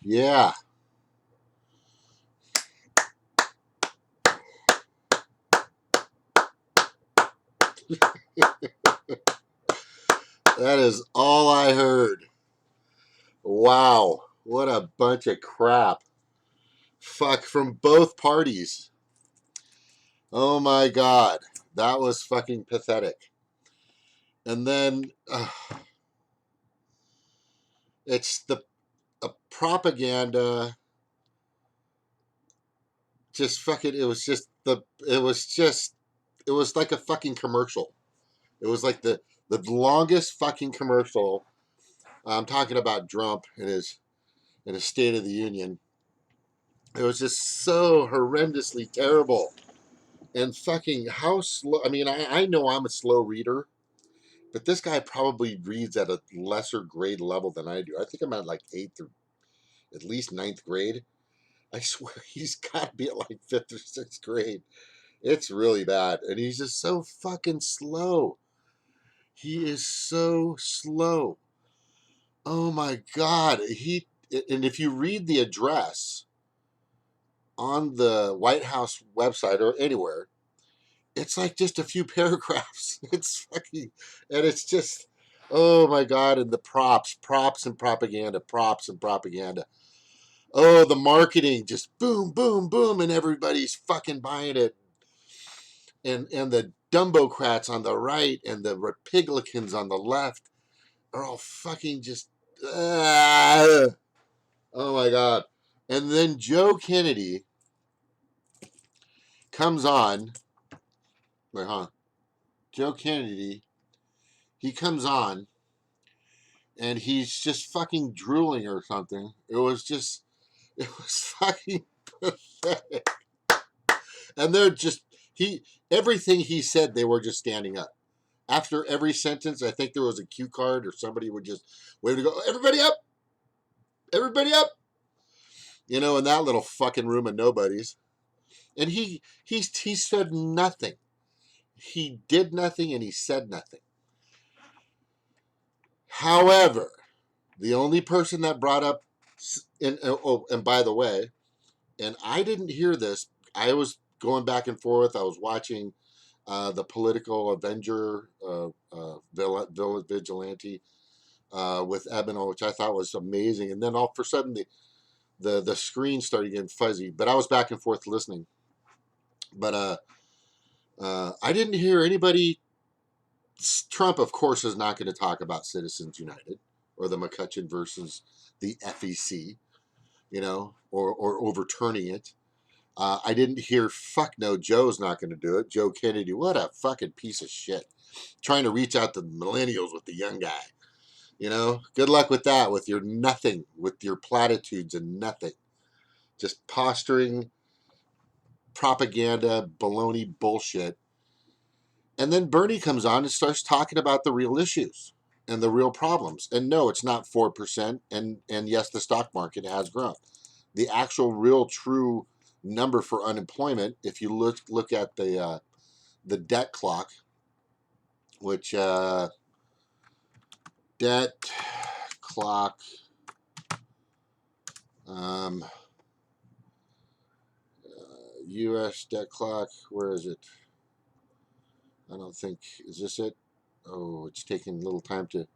Yeah. That is all I heard. Wow. What a bunch of crap. Fuck, from both parties. Oh my God. That was fucking pathetic. And then it's the propaganda. Just fucking, it was like a fucking commercial. It was like the longest fucking commercial. I'm talking about Trump in his State of the Union. It was just so horrendously terrible. And fucking how slow. I mean, I know I'm a slow reader, but this guy probably reads at a lesser grade level than I do. I think I'm at like eighth or at least ninth grade. I swear he's got to be at like fifth or sixth grade. It's really bad. And he's just so fucking slow. He is so slow. Oh my God. And if you read the address on the White House website or anywhere, it's like just a few paragraphs. It's fucking, and it's just, oh my God. And the props and propaganda, props and propaganda. Oh, the marketing just boom, boom, boom, and everybody's fucking buying it. And the Dumbocrats on the right and the Republicans on the left are all fucking just, oh my God. And then Joe Kennedy comes on, wait, huh? Joe Kennedy, he comes on and he's just fucking drooling or something. It was fucking pathetic. And they're just, everything he said, they were just standing up. After every sentence, I think there was a cue card or somebody would just wave to go, everybody up, everybody up. You know, in that little fucking room of nobodies. And he said nothing. He did nothing and he said nothing. However, the only person that brought up, and by the way, and I didn't hear this. I was going back and forth. I was watching the political Avenger vigilante with Ebino, which I thought was amazing. And then all of a sudden the screen started getting fuzzy. But I was back and forth listening. But I didn't hear anybody. Trump, of course, is not going to talk about Citizens United or the McCutcheon versus the FEC, you know, or overturning it. I didn't hear, fuck no, Joe's not going to do it. Joe Kennedy, what a fucking piece of shit. Trying to reach out to the millennials with the young guy. You know, good luck with that, with your nothing, with your platitudes and nothing. Just posturing, propaganda, baloney bullshit. And then Bernie comes on and starts talking about the real issues and the real problems. And no, it's not 4%. And yes, the stock market has grown. The actual, real, true number for unemployment, if you look at the debt clock, which debt clock, um, U.S. debt clock, where is it? I don't think, is this it? Oh, it's taking a little time to,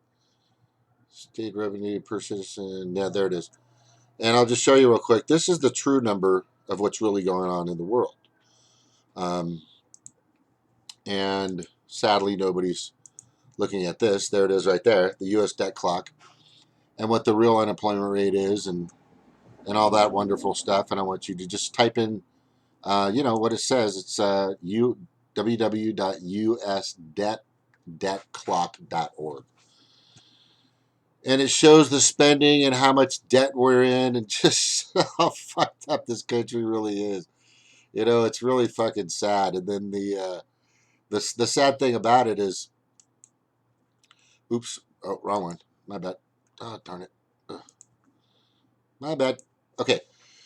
state revenue per citizen. Yeah, there it is. And I'll just show you real quick. This is the true number of what's really going on in the world. Um, and sadly, nobody's looking at this. There it is right there, the U.S. debt clock, and what the real unemployment rate is, and all that wonderful stuff. And I want you to just type in, you know, what it says. It's www.usdebtclock.org. And it shows the spending and how much debt we're in and just how fucked up this country really is. You know, it's really fucking sad. And then the sad thing about it is, oops, oh, wrong one. My bad. Oh, darn it. Ugh. My bad. Okay,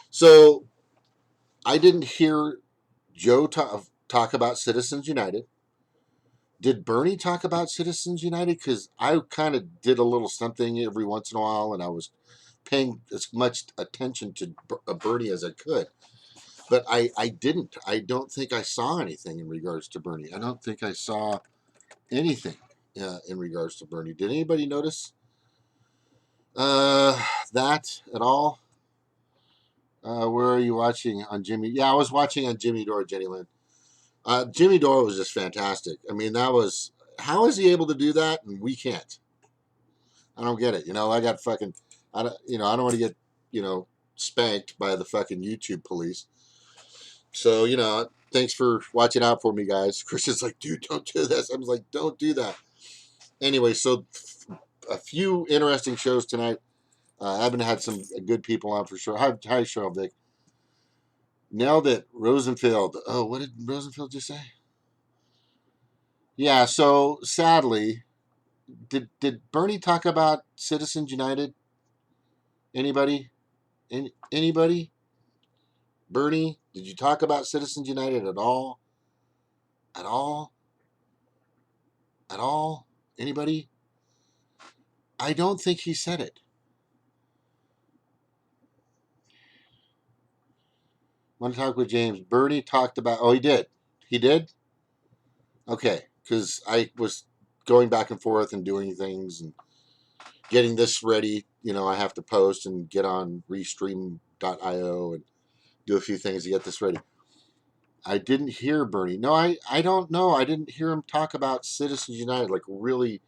so I didn't hear Joe talk about Citizens United. Did Bernie talk about Citizens United? Because I kind of did a little something every once in a while, and I was paying as much attention to Bernie as I could. But I didn't. I don't think I saw anything in regards to Bernie. I don't think I saw anything in regards to Bernie. Did anybody notice that at all? Where are you watching on Jimmy? Yeah, I was watching on Jimmy Dore, Jenny Lynn. Jimmy Dore was just fantastic. I mean, that was, how is he able to do that and we can't? I don't get it. I got fucking, I don't, I don't want to get, spanked by the fucking YouTube police. So, thanks for watching out for me, guys. Christian's like, dude, don't do this. I was like, don't do that. Anyway, so a few interesting shows tonight. I haven't had some good people on for sure. Hi, Cheryl Vic. Nailed it. Rosenfield. Oh, what did Rosenfield just say? Yeah, so sadly, did Bernie talk about Citizens United? Anybody? Anybody? Bernie, did you talk about Citizens United at all? At all? At all? Anybody? I don't think he said it. Want to talk with James? Bernie talked about. Oh, he did. He did. Okay, because I was going back and forth and doing things and getting this ready. I have to post and get on restream.io and do a few things to get this ready. I didn't hear Bernie. No, I don't know. I didn't hear him talk about Citizens United. Like, really.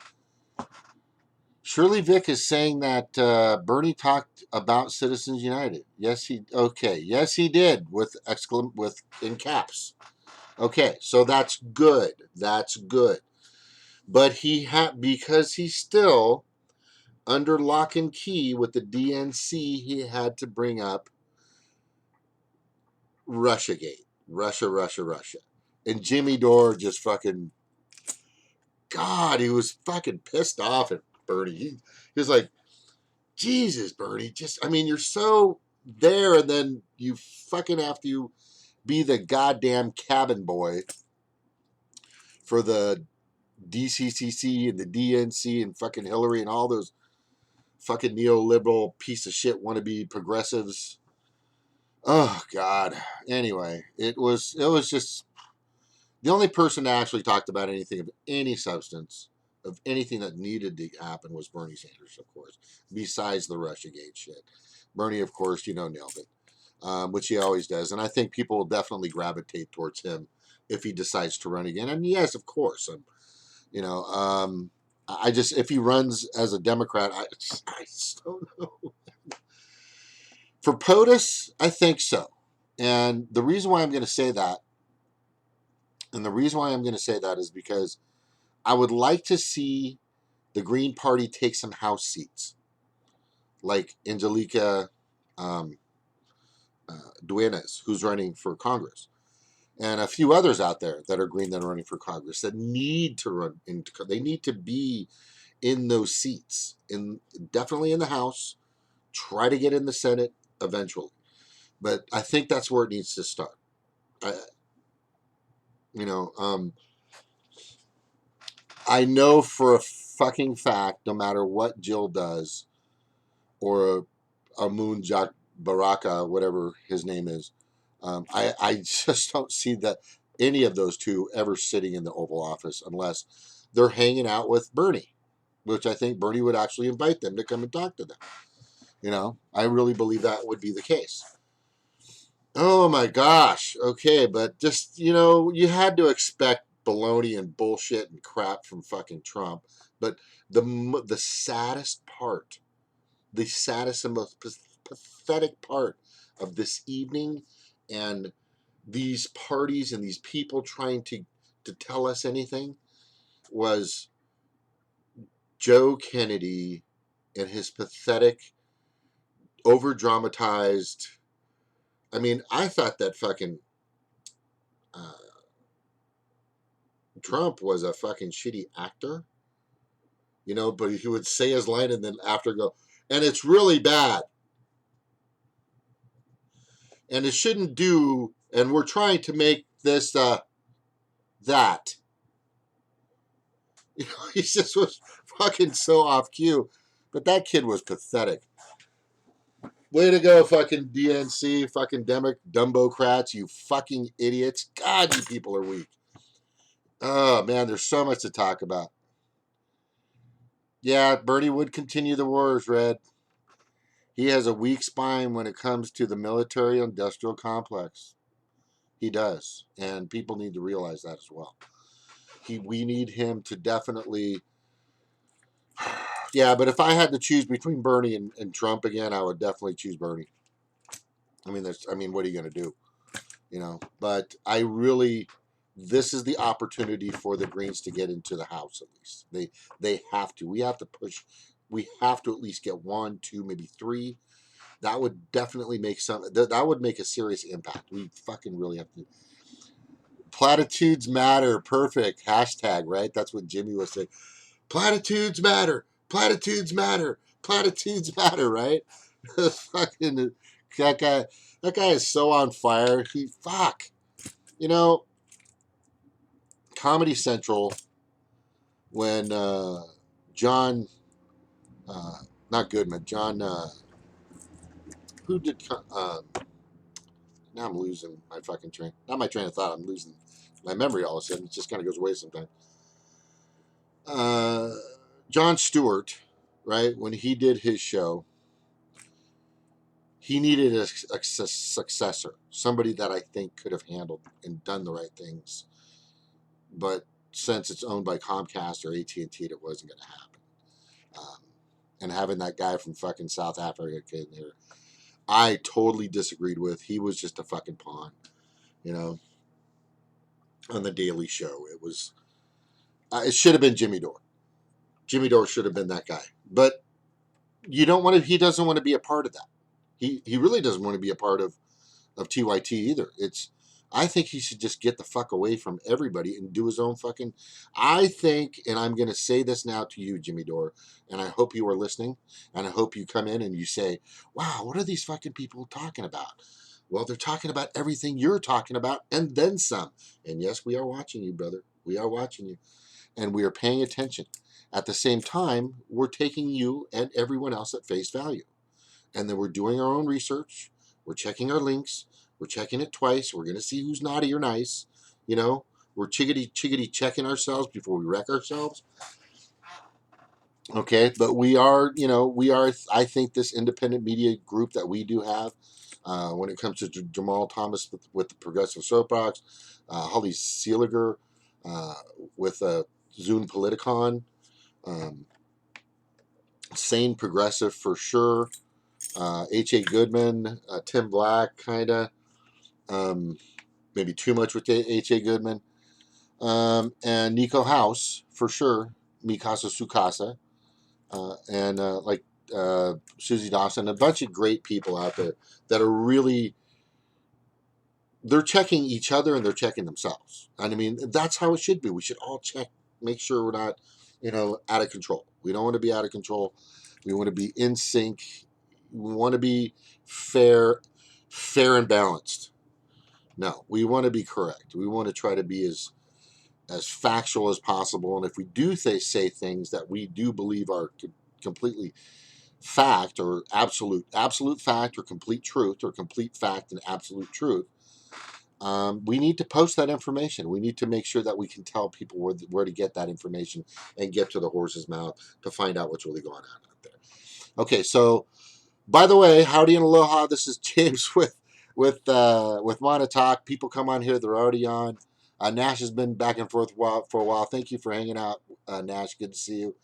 Shirley Vick is saying that Bernie talked about Citizens United. Yes, okay. Yes, he did with in caps. Okay, so that's good. That's good. But because he's still under lock and key with the DNC, he had to bring up Russiagate. Russia. And Jimmy Dore just fucking, God, he was fucking pissed off at Bernie. He was like, Jesus, Bernie, you're so there, and then you fucking have to be the goddamn cabin boy for the DCCC and the DNC and fucking Hillary and all those fucking neoliberal piece of shit wannabe progressives. Oh God. Anyway, it was just the only person that actually talked about anything of any substance, of anything that needed to happen, was Bernie Sanders, of course, besides the Russiagate shit. Bernie, of course, nailed it, which he always does. And I think people will definitely gravitate towards him if he decides to run again. And yes, of course, if he runs as a Democrat, I just don't know. For POTUS, I think so. And the reason why I'm going to say that, is because I would like to see the Green Party take some House seats, like Angelica Duenas, who's running for Congress, and a few others out there that are Green that are running for Congress that need to run. They need to be in those seats, definitely in the House. Try to get in the Senate eventually, but I think that's where it needs to start. I know for a fucking fact, no matter what Jill does, or a Moon Jack Baraka, whatever his name is, I just don't see that any of those two ever sitting in the Oval Office unless they're hanging out with Bernie, which I think Bernie would actually invite them to come and talk to them. I really believe that would be the case. Oh my gosh. Okay, but just, you had to expect baloney and bullshit and crap from fucking Trump. But the saddest part, the saddest and most pathetic part of this evening, and these parties and these people trying to tell us anything, was Joe Kennedy and his pathetic, over dramatized. I thought that fucking uh, Trump was a fucking shitty actor, but he would say his line and then after go, and it's really bad. And it shouldn't do, and we're trying to make this that. He just was fucking so off cue. But that kid was pathetic. Way to go, fucking DNC, fucking Dumbocrats, you fucking idiots. God, you people are weak. Oh, man, there's so much to talk about. Yeah, Bernie would continue the wars, Red. He has a weak spine when it comes to the military-industrial complex. He does, and people need to realize that as well. We need him to definitely... Yeah, but if I had to choose between Bernie and Trump again, I would definitely choose Bernie. What are you going to do? But I really, this is the opportunity for the Greens to get into the House at least. They have to. We have to push. We have to at least get 1, 2, maybe 3. That would definitely make that would make a serious impact. We fucking really have to. Platitudes matter. Perfect. Hashtag, right? That's what Jimmy was saying. Platitudes matter. Platitudes matter. Platitudes matter, right? Fucking that guy. That guy is so on fire. Fuck. Comedy Central, when John, not Goodman, John, who did, now I'm losing my fucking train, not my train of thought, I'm losing my memory all of a sudden, it just kind of goes away sometimes. Jon Stewart, right, when he did his show, he needed a successor, somebody that I think could have handled and done the right things, but since it's owned by Comcast or AT&T, it wasn't going to happen. And having that guy from fucking South Africa in there, I totally disagreed with. He was just a fucking pawn, on the Daily Show. It should have been Jimmy Dore. Jimmy Dore should have been that guy. But he doesn't want to be a part of that. He really doesn't want to be a part of TYT either. I think he should just get the fuck away from everybody and do his own fucking... I think, and I'm going to say this now to you, Jimmy Dore, and I hope you are listening, and I hope you come in and you say, wow, what are these fucking people talking about? Well, they're talking about everything you're talking about and then some. And yes, we are watching you, brother. We are watching you. And we are paying attention. At the same time, we're taking you and everyone else at face value. And then we're doing our own research. We're checking our links. We're checking it twice. We're going to see who's naughty or nice. We're chickadee checking ourselves before we wreck ourselves. Okay, but we are, I think this independent media group that we do have, when it comes to Jamal Thomas with the Progressive Soapbox, Holly Seeliger with Zune Politicon, Sane Progressive for sure, H.A. Goodman, Tim Black, kind of. Maybe too much with H.A. Goodman. And Nico House, for sure. Mikasa Sukasa. And Susie Dawson. A bunch of great people out there that are really... They're checking each other and they're checking themselves. And that's how it should be. We should all check, make sure we're not, out of control. We don't want to be out of control. We want to be in sync. We want to be fair and balanced. No, we want to be correct. We want to try to be as factual as possible. And if we do say things that we do believe are completely fact or absolute fact or complete truth or complete fact and absolute truth, we need to post that information. We need to make sure that we can tell people where to get that information and get to the horse's mouth to find out what's really going on out there. Okay, so by the way, howdy and aloha. This is James with Montauk. People come on here; they're already on. Nash has been back and forth for a while. Thank you for hanging out, Nash. Good to see you.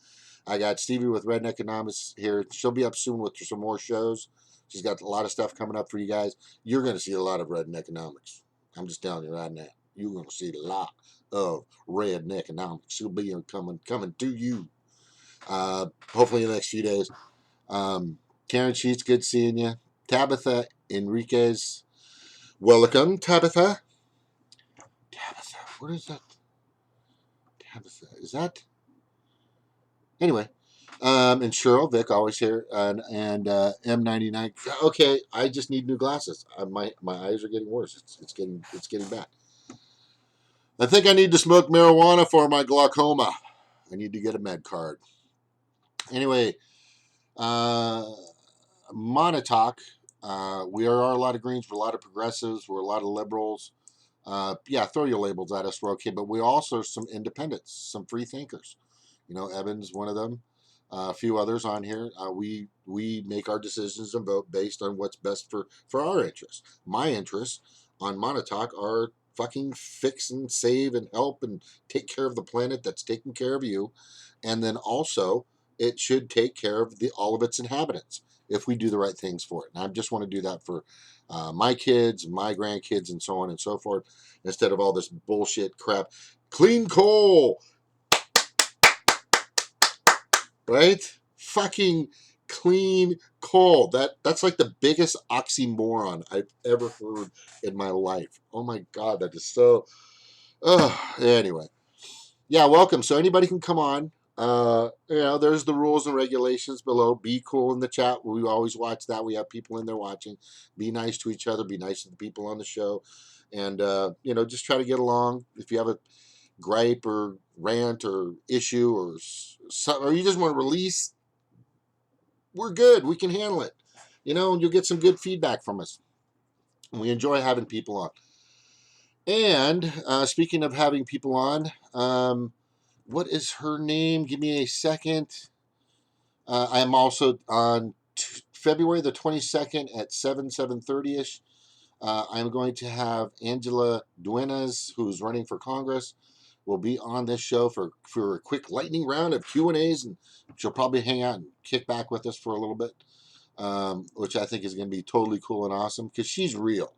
I got Stevie with Redneck Economics here. She'll be up soon with some more shows. She's got a lot of stuff coming up for you guys. You're going to see a lot of Redneck Economics. I'm just telling you right now. You're going to see a lot of Redneck Economics. She'll be coming to you. Hopefully in the next few days. Karen Sheets, good seeing you. Tabitha Enriquez, welcome, Tabitha. What is that? Tabitha, is that? Anyway, and Cheryl, Vic, always here, and M99. Okay, I just need new glasses. My eyes are getting worse. It's getting bad. I think I need to smoke marijuana for my glaucoma. I need to get a med card. Anyway, Montauk, We are a lot of Greens, we're a lot of progressives, we're a lot of liberals. Yeah, throw your labels at us, we're okay, but we also some independents, some free thinkers. You know, Evan's one of them. A few others on here. We make our decisions and vote based on what's best for our interests. My interests on Monotalk are fucking fix and save and help and take care of the planet that's taking care of you, and then also it should take care of all of its inhabitants if we do the right things for it. And I just want to do that for my kids, my grandkids, and so on and so forth, instead of all this bullshit crap. Clean coal, right? Fucking clean coal. That's like the biggest oxymoron I've ever heard in my life. Oh my god, that is so. Anyway, yeah, welcome. So anybody can come on. There's the rules and regulations below. Be cool in the chat. We always watch that. We have people in there watching. Be nice to each other. Be nice to the people on the show, and just try to get along. If you have a gripe or rant or issue or something, or you just want to release, we're good. We can handle it. You'll get some good feedback from us. We enjoy having people on. And speaking of having people on, what is her name? Give me a second. I'm also on February the 22nd at 7:30ish. I'm going to have Angela Duenas, who's running for Congress, will be on this show for a quick lightning round of Q&As, and she'll probably hang out and kick back with us for a little bit, which I think is going to be totally cool and awesome because she's real.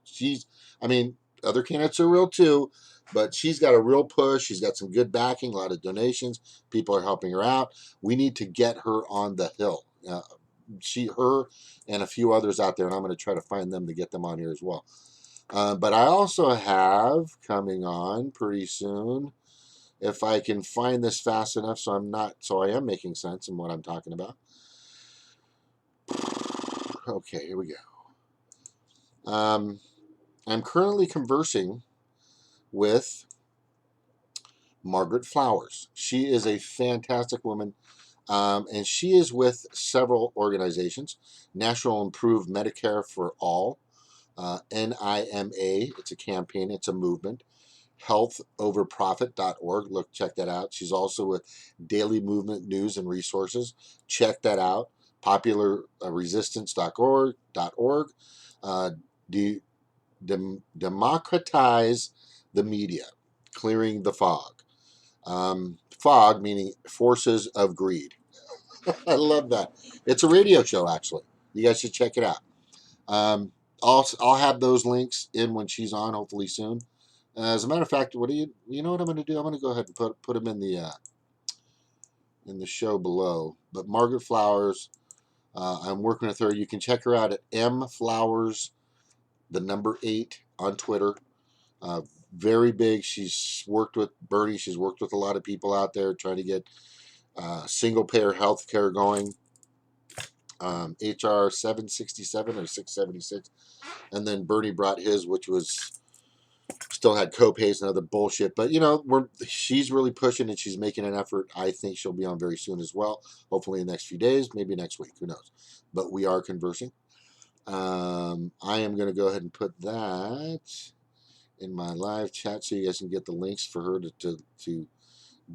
Other candidates are real too, but she's got a real push. She's got some good backing, a lot of donations. People are helping her out. We need to get her on the hill. Her, and a few others out there, and I'm going to try to find them to get them on here as well. But I also have coming on pretty soon, if I can find this fast enough, so I am making sense in what I'm talking about. Okay, here we go. I'm currently conversing with Margaret Flowers. She is a fantastic woman, and she is with several organizations. National Improved Medicare for All, NIMA, it's a campaign, it's a movement. Healthoverprofit.org, look, check that out. She's also with Daily Movement News and Resources, check that out. Popularresistance.org, democratize the media, clearing the fog. Fog meaning forces of greed. I love that. It's a radio show, actually. You guys should check it out. I'll have those links in when she's on, hopefully soon. As a matter of fact, you know what I'm going to do? I'm going to go ahead and put them in the show below. But Margaret Flowers, I'm working with her. You can check her out at mflowers, the number 8 on Twitter. Very big. She's worked with Bernie. She's worked with a lot of people out there trying to get single payer health care going. HR 767 or 676. And then Bernie brought his, which was still had copays and other bullshit. But she's really pushing and she's making an effort. I think she'll be on very soon as well. Hopefully in the next few days, maybe next week. Who knows? But we are conversing. I am going to go ahead and put that in my live chat so you guys can get the links for her to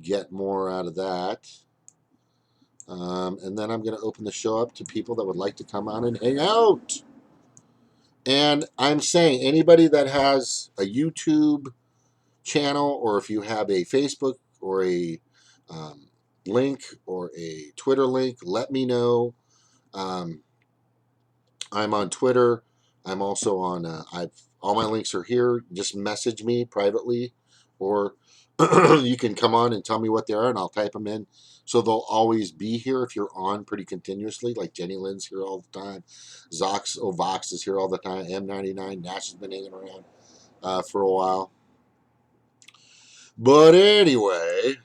get more out of that. And then I'm going to open the show up to people that would like to come on and hang out. And I'm saying anybody that has a YouTube channel, or if you have a Facebook or a link or a Twitter link, let me know. I'm on Twitter. I'm also on. All my links are here. Just message me privately, or you can come on and tell me what they are, and I'll type them in. So they'll always be here if you're on pretty continuously. Like Jenny Lynn's here all the time. Vox is here all the time. M99 Nash has been hanging around for a while. But anyway,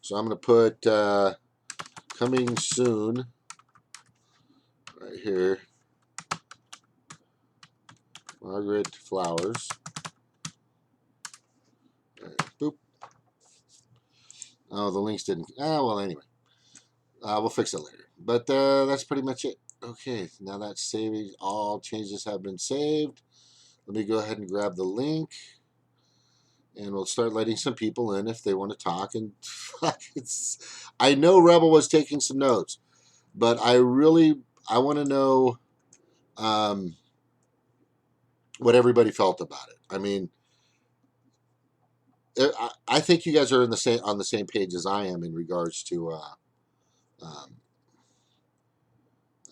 so I'm going to put coming soon right here. Margaret Flowers. Right, boop. Oh, the links didn't. Well, anyway. We'll fix it later. But that's pretty much it. Okay, now that's saving. All changes have been saved. Let me go ahead and grab the link, and we'll start letting some people in if they want to talk. And fuck, I know Rebel was taking some notes, but I want to know um, what everybody felt about it. I mean, I think you guys are on the same page as I am in regards to um,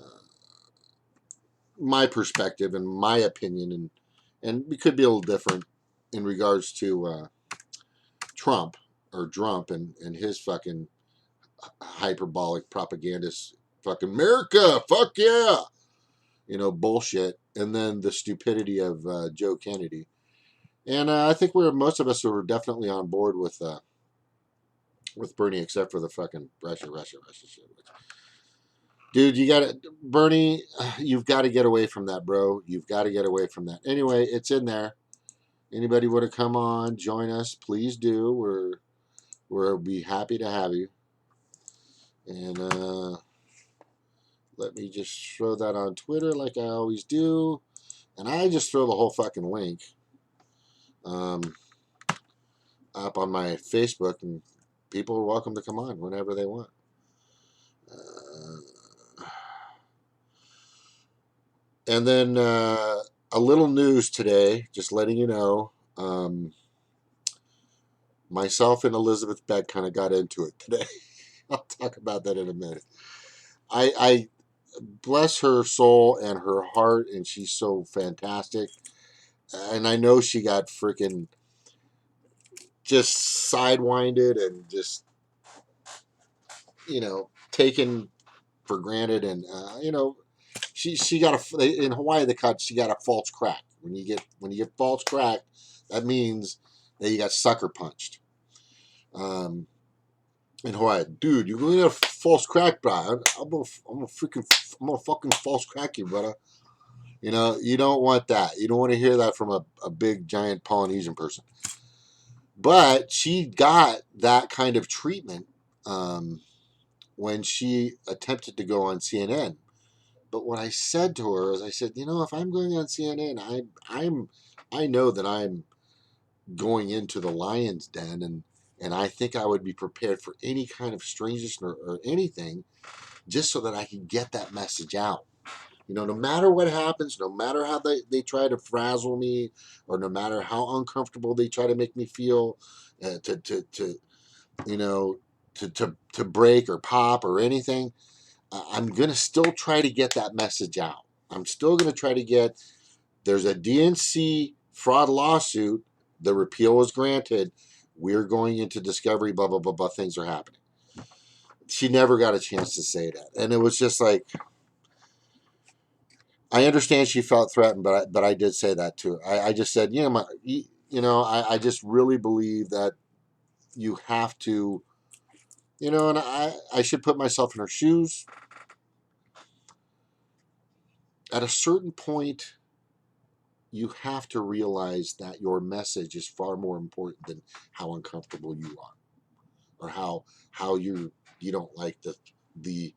uh, my perspective and my opinion, and we could be a little different in regards to Trump or Trump and his fucking hyperbolic propagandist fucking America, fuck yeah, bullshit, and then the stupidity of Joe Kennedy. And I think most of us were definitely on board with Bernie, except for the fucking Russia shit. Dude, you got to Bernie. You've got to get away from that, bro. You've got to get away from that. Anyway, it's in there. Anybody want to come on, join us? Please do. We'll be happy to have you. And let me just throw that on Twitter like I always do. And I just throw the whole fucking link um, up on my Facebook, and people are welcome to come on whenever they want. And then a little news today, just letting you know. Myself and Elizabeth Beck kind of got into it today. I'll talk about that in a minute. I bless her soul and her heart, and she's so fantastic. And I know she got freaking just sidewinded and just taken for granted, and she got in Hawaii she got a false crack. When you get false crack, that means that you got sucker punched. In Hawaii, dude, you're gonna get a false crack, bro. I'm gonna fucking false crack you, brother. You don't want that. You don't want to hear that from a big giant Polynesian person. But she got that kind of treatment when she attempted to go on CNN. But what I said to her is, I said, if I'm going on CNN, I know that I'm going into the lion's den, and I think I would be prepared for any kind of strangeness or anything, just so that I can get that message out. No matter what happens, no matter how they try to frazzle me, or no matter how uncomfortable they try to make me feel, to to break or pop or anything, I'm gonna still try to get that message out. I'm still gonna try to get. There's a DNC fraud lawsuit. The repeal was granted. We're going into discovery. Blah blah blah blah. Things are happening. She never got a chance to say that, and it was just like, I understand she felt threatened, but I did say that to her. I just said, I just really believe that you have to, and I should put myself in her shoes. At a certain point, you have to realize that your message is far more important than how uncomfortable you are, or how you don't like the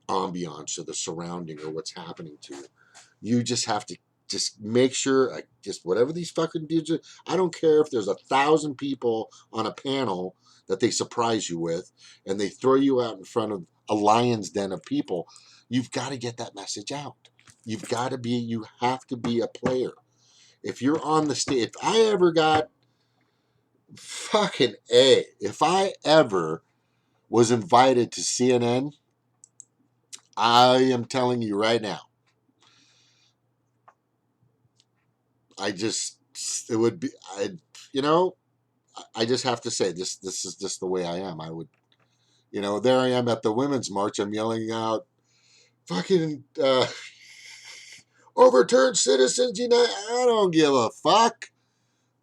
ambiance or the surrounding or what's happening to you. You just have to just make sure, just whatever these fucking dudes are. I don't care if there's 1,000 people on a panel that they surprise you with, and they throw you out in front of a lion's den of people. You've got to get that message out. You have to be a player. If you're on the stage, if I ever got fucking A, if I ever was invited to CNN, I am telling you right now, it would be, I just have to say this is just the way I am. I would, there I am at the Women's March. I'm yelling out, fucking, overturn Citizens United. I don't give a fuck.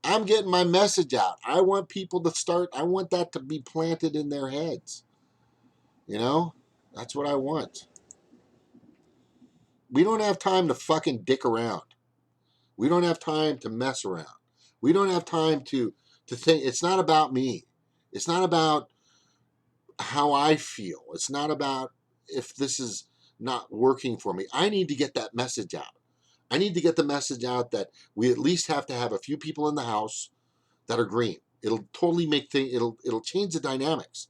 I'm getting my message out. I want people to start, I want that to be planted in their heads. That's what I want. We don't have time to fucking dick around. We don't have time to mess around. We don't have time to think. It's not about me. It's not about how I feel. It's not about if this is not working for me. I need to get that message out. I need to get the message out that we at least have to have a few people in the house that are green. It'll totally make things. It'll change the dynamics,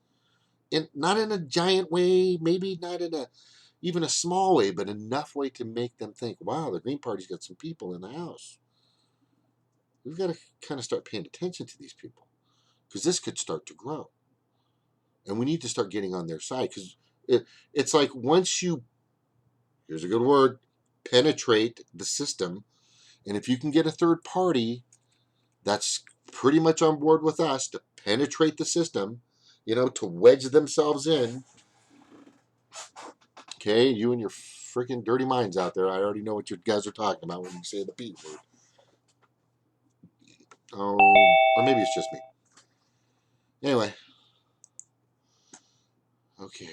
and not in a giant way, maybe not in a even a small way, but enough way to make them think, wow, the Green Party's got some people in the house. We've got to kind of start paying attention to these people because this could start to grow. And we need to start getting on their side because it's like once you, here's a good word, penetrate the system, and if you can get a third party that's pretty much on board with us to penetrate the system, to wedge themselves in. Okay, you and your freaking dirty minds out there. I already know what you guys are talking about when you say the P word. Oh, or maybe it's just me. Anyway. Okay.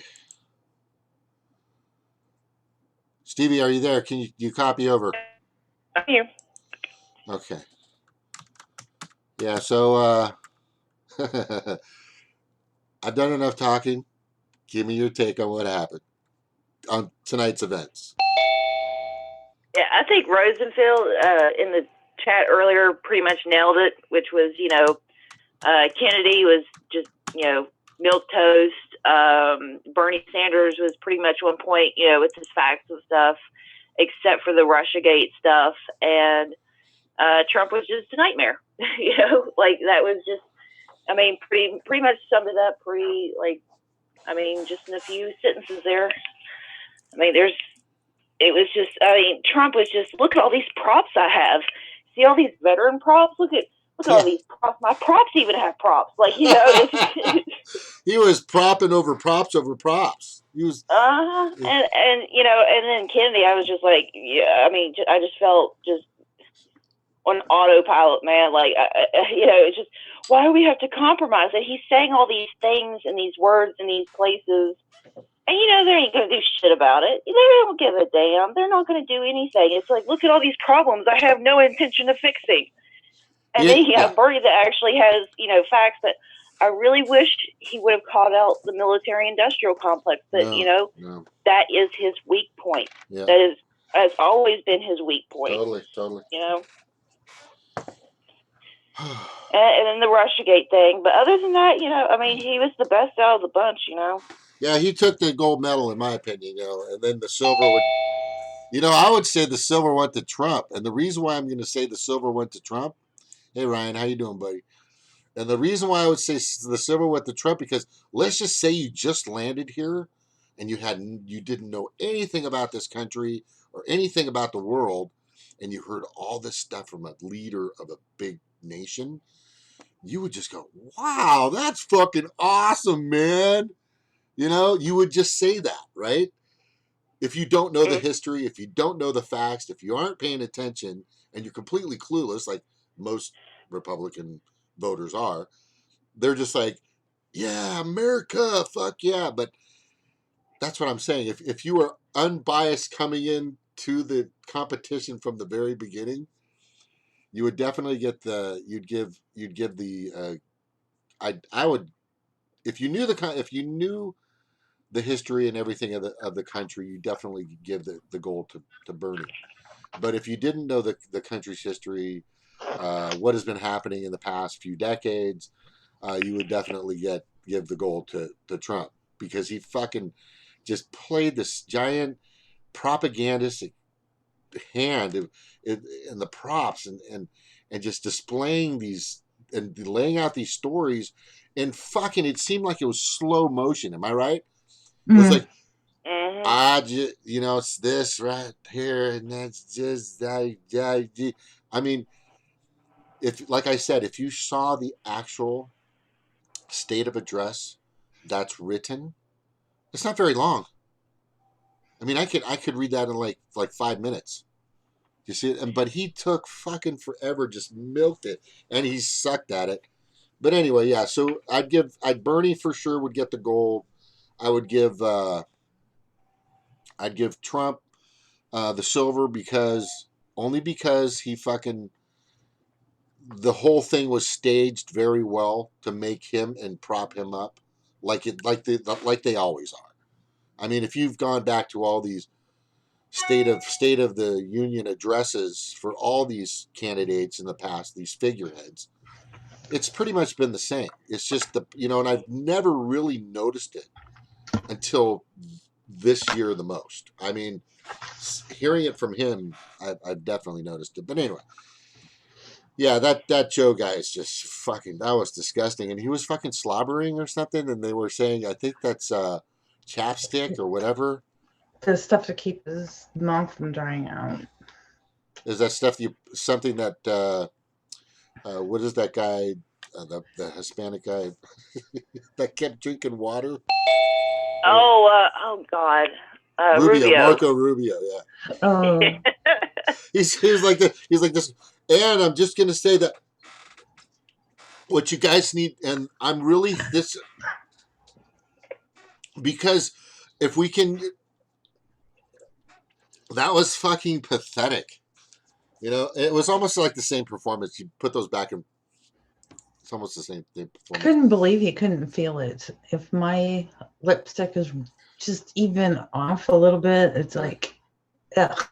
Stevie, are you there? Can you copy over? I'm here. Okay. Yeah, so I've done enough talking. Give me your take on what happened on tonight's events. Yeah, I think Rosenfield in the chat earlier pretty much nailed it, which was, Kennedy was just, milk toast. Bernie Sanders was pretty much one point, with his facts and stuff, except for the Russiagate stuff. And Trump was just a nightmare. That was just, pretty much summed it up just in a few sentences there. Trump was just, look at all these props I have. See all these veteran props? Look at all these props. My props even have props. He was propping over props over props. He was. And then Kennedy, I was just like, yeah. I just felt just on autopilot, man. It's just, why do we have to compromise? And he's saying all these things and these words in these places. And they ain't going to do shit about it. They don't give a damn. They're not going to do anything. It's like, look at all these problems I have no intention of fixing. And then you have Bernie that actually has, facts that I really wish he would have called out the military-industrial complex. But, that is his weak point. Yeah. That has always been his weak point. Totally. And then the Russiagate thing. But other than that, he was the best out of the bunch, Yeah, he took the gold medal, in my opinion, and then the silver would... I would say the silver went to Trump. And the reason why I'm going to say the silver went to Trump... Hey, Ryan, how you doing, buddy? And the reason why I would say the silver went to Trump, because let's just say you just landed here and you didn't know anything about this country or anything about the world, and you heard all this stuff from a leader of a big nation, you would just go, wow, that's fucking awesome, man. You would just say that, right? If you don't know the history, if you don't know the facts, if you aren't paying attention and you're completely clueless, like most Republican voters are, they're just like, yeah, America, fuck yeah. But that's what I'm saying. If you were unbiased coming in to the competition from the very beginning, you would definitely get you'd give the I would, if you knew the history and everything of the country, you definitely give the gold to Bernie. But if you didn't know the country's history, what has been happening in the past few decades, you would definitely give the gold to Trump, because he fucking just played this giant propagandistic hand in the props and just displaying these and laying out these stories, and fucking, it seemed like it was slow motion. Am I right? It was like, it's this right here, and that's just that. I mean, if, like I said, if you saw the actual state of address that's written, it's not very long. I mean, I could read that in like 5 minutes. You see it? But he took fucking forever, just milked it, and he sucked at it. But anyway, yeah. So Bernie for sure would get the gold. I would give I'd give Trump the silver, only because he fucking, the whole thing was staged very well to make him and prop him up like they always are. I mean, if you've gone back to all these state of the union addresses for all these candidates in the past, these figureheads, it's pretty much been the same. It's just and I've never really noticed it until this year the most. I mean, hearing it from him, I've definitely noticed it. But anyway, yeah, that Joe guy is just fucking. That was disgusting, and he was fucking slobbering or something. And they were saying, I think that's chapstick or whatever. The stuff to keep his mouth from drying out. Is that stuff something that what is that guy, the Hispanic guy that kept drinking water? Oh God, Rubio. Marco Rubio, yeah. Oh. He's like this, and I'm just gonna say that what you guys need, and I'm really this, because if we can, that was fucking pathetic. It was almost like the same performance. You put those back in, it's almost the same thing. I couldn't believe he couldn't feel it. If my lipstick is just even off a little bit, it's like, ugh.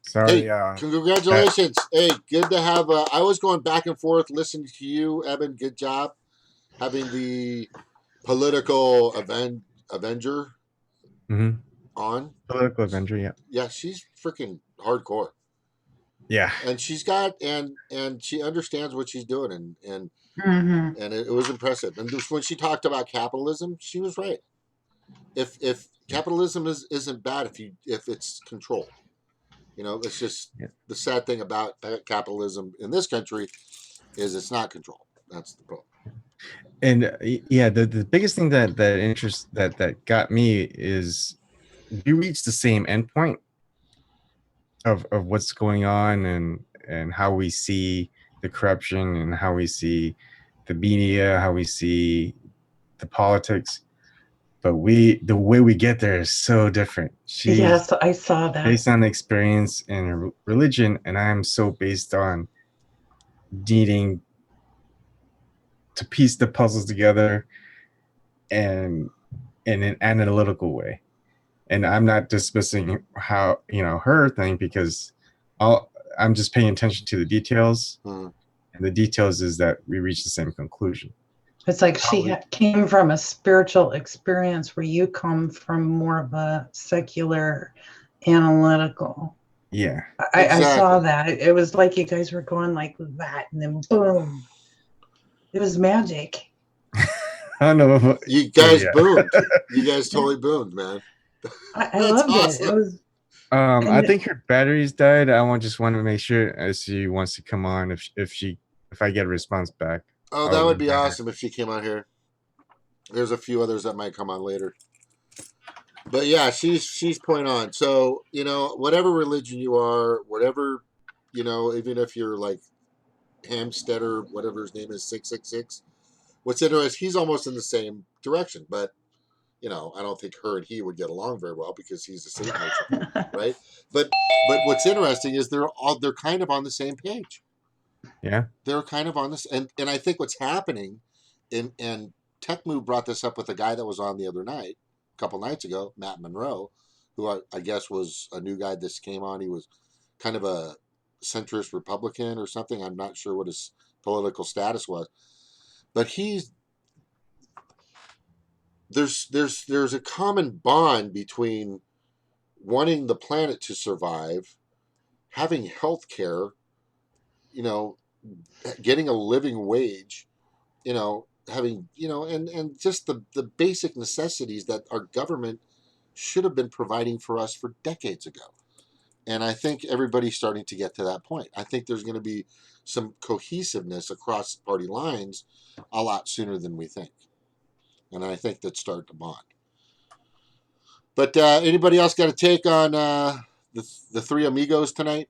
Sorry. Hey, congratulations. Hey, good to have. I was going back and forth listening to you, Evan. Good job having the political Avenger on. Political Avenger, yeah. Yeah, she's freaking hardcore. Yeah. And she's got and she understands what she's doing, and it was impressive. And when she talked about capitalism, she was right. If capitalism isn't bad if it's controlled. It's just the sad thing about capitalism in this country is it's not controlled. That's the problem. And yeah, the biggest thing that got me is we reached the same endpoint of what's going on and how we see the corruption and how we see the media, how we see the politics. But the way we get there is so different. Yes, I saw that. Based on experience and religion, and I'm so based on needing to piece the puzzles together and in an analytical way. And I'm not dismissing how, her thing, because I'm just paying attention to the details. And the details is that we reach the same conclusion. It's like she came from a spiritual experience where you come from more of a secular, analytical. Yeah. I saw that. It was like you guys were going like that, and then boom. It was magic. I don't know. You guys boomed. You guys totally boomed, man. I loved awesome. It was. I think her batteries died. I just want to make sure as she wants to come on if I get a response back. Oh, that would be awesome if she came on here. There's a few others that might come on later. But yeah, she's point on. So, whatever religion you are, whatever, even if you're like Hamstetter, whatever his name is, 666. What's interesting, he's almost in the same direction, but I don't think her and he would get along very well because he's a Satan worshipper, right? But what's interesting is they're kind of on the same page. Yeah, they're kind of on this, and I think what's happening, and Techmoo brought this up with a guy that was on the other night, a couple nights ago, Matt Monroe, who I guess was a new guy that came on. He was kind of a centrist Republican or something. I'm not sure what his political status was, but there's a common bond between wanting the planet to survive, having health care, getting a living wage, having, and just the basic necessities that our government should have been providing for us for decades ago. And I think everybody's starting to get to that point. I think there's going to be some cohesiveness across party lines a lot sooner than we think. And I think that's starting to bond. But anybody else got a take on the three amigos tonight?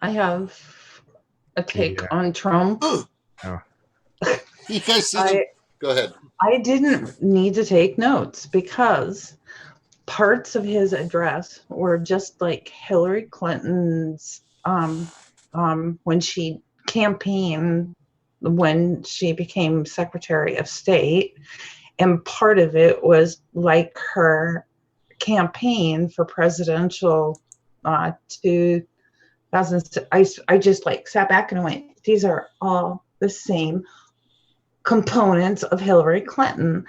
I have a take on Trump. Oh. You guys see them? Go ahead. I didn't need to take notes because parts of his address were just like Hillary Clinton's when she campaigned, when she became Secretary of State. And part of it was like her campaign for presidential 2000. I just like sat back and went, these are all the same components of Hillary Clinton.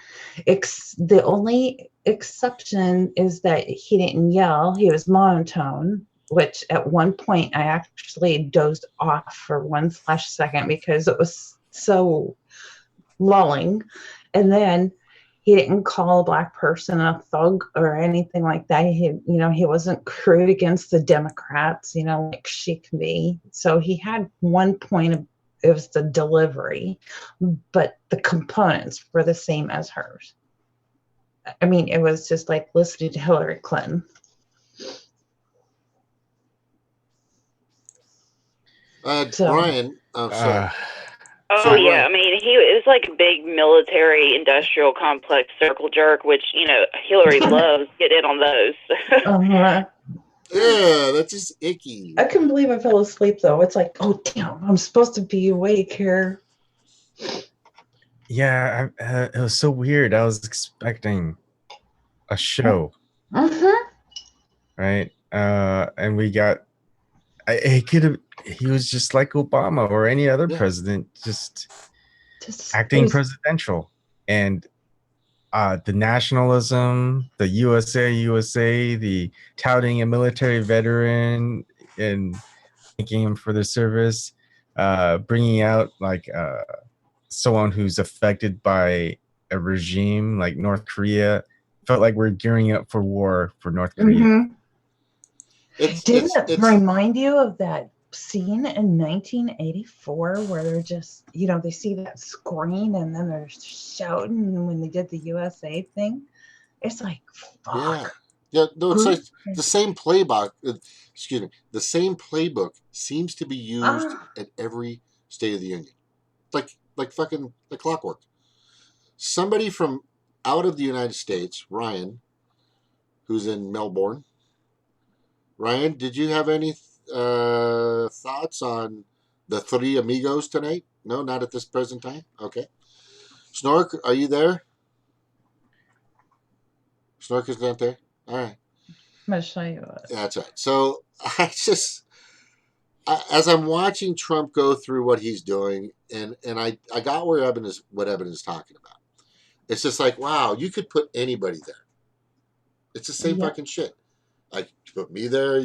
The only exception is that he didn't yell, he was monotone, which at one point I actually dozed off for 1/second because it was so lulling. And then he didn't call a Black person a thug or anything like that. He wasn't crude against the Democrats, like she can be. So he had one point of, it was the delivery, but the components were the same as hers. I mean, it was just like listening to Hillary Clinton. Brian, sorry. Oh, So, yeah. Brian, I mean, it was like a big military industrial complex circle jerk, which, Hillary loves. Get in on those. yeah, that's just icky. I couldn't believe I fell asleep, though. It's like, oh, damn, I'm supposed to be awake here. Yeah, it was so weird. I was expecting a show, right? And we got. He was just like Obama or any other president, just acting presidential, and the nationalism, the USA, the touting a military veteran and thanking him for their service, bringing out like someone who's affected by a regime like North Korea. Felt like we're gearing up for war for North Korea. Didn't it remind you of that scene in 1984 where they're just, they see that screen and then they're shouting when they did the USA thing? It's like, fuck. Yeah, no, it's like the same playbook. Excuse me. The same playbook seems to be used at every State of the Union, like fucking the clockwork. Somebody from out of the United States, Ryan, who's in Melbourne. Ryan, did you have any thoughts on the three amigos tonight? No, not at this present time. Okay. Snork, are you there? Snork is not there. All right. I'm going to show you it. That's right. So as I'm watching Trump go through what he's doing, and I got what Eben is talking about. It's just like, wow, you could put anybody there. It's the same fucking shit. Like, put me there,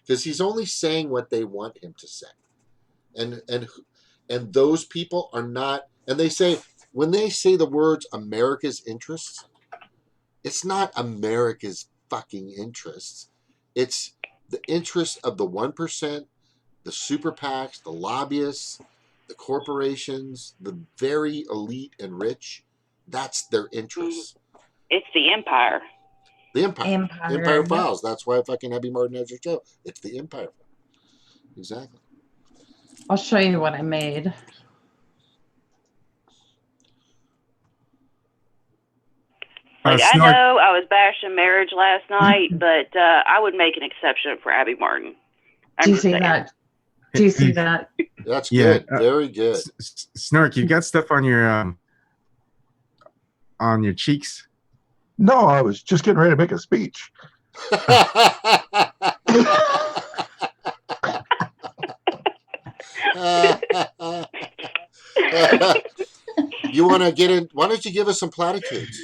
because he's only saying what they want him to say, and those people are not. And they say, when they say the words America's interests, it's not America's fucking interests. It's the interests of the 1%, the super PACs, the lobbyists, the corporations, the very elite and rich. That's their interests. It's the empire. The Empire Files. That's why fucking Abby Martin has her show. It's the Empire Files. Exactly. I'll show you what I made. Like, I know I was bashing marriage last night, but I would make an exception for Abby Martin. Do you see that? Do you see that? That's good. Very good. Snark, you got stuff on your cheeks? No, I was just getting ready to make a speech. You want to get in? Why don't you give us some platitudes?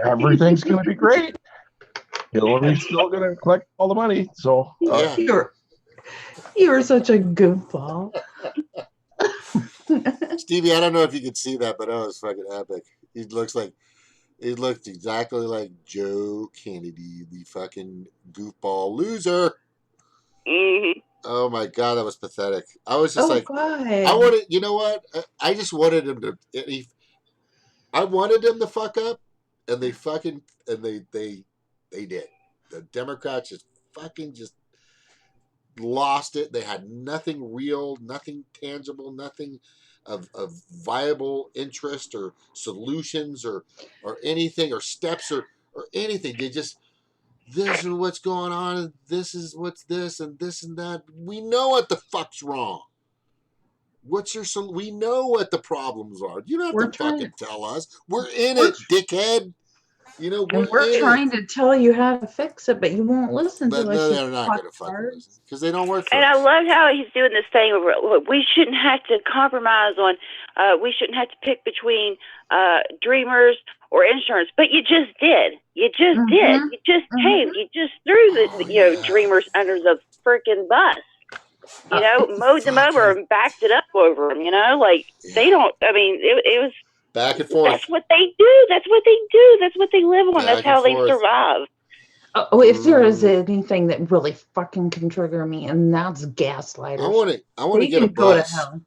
Everything's going to be great. Hillary's still going to collect all the money. So you were such a goofball. Stevie, I don't know if you could see that, but that was fucking epic. He looked exactly like Joe Kennedy, the fucking goofball loser. Mm-hmm. Oh my god, that was pathetic. I was just God. I wanted, you know what? I just wanted him to. I wanted him to fuck up, and they did. The Democrats just lost it. They had nothing real, nothing tangible, nothing of viable interest or solutions or anything or steps or anything. They just, this is what's going on, this is what's this and this and that. We know what the fuck's wrong. What's your we know what the problems are. You don't have We're to trying fucking tell us. We're in We're it, dickhead. You know, and we're we're in it. trying to tell you how to fix it, but you won't listen But to no, us. You they're not going to fucking listen because they don't work for And I us. love how he's doing this thing where we shouldn't have to compromise on, we shouldn't have to pick between dreamers or insurance. But you just did. You just did. You just came. You just threw the dreamers under the freaking bus. You know, mowed them over and backed it up over them. You know, like they don't. I mean, it was back and forth. That's what they do. That's what they do. That's what they live on. That's how they survive. Oh, if there is anything that really fucking can trigger me, and that's gaslighters. I want to get a bus. Go to hell.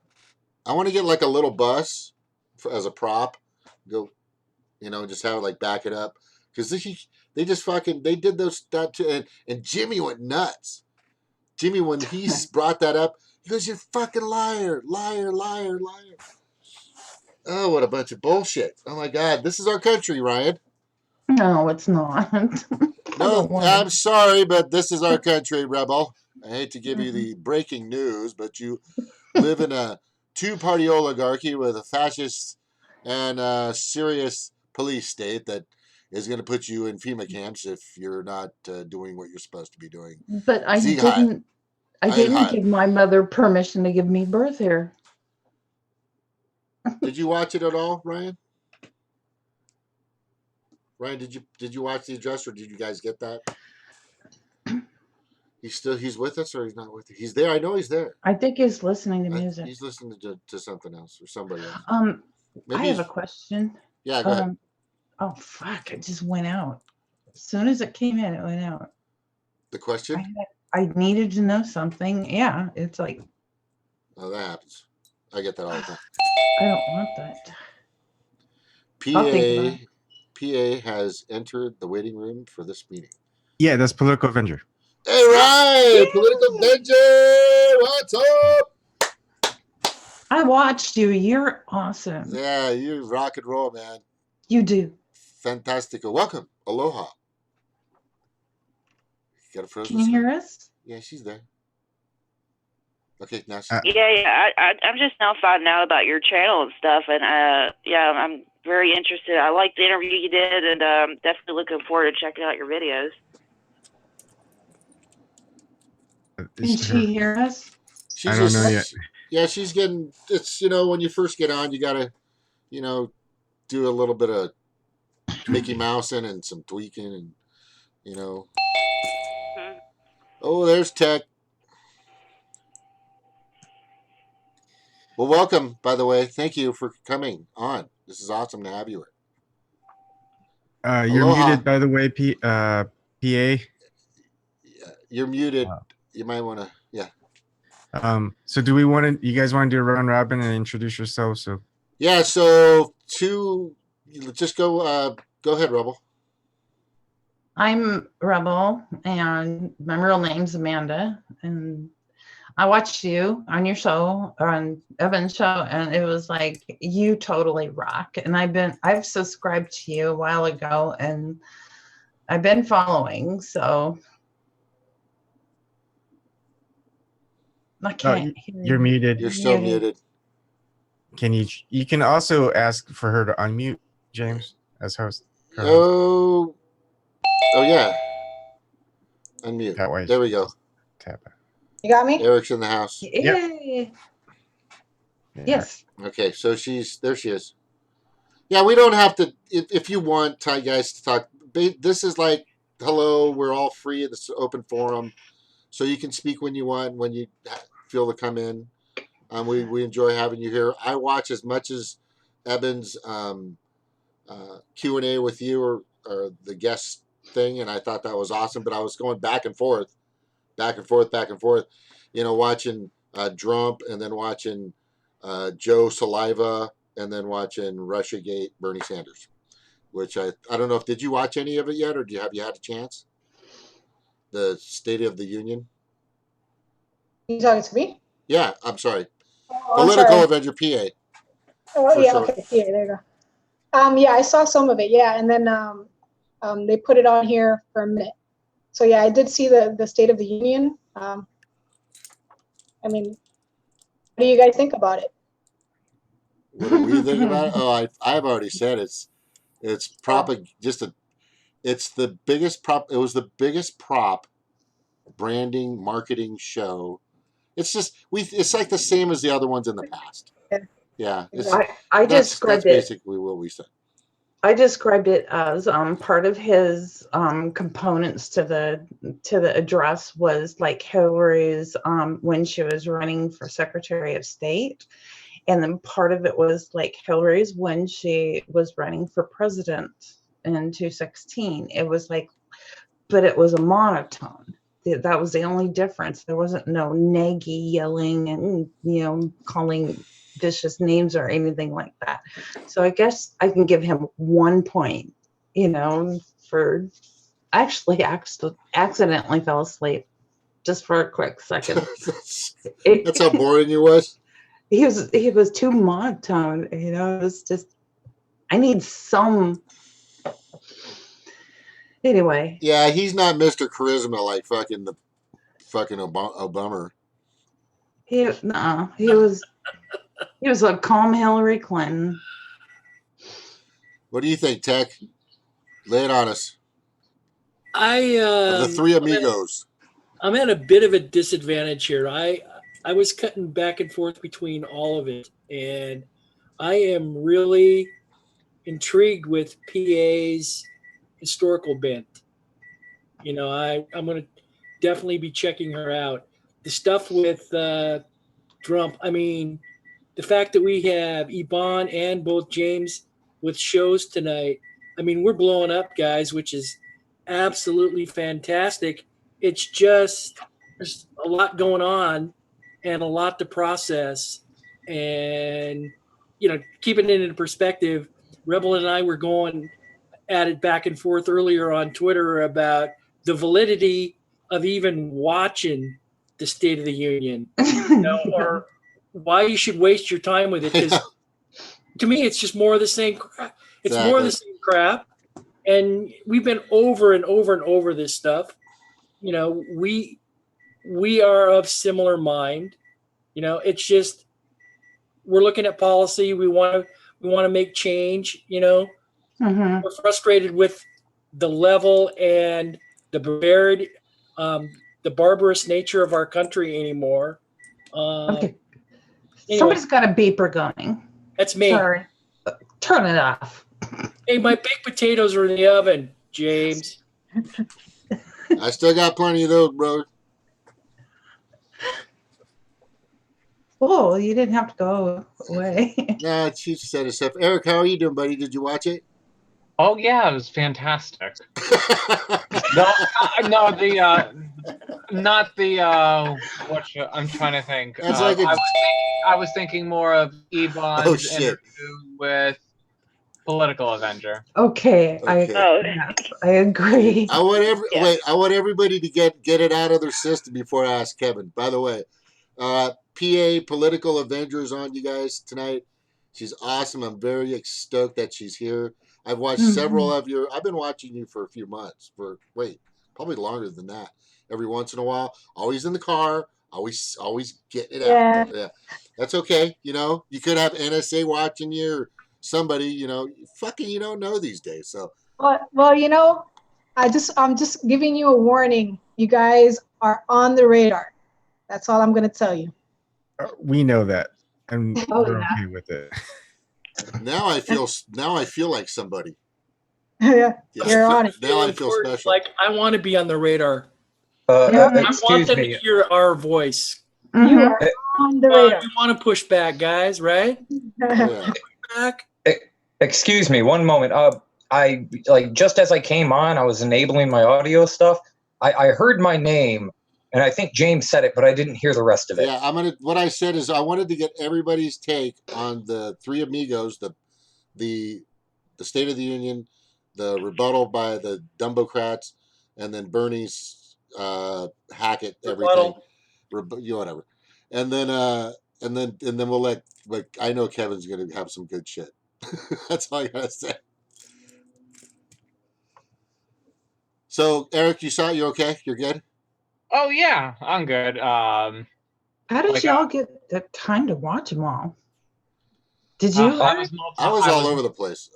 I want to get like a little bus as a prop. Go, you know, just have it like back it up because they just fucking they did that too, and Jimmy went nuts. Jimmy, when he brought that up, he goes, "You're fucking liar, liar, liar, liar." Oh, what a bunch of bullshit! Oh my God, this is our country, Ryan. No, it's not. No, I'm sorry, but this is our country, Rebel. I hate to give you the breaking news, but you live in a two-party oligarchy with a fascist and serious police state that is going to put you in FEMA camps if you're not doing what you're supposed to be doing. But I didn't give my mother permission to give me birth here. Did you watch it at all, Ryan? Ryan, did you watch the address, or did you guys get that? He's with us, or he's not with us? He's there. I know he's there. I think he's listening to music. He's listening to something else or somebody else. I have a question. Yeah, go ahead. Oh fuck! It just went out. As soon as it came in, it went out. The question? I needed to know something. Yeah, it's like. Oh, that happens. I get that all the time. I don't want that. PA has entered the waiting room for this meeting. Yeah, that's Political Avenger. Hey, Ryan! Political Avenger! What's up? I watched you. You're awesome. Yeah, you rock and roll, man. You do. Fantastical. Welcome. Aloha. You got a frozen Can you hear us? Yeah, she's there. Okay, now I'm just now finding out about your channel and stuff, and I'm very interested. I liked the interview you did, and definitely looking forward to checking out your videos. Can she hear us? I don't know yet. Yeah, she's getting. It's when you first get on, you gotta, do a little bit of Mickey Mousing and some tweaking, and Oh, there's Tech. Well, welcome, by the way. Thank you for coming on. This is awesome to have you here. You're muted, by the way, PA. Yeah, you're muted. You might want to, yeah. So do we want to? You guys want to do a round robin and introduce yourselves? So. Yeah. So just go ahead, Rebel. I'm Rebel, and my real name's Amanda, and I watched you on your show, on Evan's show, and it was like, you totally rock. And I've subscribed to you a while ago, and I've been following, so I can't hear you. You're muted. You're still muted. Can you can also ask for her to unmute, James, as host. Oh yeah. Unmute. That way. There we go. Tap it. You got me? Eric's in the house. Yeah. Yes. Okay, so there she is. Yeah, we don't have to, if you want guys to talk, this is like, hello, we're all free in this open forum, so you can speak when you want, when you feel to come in. We enjoy having you here. I watch as much as Evan's Q&A with you or the guest thing, and I thought that was awesome, but I was going back and forth, watching Trump, and then watching Joe Saliva, and then watching Russiagate, Bernie Sanders, which I don't know if, did you watch any of it yet, or have you had a chance? The State of the Union? You talking to me? Yeah, I'm sorry. Oh, Political Avenger PA. Oh, yeah, okay, PA, there you go. Yeah, I saw some of it, yeah, and then they put it on here for a minute. So yeah, I did see the State of the Union. I mean, I do you guys think about it? What do we think about it? Oh, I've already said it's it's the biggest prop. It was the biggest prop branding marketing show. It's just it's like the same as the other ones in the past. Yeah, I that's described it. basically what we said. I described it as part of his components to the address was like Hillary's when she was running for Secretary of State, and then part of it was like Hillary's when she was running for president in 2016. It was like, but it was a monotone. That was the only difference. There wasn't no naggy yelling and calling vicious names or anything like that. So I guess I can give him 1 point, for actually accidentally fell asleep just for a quick second. That's how boring you was. He was too monotone, it was just, I need some. Anyway. Yeah, he's not Mr. Charisma like fucking Obama. He was a calm Hillary Clinton. What do you think, Tech? Lay it on us. The three amigos. I'm at a bit of a disadvantage here. I was cutting back and forth between all of it, and I am really intrigued with PA's historical bent. I'm going to definitely be checking her out. The stuff with Trump, I mean, the fact that we have Yvonne and both James with shows tonight, I mean, we're blowing up, guys, which is absolutely fantastic. It's just, there's a lot going on and a lot to process. And, keeping it in perspective, Rebel and I were going at it back and forth earlier on Twitter about the validity of even watching the State of the Union, or why you should waste your time with it. Because to me, it's just more of the same crap. It's more of the same crap. And we've been over and over and over this stuff. We are of similar mind. It's just, we're looking at policy. We want to make change, Mm-hmm. We're frustrated with the level and the barbarous nature of our country anymore. Okay. Anyway, Somebody's got a beeper going. That's me. Sorry. Turn it off. Hey, my baked potatoes are in the oven, James. I still got plenty of those, bro. Oh, you didn't have to go away. Nah, she said it stuff. Eric, how are you doing, buddy? Did you watch it? Oh yeah, it was fantastic. Not the I'm trying to think. That's like I was thinking more of Yvonne's interview with Political Avenger. Okay. I agree. I want everybody to get it out of their system before I ask Kevin. By the way, PA Political Avenger is on, you guys, tonight. She's awesome. I'm very stoked that she's here. I've watched several of your. I've been watching you for a few months. Probably longer than that. Every once in a while, always in the car, always getting it out. Yeah, that's okay. You could have NSA watching you or somebody. You don't know these days. So. Well, I'm just giving you a warning. You guys are on the radar. That's all I'm going to tell you. We know that, and we're okay with it. Now I feel like somebody. Yeah, you're on it. Now I feel special. Like I want to be on the radar. I want them to hear our voice. You are on the radar. We want to push back, guys, right? Yeah. Back. Excuse me, one moment. I just as I came on, I was enabling my audio stuff. I heard my name, and I think James said it, but I didn't hear the rest of it. Yeah, what I said is I wanted to get everybody's take on the three amigos, the State of the Union, the rebuttal by the Dumbocrats, and then Bernie's Hackett everything, whatever, and then we'll let I know Kevin's gonna have some good shit. That's all I gotta say. So Eric, you saw it? You okay? You're good? Oh yeah, I'm good. How did Like, y'all get the time to watch them all? Did you? I was all over the place.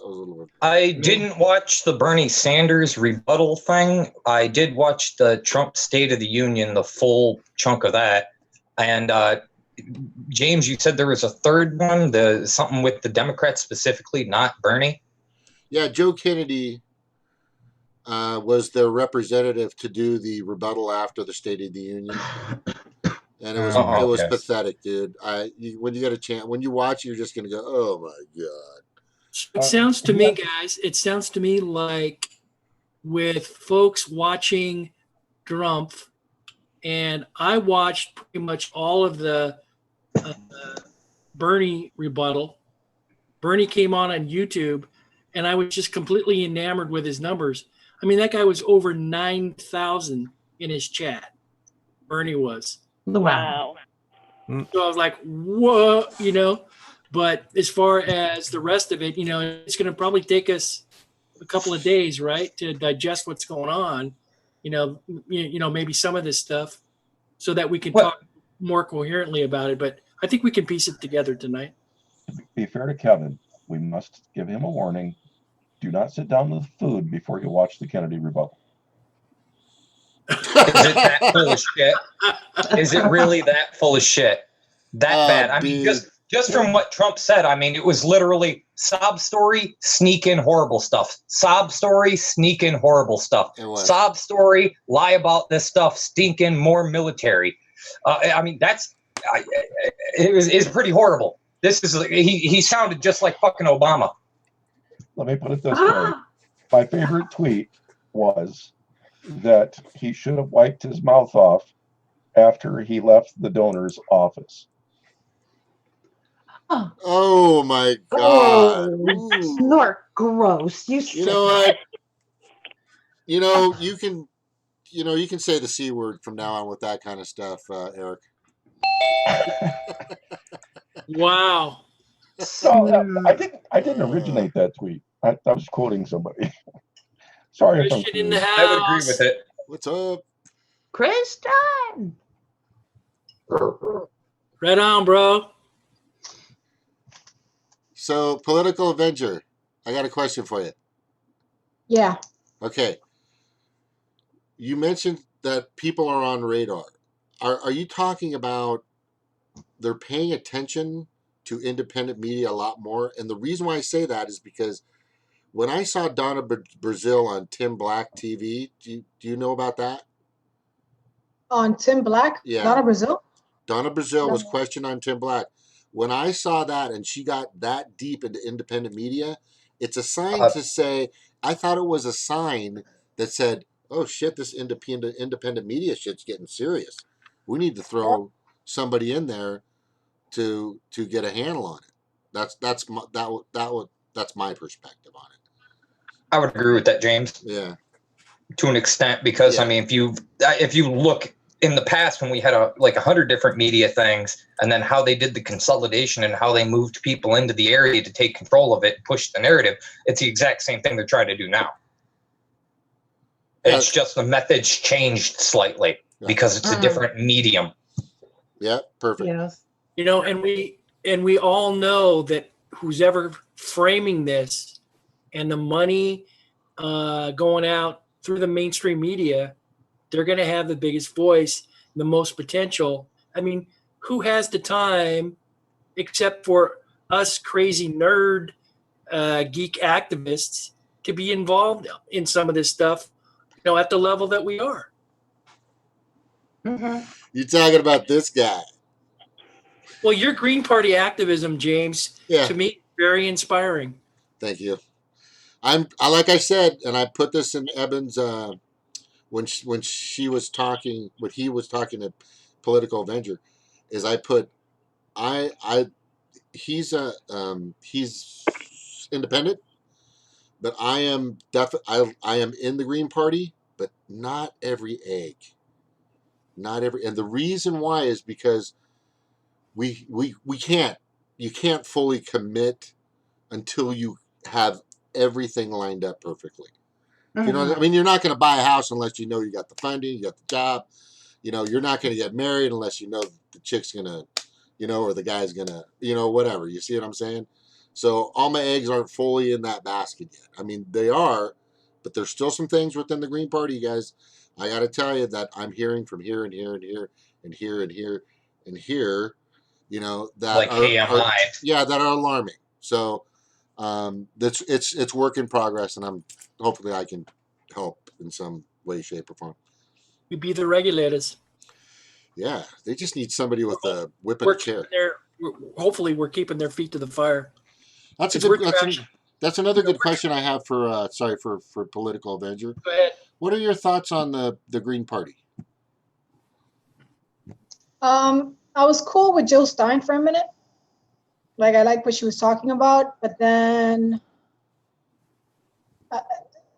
I didn't watch the Bernie Sanders rebuttal thing. I did watch the Trump State of the Union, the full chunk of that. And James, you said there was a third one, something with the Democrats specifically, not Bernie. Yeah, Joe Kennedy was their representative to do the rebuttal after the State of the Union. And it was pathetic, dude. When you get a chance, when you watch, you're just gonna go, "Oh my god!" It sounds to me, guys. It sounds to me like with folks watching Trump, and I watched pretty much all of the Bernie rebuttal. Bernie came on YouTube, and I was just completely enamored with his numbers. I mean, that guy was over 9,000 in his chat. Bernie was. Wow. So I was like, whoa, but as far as the rest of it, it's going to probably take us a couple of days, right, to digest what's going on, maybe some of this stuff so that we can talk more coherently about it. But I think we can piece it together tonight. To be fair to Kevin, we must give him a warning. Do not sit down with food before you watch the Kennedy rebuttal. Is it that full of shit? Is it really that full of shit? That bad? I mean, just from what Trump said, I mean, it was literally sob story, sneak in horrible stuff. Sob story, sneak in horrible stuff. Sob story, lie about this stuff, stinking more military. I mean, it's pretty horrible. This is he sounded just like fucking Obama. Let me put it this way. My favorite tweet was that he should have wiped his mouth off after he left the donor's office. Oh my god! Snort, gross. You know what? You can say the C word from now on with that kind of stuff, Eric. Wow. So I didn't originate that tweet. I was quoting somebody. Sorry if I'm Christian in the house. I would agree with it. What's up, Christian? Right on, bro. So, Political Avenger, I got a question for you. Yeah. Okay. You mentioned that people are on radar. Are you talking about they're paying attention to independent media a lot more? And the reason why I say that is because when I saw Donna Brazil on Tim Black TV, do you know about that? On Tim Black? Yeah. Donna Brazil? Donna Brazil was questioned on Tim Black. When I saw that and she got that deep into independent media, it's a sign to say, I thought it was a sign that said, oh shit, this independent media shit's getting serious. We need to throw somebody in there to get a handle on it. That's my perspective on it. I would agree with that, James. Yeah. To an extent, because I mean, if you look in the past when we had 100 different media things, and then how they did the consolidation and how they moved people into the area to take control of it, push the narrative, it's the exact same thing they're trying to do now. It's just the methods changed slightly because it's a different medium. Yeah, perfect. Yes. And we all know that who's ever framing this and the money going out through the mainstream media, they're going to have the biggest voice, the most potential. I mean, who has the time except for us crazy nerd geek activists to be involved in some of this stuff, at the level that we are? Mm-hmm. You're talking about this guy. Well, your Green Party activism, James, to me, very inspiring. Thank you. Like I said, and I put this in Eben's when he was talking to Political Avenger, is I put he's independent, but I am I am in the Green Party, but not every egg. And the reason why is because you can't fully commit until you have everything lined up perfectly. You know, I mean, you're not going to buy a house unless you know you got the funding, you got the job, you know, you're not going to get married unless you know the chick's going to, you know, or the guy's going to, you know, whatever. You see what I'm saying? So all my eggs aren't fully in that basket yet. I mean, they are, but there's still some things within the Green Party, guys. I got to tell you that I'm hearing from here and here and here and here and here and here, you know, that like KMI. that are alarming. So that's it's work in progress, and I'm hopefully I can help in some way, shape, or form. We be the regulators. Yeah, they just need somebody with a whip and a chair. Hopefully, we're keeping their feet to the fire. That's another good question I have for for Political Avenger. Go ahead. What are your thoughts on the Green Party? I was cool with Jill Stein for a minute. Like, I like what she was talking about, but then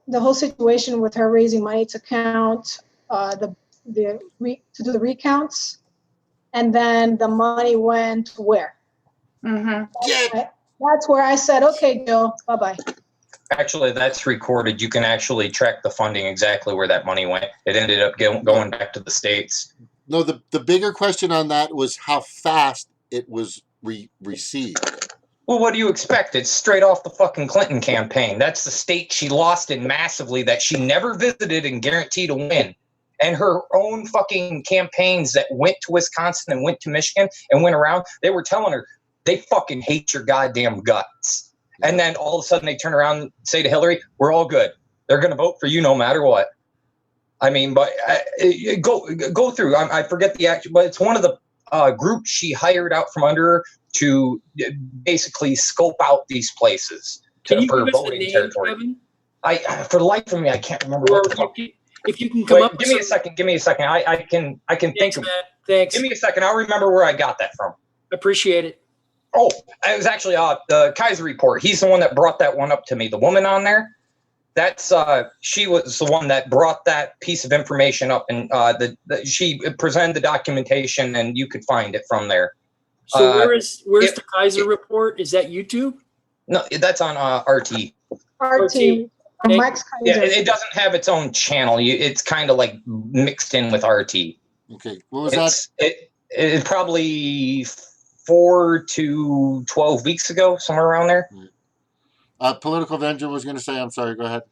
the whole situation with her raising money to count to do the recounts, and then the money went where? That's where I said, okay, Jill, bye-bye. Actually, that's recorded. You can actually track the funding exactly where that money went. It ended up going back to the states. No, the bigger question on that was how fast it was received. Well, what do you expect? It's straight off the fucking Clinton campaign. That's the state she lost in massively, that she never visited and guaranteed to win. And her own fucking campaigns that went to Wisconsin and went to Michigan and went around, they were telling her, they fucking hate your goddamn guts. And then all of a sudden they turn around and say to Hillary, we're all good. They're going to vote for you no matter what. I mean, but go through. I forget the act, but it's one of the groups she hired out from under her to basically scope out these places for voting territory. Kevin? For the life of me, I can't remember. If you can come up, give me a second. Give me a second. I can think of. Thanks. Give me a second. I'll remember where I got that from. Appreciate it. Oh, it was actually the Kaiser report. He's the one that brought that one up to me. The woman on there. That's she was the one that brought that piece of information up, and she presented the documentation, and you could find it from there. So where's the Kaiser report? Is that YouTube? No, that's on RT. RT. Max Kaiser. Yeah, it doesn't have its own channel. It's kind of like mixed in with RT. Okay, what was that? It's probably 4 to 12 weeks ago, somewhere around there. Political Avenger was going to say, I'm sorry, go ahead.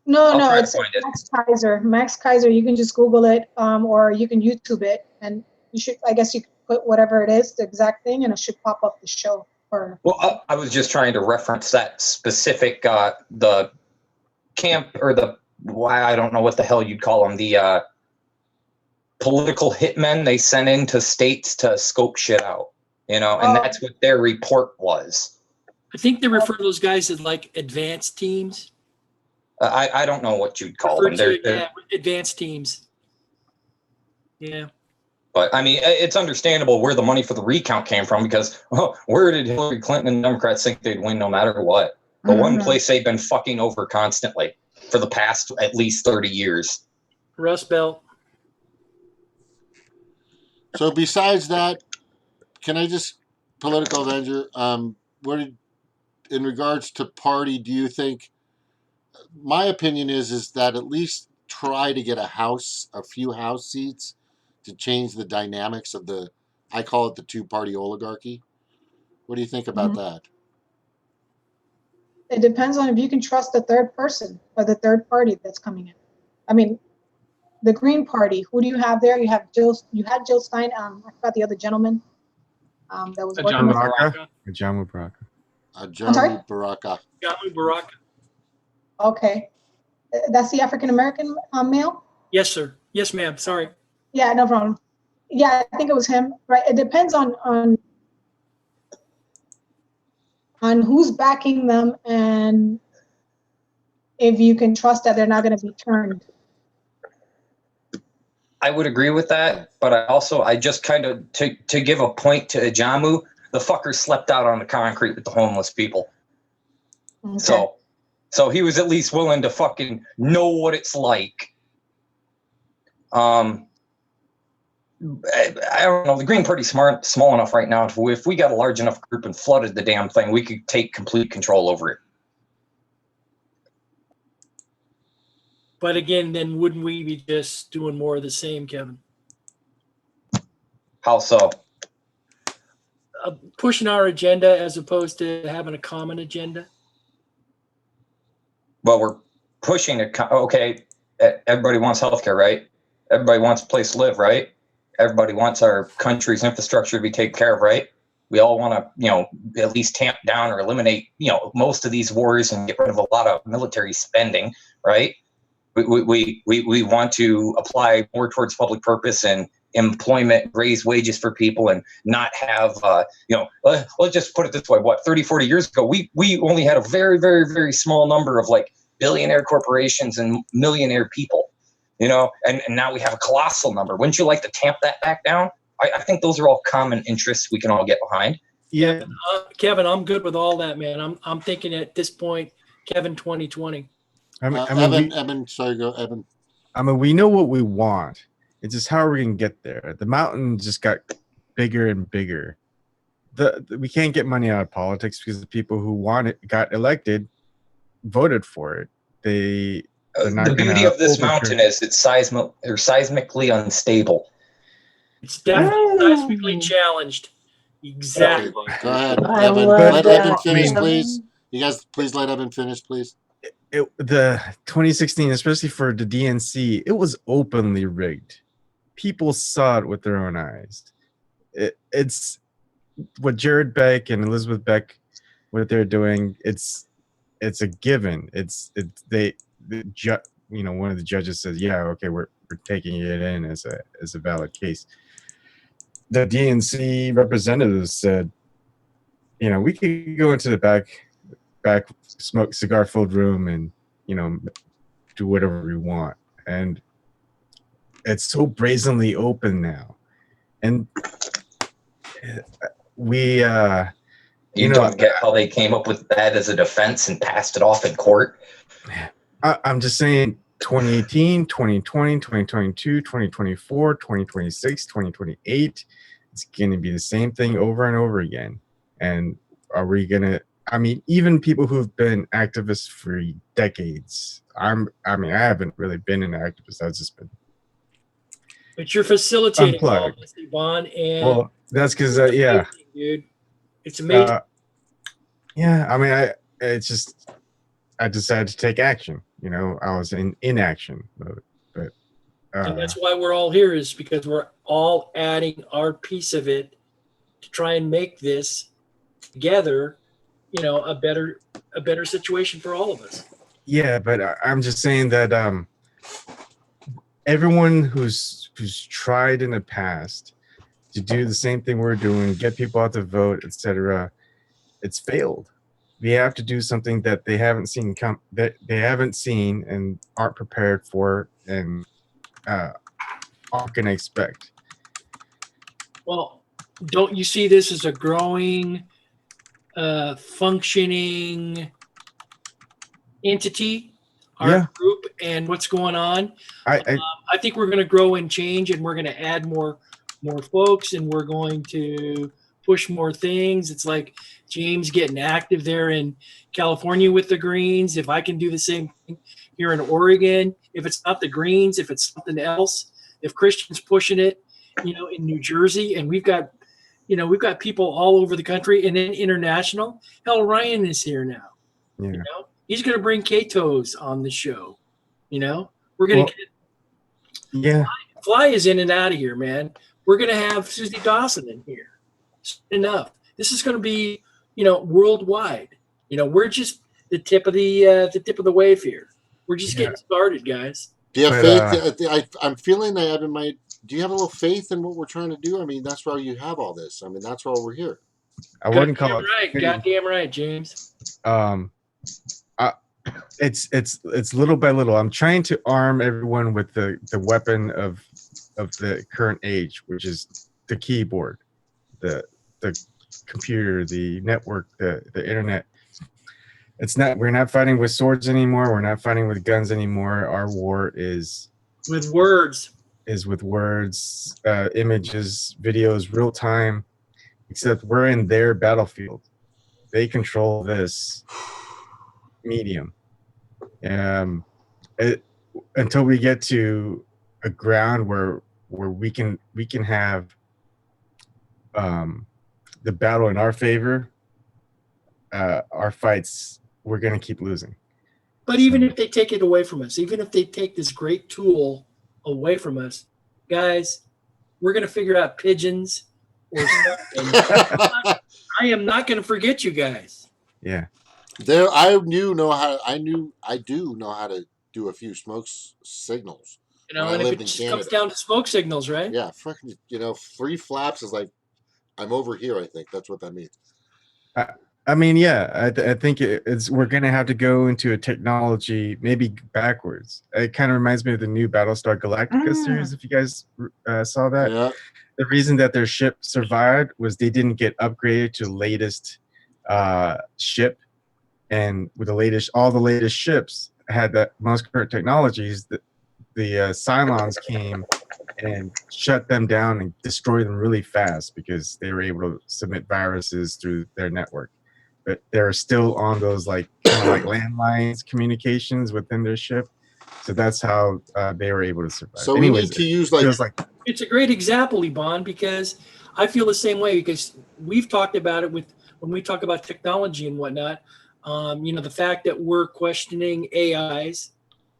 No, it's Max Kaiser. Max Kaiser, you can just Google it, or you can YouTube it, and you should, I guess you could put whatever it is, the exact thing, and it should pop up the show. Well, I was just trying to reference that specific, the camp, or I don't know what the hell you'd call them, the political hitmen they sent into states to scope shit out, and that's what their report was. I think they refer to those guys as like advanced teams. I don't know what you'd call them. They're advanced teams. Yeah. But I mean, it's understandable where the money for the recount came from, because where did Hillary Clinton and Democrats think they'd win no matter what? The one place they've been fucking over constantly for the past at least 30 years. Rust Belt. So besides that, can I just, Political Avenger, in regards to party, do you think, my opinion is that at least try to get a few house seats to change the dynamics of I call it the two-party oligarchy. What do you think about that? It depends on if you can trust the third person or the third party that's coming in. I mean, the Green Party, who do you have there? You had Jill Stein. I forgot the other gentleman that was working with her. Jamu Baraka. Jamu Baraka. Okay. That's the African-American male? Yes, sir. Yes, ma'am. Sorry. Yeah, no problem. Yeah, I think it was him. Right. It depends on who's backing them and if you can trust that they're not going to be turned. I would agree with that, but I just kind of, to give a point to Ajamu, the fucker slept out on the concrete with the homeless people. Okay. So he was at least willing to fucking know what it's like. I don't know. The Green Party's small enough right now. If we got a large enough group and flooded the damn thing, we could take complete control over it. But again, then wouldn't we be just doing more of the same, Kevin? How so? Pushing our agenda as opposed to having a common agenda. Well, we're pushing it. Okay, everybody wants healthcare, right? Everybody wants a place to live, right? Everybody wants our country's infrastructure to be taken care of, right? We all want to, at least tamp down or eliminate, most of these wars and get rid of a lot of military spending, right? We want to apply more towards public purpose and employment, raise wages for people, and not have, let's just put it this way. 30, 40 years ago, we only had a very, very, very small number of like billionaire corporations and millionaire people, and now we have a colossal number. Wouldn't you like to tamp that back down? I think those are all common interests we can all get behind. Yeah, Kevin, I'm good with all that, man. I'm thinking at this point, Kevin 2020. Evan, sorry, go, Evan. I mean, we know what we want. It's just how are we going to get there? The mountain just got bigger and bigger. We can't get money out of politics because the people who got elected voted for it. The beauty of this mountain is it's seismically unstable. It's definitely seismically challenged. Exactly. Okay, go ahead, Evan. Let Evan finish, please. You guys, please let Evan finish, please. The 2016, especially for the DNC, it was openly rigged. People saw it with their own eyes. It's what Jared Beck and Elizabeth Beck, what they're doing. It's a given. One of the judges says, "Yeah, okay, we're taking it in as a valid case." The DNC representatives said, we could go into the back smoke cigar filled room and do whatever we want, and it's so brazenly open now, and we don't get how they came up with that as a defense and passed it off in court. I'm just saying 2018, 2020, 2022, 2024, 2026, 2028, it's going to be the same thing over and over again. And are we going to, even people who've been activists for decades, I haven't really been an activist. I've just been. But you're facilitating all unplugged. this, Yvonne, and well, that's because, dude, it's amazing. I decided to take action. I was in inaction mode, but and that's why we're all here, is because we're all adding our piece of it to try and make this together, a better situation for all of us. Yeah, but I'm just saying that everyone who's tried in the past to do the same thing we're doing, get people out to vote, etc., it's failed. We have to do something that they haven't seen and aren't prepared for and aren't going to expect. Well, don't you see this as a growing, functioning entity, our group, and what's going on? I think we're going to grow and change, and we're going to add more folks, and we're going to push more things. It's like James getting active there in California with the Greens. If I can do the same thing here in Oregon, if it's not the Greens, if it's something else, if Christian's pushing it, in New Jersey, and we've got people all over the country and then international. Hell, Ryan is here now. Yeah. He's going to bring Kato's on the show. We're going to get Fly is in and out of here, man. We're going to have Susie Dawson in here. Enough. This is going to be, worldwide. We're just the tip of the wave here. We're just getting started, guys. Do you have faith? I'm feeling that Evan might. Do you have a little faith in what we're trying to do? That's why you have all this. That's why we're here. I wouldn't call it right. Goddamn right, James. It's little by little. I'm trying to arm everyone with the weapon of the current age, which is the keyboard, the computer, the network, the internet. We're not fighting with swords anymore. We're not fighting with guns anymore. Our war is with words. Images, videos, real time. Except we're in their battlefield. They control this medium. Until we get to a ground where we can have the battle in our favor, our fights, we're going to keep losing. But even if they take it away from us, even if they take this great tool away from us, guys, we're going to figure out pigeons or something. I am not going to forget you guys. Yeah. I do know how to do a few smoke signals. You know, and if it just comes down to smoke signals, right? Yeah, fucking, 3 flaps is like, I'm over here, I think. That's what that means. I mean, yeah, I think we're going to have to go into a technology maybe backwards. It kind of reminds me of the new Battlestar Galactica series, if you guys saw that. Yeah. The reason that their ship survived was they didn't get upgraded to the latest ship. And with all the latest ships had the most current technologies, the Cylons came and shut them down and destroyed them really fast because they were able to submit viruses through their network. But they're still on those kind of like landlines communications within their ship. So that's how they were able to survive. So anyways, we need to use it's a great example, Iban, because I feel the same way, because we've talked about it when we talk about technology and whatnot. The fact that we're questioning AIs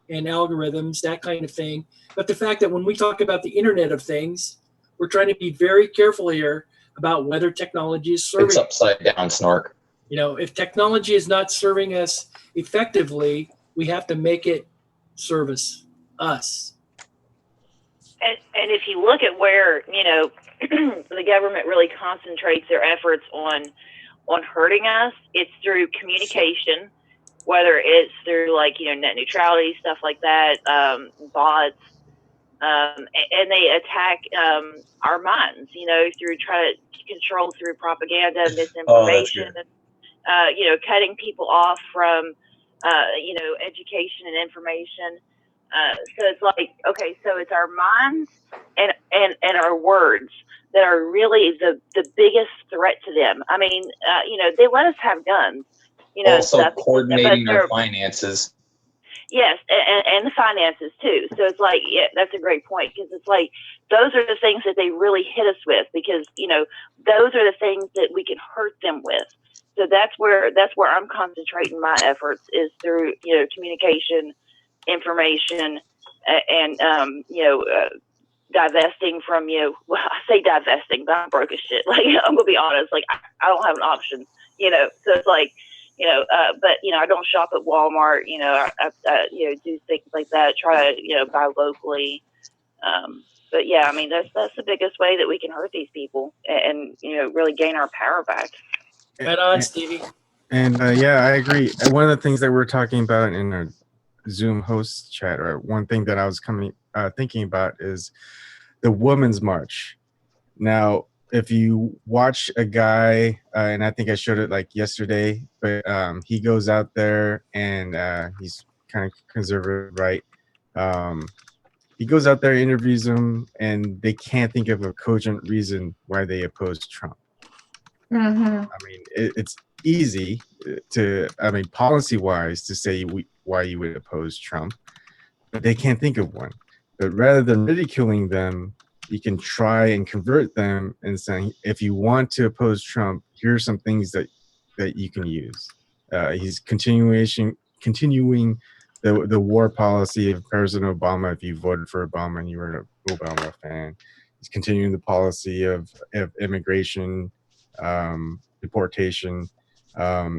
and algorithms, that kind of thing. But the fact that when we talk about the Internet of Things, we're trying to be very careful here about whether technology is serving. It's upside down, Snork. If technology is not serving us effectively, we have to make it service us. And if you look at where, the government really concentrates their efforts on hurting us, it's through communication, whether it's through net neutrality, stuff like that, bots, and they attack our minds, through try to control through propaganda, misinformation, cutting people off from, education and information. So it's like, okay, so it's our minds and our words that are really the biggest threat to them. I mean, they let us have guns, also stuff, coordinating their finances. Yes, and the finances too. So it's like, yeah, that's a great point, because it's like those are the things that they really hit us with, because those are the things that we can hurt them with. So that's where I'm concentrating my efforts, is through communication, information, and divesting from well, I say divesting, but I'm broke as shit. Like, I'm gonna be honest, like I don't have an option. So it's like. But I don't shop at Walmart. I do things like that. Try to buy locally. But yeah, I mean that's the biggest way that we can hurt these people and really gain our power back. Right on, Stevie. And yeah, I agree. And one of the things that we're talking about in our Zoom host chat, or one thing that I was thinking about, is the Women's March. Now, if you watch a guy, and I think I showed it yesterday, but he goes out there and he's kind of conservative, right? He goes out there, interviews them, and they can't think of a cogent reason why they oppose Trump. Mm-hmm. I mean, it's easy policy-wise, to say why you would oppose Trump, but they can't think of one. But rather than ridiculing them, you can try and convert them and saying, if you want to oppose Trump, here are some things that you can use. He's continuing the war policy of President Obama. If you voted for Obama and you were an Obama fan, he's continuing the policy of immigration, deportation, the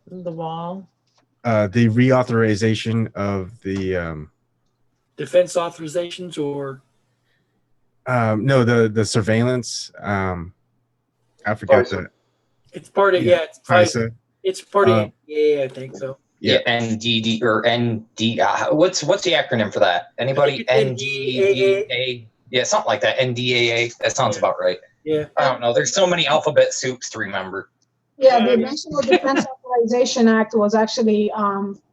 wall, the reauthorization of the defense authorizations, or no, the surveillance. I forgot that. It's part of it's FISA. It's part of I think so. Yeah, NDD or ND. What's the acronym for that? Anybody? NDAA. Yeah, something like that. NDAA. That sounds about right. Yeah. I don't know. There's so many alphabet soups to remember. Yeah, the National Defense Authorization Act was actually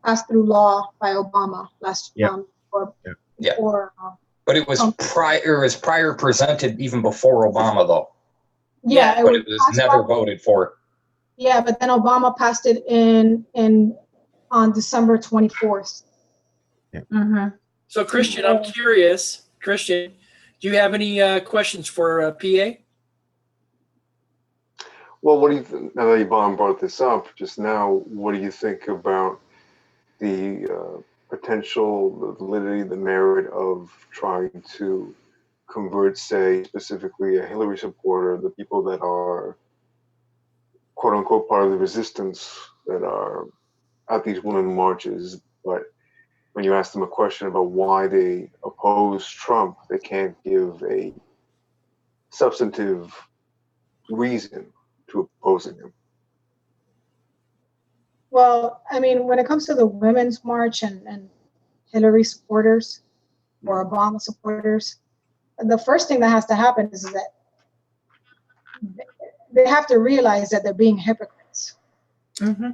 passed through law by Obama last year. But it was prior presented even before Obama, though. Yeah, but it was never voted for. Yeah, but then Obama passed it on December 24th. Yeah. Mm-hmm. So Christian, I'm curious. Christian, Do you have any questions for PA? Well, what do you now that Yvonne brought this up just now, what do you think about the potential, the validity, the merit of trying to convert, say, specifically a Hillary supporter, the people that are quote unquote part of the resistance that are at these women marches, but when you ask them a question about why they oppose Trump, they can't give a substantive reason to opposing him. Well, I mean, when it comes to the women's march and Hillary supporters or Obama supporters, the first thing that has to happen is that they have to realize that they're being hypocrites. Mm-hmm.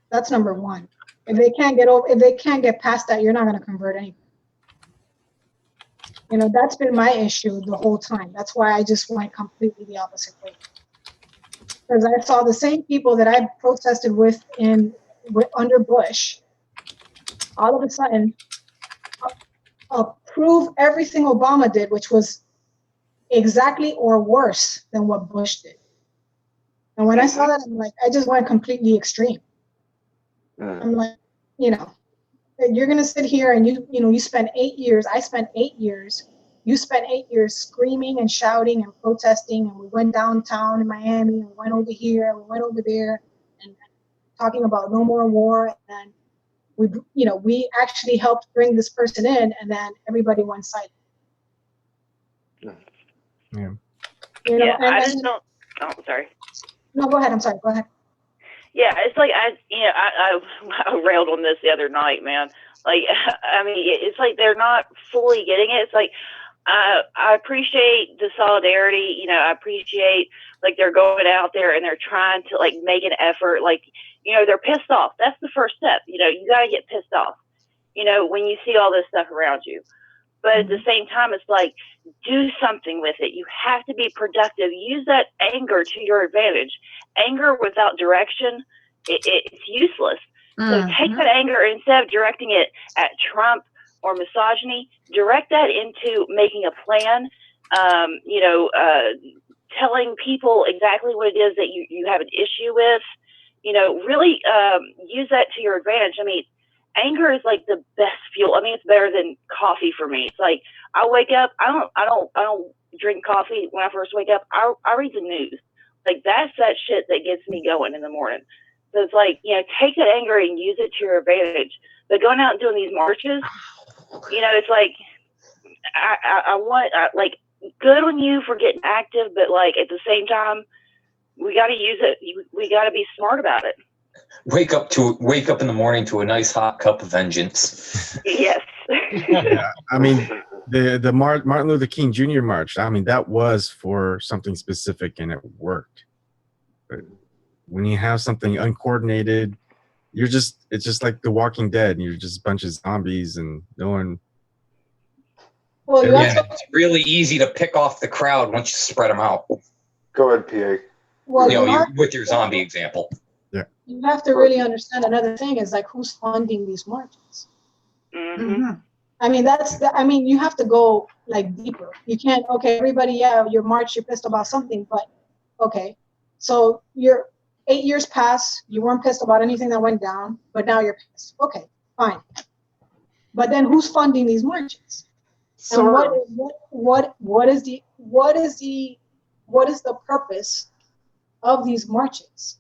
That's number one. If they can't get past that, you're not going to convert anyone. You know, that's been my issue the whole time. That's why I just went completely the opposite way. Because I saw the same people that I protested with under Bush, all of a sudden approve everything Obama did, which was exactly or worse than what Bush did. And when I saw that, I'm like, I just went completely extreme. I'm like, you know, you're gonna sit here and you spend 8 years. I spent 8 years. You spent 8 years screaming and shouting and protesting, and we went downtown in Miami, and we went over here, and we went over there, and talking about no more war. And we actually helped bring this person in, and then everybody went silent. Yeah. You know, Yeah, I just don't. Oh, sorry. No, go ahead. I'm sorry. Go ahead. Yeah, it's like I railed on this the other night, man. Like, I mean, it's like they're not fully getting it. It's like I appreciate the solidarity. You know, I appreciate like they're going out there and they're trying to like make an effort. Like, you know, they're pissed off. That's the first step. You know, you got to get pissed off. You know, when you see all this stuff around you. But at the same time, it's like, do something with it. You have to be productive. Use that anger to your advantage. Anger without direction, it's useless. So take that anger, instead of directing it at Trump or misogyny, direct that into making a plan, telling people exactly what it is that you have an issue with. You know, really use that to your advantage. I mean, anger is like the best fuel. I mean, it's better than coffee for me. It's like I wake up. I don't drink coffee when I first wake up. I read the news. Like that's that shit that gets me going in the morning. So it's like, you know, take that anger and use it to your advantage. But going out and doing these marches, you know, it's like I want like good on you for getting active, but like at the same time, we got to use it. We got to be smart about it. Wake up in the morning to a nice hot cup of vengeance. Yes. Yeah, I mean, the Martin Luther King Jr. march, I mean, that was for something specific and it worked. But when you have something uncoordinated, it's just like The Walking Dead. You're just a bunch of zombies and no one. Well, it's really easy to pick off the crowd once you spread them out. Go ahead, PA. Well, with your zombie example. Yeah. You have to really understand another thing is like who's funding these marches. Mm-hmm. I mean, you have to go like deeper. You can't, okay, everybody, yeah, your march, you're pissed about something, but okay. So you're 8 years past, you weren't pissed about anything that went down, but now you're pissed. Okay, fine. But then who's funding these marches? And what is the purpose of these marches?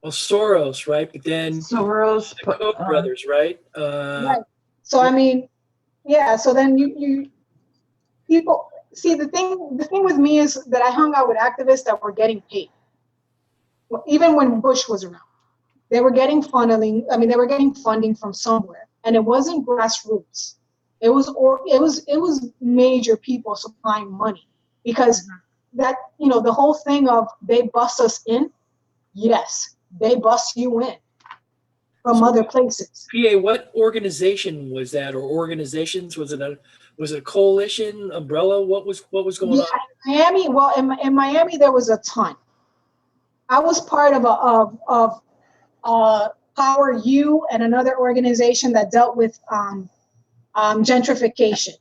Well, Soros, right? But then Soros, the Koch brothers, right? Right. So I mean, yeah. So then you people see the thing with me is that I hung out with activists that were getting paid. Well, even when Bush was around, they were getting funding from somewhere, and it wasn't grassroots. It was major people supplying money because that, you know, the whole thing of they bust us in. Yes, they bust you in from other places. PA, what organization was that, or organizations? Was it a coalition, umbrella? What was going on? Miami. Well, in Miami there was a ton. I was part of Power U and another organization that dealt with gentrification.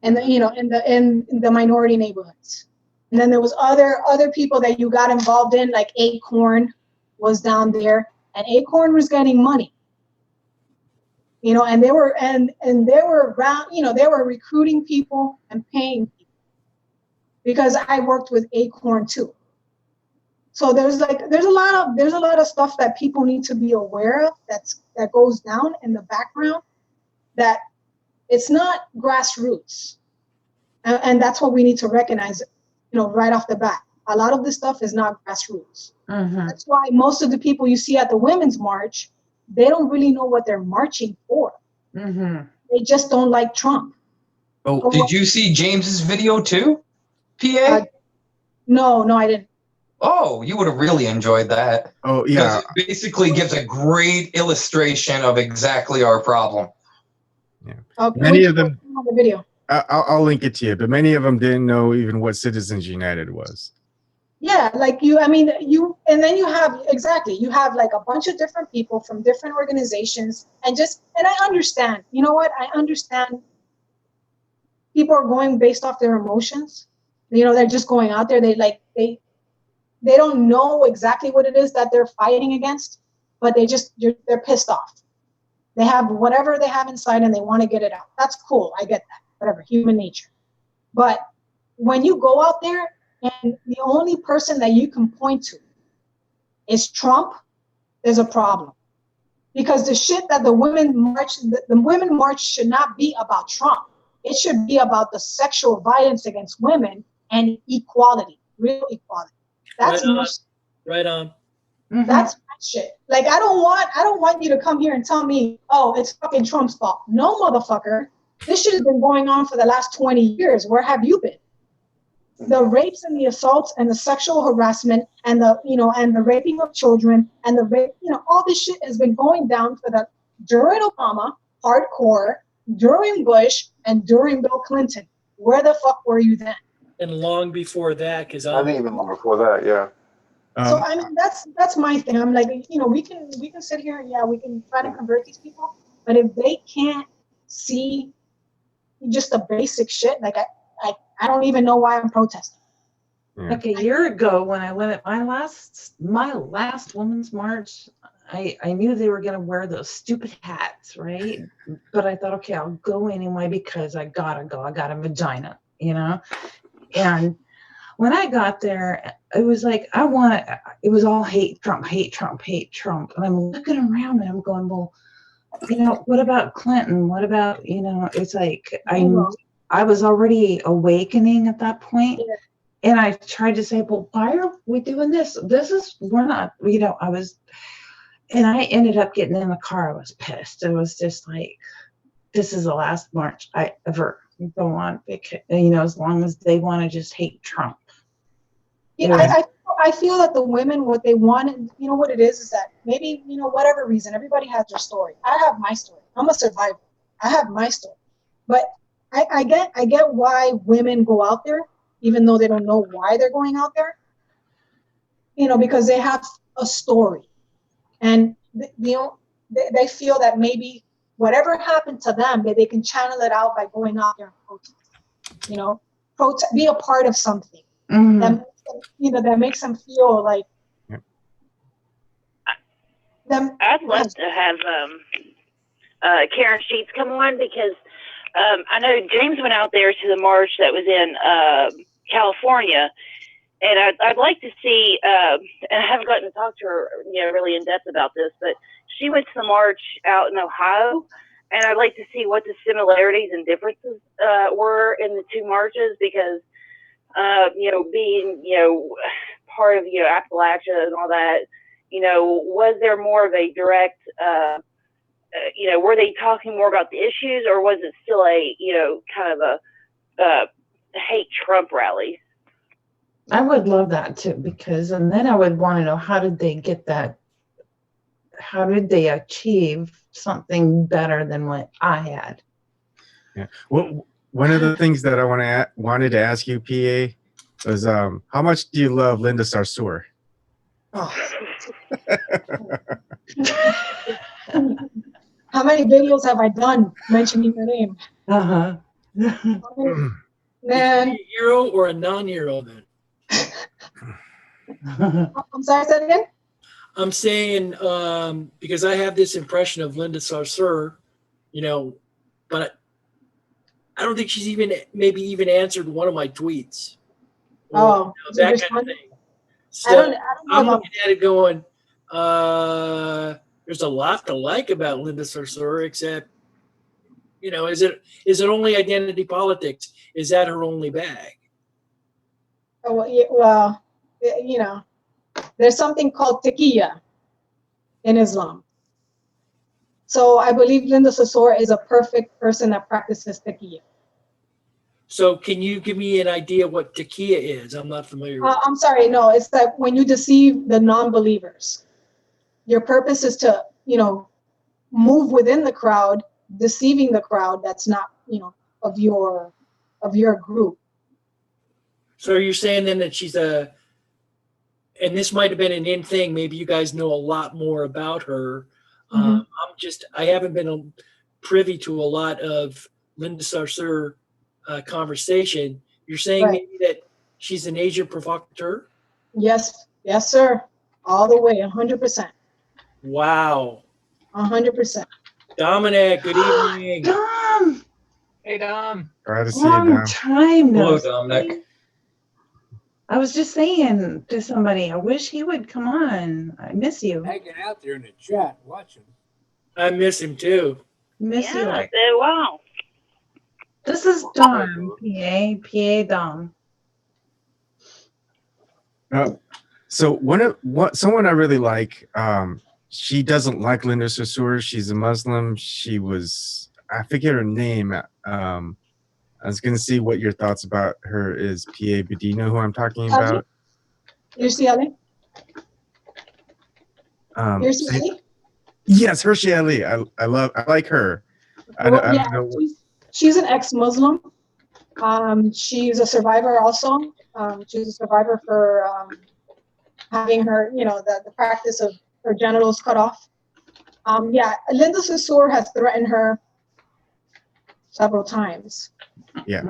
and in the minority neighborhoods. And then there was other people that you got involved in, like Acorn was down there, and Acorn was getting money. And they were around, they were recruiting people and paying people, because I worked with Acorn too. So there's a lot of stuff that people need to be aware of that goes down in the background, that it's not grassroots. And that's what we need to recognize, right off the bat. A lot of this stuff is not grassroots. That's why most of the people you see at the Women's March, they don't really know what they're marching for. They just don't like Trump. Oh, did you see James's video too, PA? No, I didn't. Oh, you would have really enjoyed that. Oh, yeah. Because it basically gives a great illustration of exactly our problem. Yeah. Okay, many of them. The video. I'll link it to you, but many of them didn't know even what Citizens United was. Yeah, and then you have like a bunch of different people from different organizations, and I understand. You know what? I understand people are going based off their emotions. They're just going out there. They don't know exactly what it is that they're fighting against, but they're pissed off. They have whatever they have inside and they want to get it out. That's cool. I get that. Whatever, human nature. But when you go out there and the only person that you can point to is Trump, there's a problem. Because the shit that the women march should not be about Trump. It should be about the sexual violence against women and equality, real equality. That's right on. That's my shit. Like, I don't want you to come here and tell me, oh, it's fucking Trump's fault. No, motherfucker. This shit has been going on for the last 20 years. Where have you been? The rapes and the assaults and the sexual harassment and the raping of children and the rape, all this shit has been going down during Obama, hardcore, during Bush, and during Bill Clinton. Where the fuck were you then? And long before that, because I think even long before that, yeah. So that's my thing. I'm like, we can sit here and we can try to convert these people, but if they can't see just the basic shit, like I don't even know why I'm protesting. Like a year ago when I went at my last Women's March, I knew they were gonna wear those stupid hats, right? But I thought, okay, I'll go anyway because I gotta go. I got a vagina, And when I got there, it was like it was all hate Trump, hate Trump, hate Trump. And I'm looking around and I'm going, well, what about Clinton? What about, it's like I was already awakening at that point. Yeah. And I tried to say, well, why are we doing this? We're not, and I ended up getting in the car. I was pissed. It was just like, this is the last march I ever go on, as long as they want to just hate Trump. Yeah, I feel that the women, what they want, what it is that maybe, whatever reason, everybody has their story. I have my story. I'm a survivor. I have my story. But I get why women go out there, even though they don't know why they're going out there, because they have a story. And, they feel that maybe whatever happened to them, that they can channel it out by going out there and protest, be a part of something. That makes them feel like them. I'd love to have Karen Sheets come on, because I know James went out there to the march that was in California, and I'd like to see, and I haven't gotten to talk to her really in depth about this, but she went to the march out in Ohio, and I'd like to see what the similarities and differences were in the two marches, because being, part of, Appalachia and all that, was there more of a direct, were they talking more about the issues, or was it still a, kind of a hate Trump rally? I would love that too, and then I would want to know, how did they get that? How did they achieve something better than what I had? Yeah. Well, one of the things that I wanted to ask you, PA, was how much do you love Linda Sarsour? Oh. How many videos have I done mentioning her name? Man, a hero or a non-hero then? I'm sorry, say that again? I'm saying because I have this impression of Linda Sarsour, you know, but I don't think she's maybe even answered one of my tweets. Or, Oh, that kind of thing. So I don't know I'm looking at it going, there's a lot to like about Linda Sarsour, except, you know, is it only identity politics? Is that her only bag? Oh, well, you know, there's something called taqiyya in Islam. So I believe Linda Sarsour is a perfect person that practices taqiyya. So can you give me an idea what taqiyya is? I'm not familiar with it. I'm sorry, no, it's that when you deceive the non-believers, your purpose is to, you know, move within the crowd, deceiving the crowd that's not, you know, of your group. So you're saying then that she's and this might have been an in thing, maybe you guys know a lot more about her. I haven't been privy to a lot of Linda Sarsour conversation. You're saying maybe that she's an agent provocateur? Yes, sir. All the way, 100%. Wow. 100%. Dominic, good evening. Dom! Hey, Dom. Glad to see you, Long Dom. time no Hello, see. Dominic. I was just saying to somebody, I wish he would come on. I miss you. Hanging out there in the chat, watching. I miss him too. Miss you. I said, wow. This is Dom, PA Dom. So someone I really like, she doesn't like Linda Sarsour. She's a Muslim. I forget her name. I was gonna see what your thoughts about her is. PA, but do you know who I'm talking about? UCLA? Yes, Hershey Ali. I like her. I don't know. She's an ex-Muslim. She's a survivor also. She's a survivor for having her, you know, the practice of her genitals cut off. Linda Sarsour has threatened her several times. Yeah.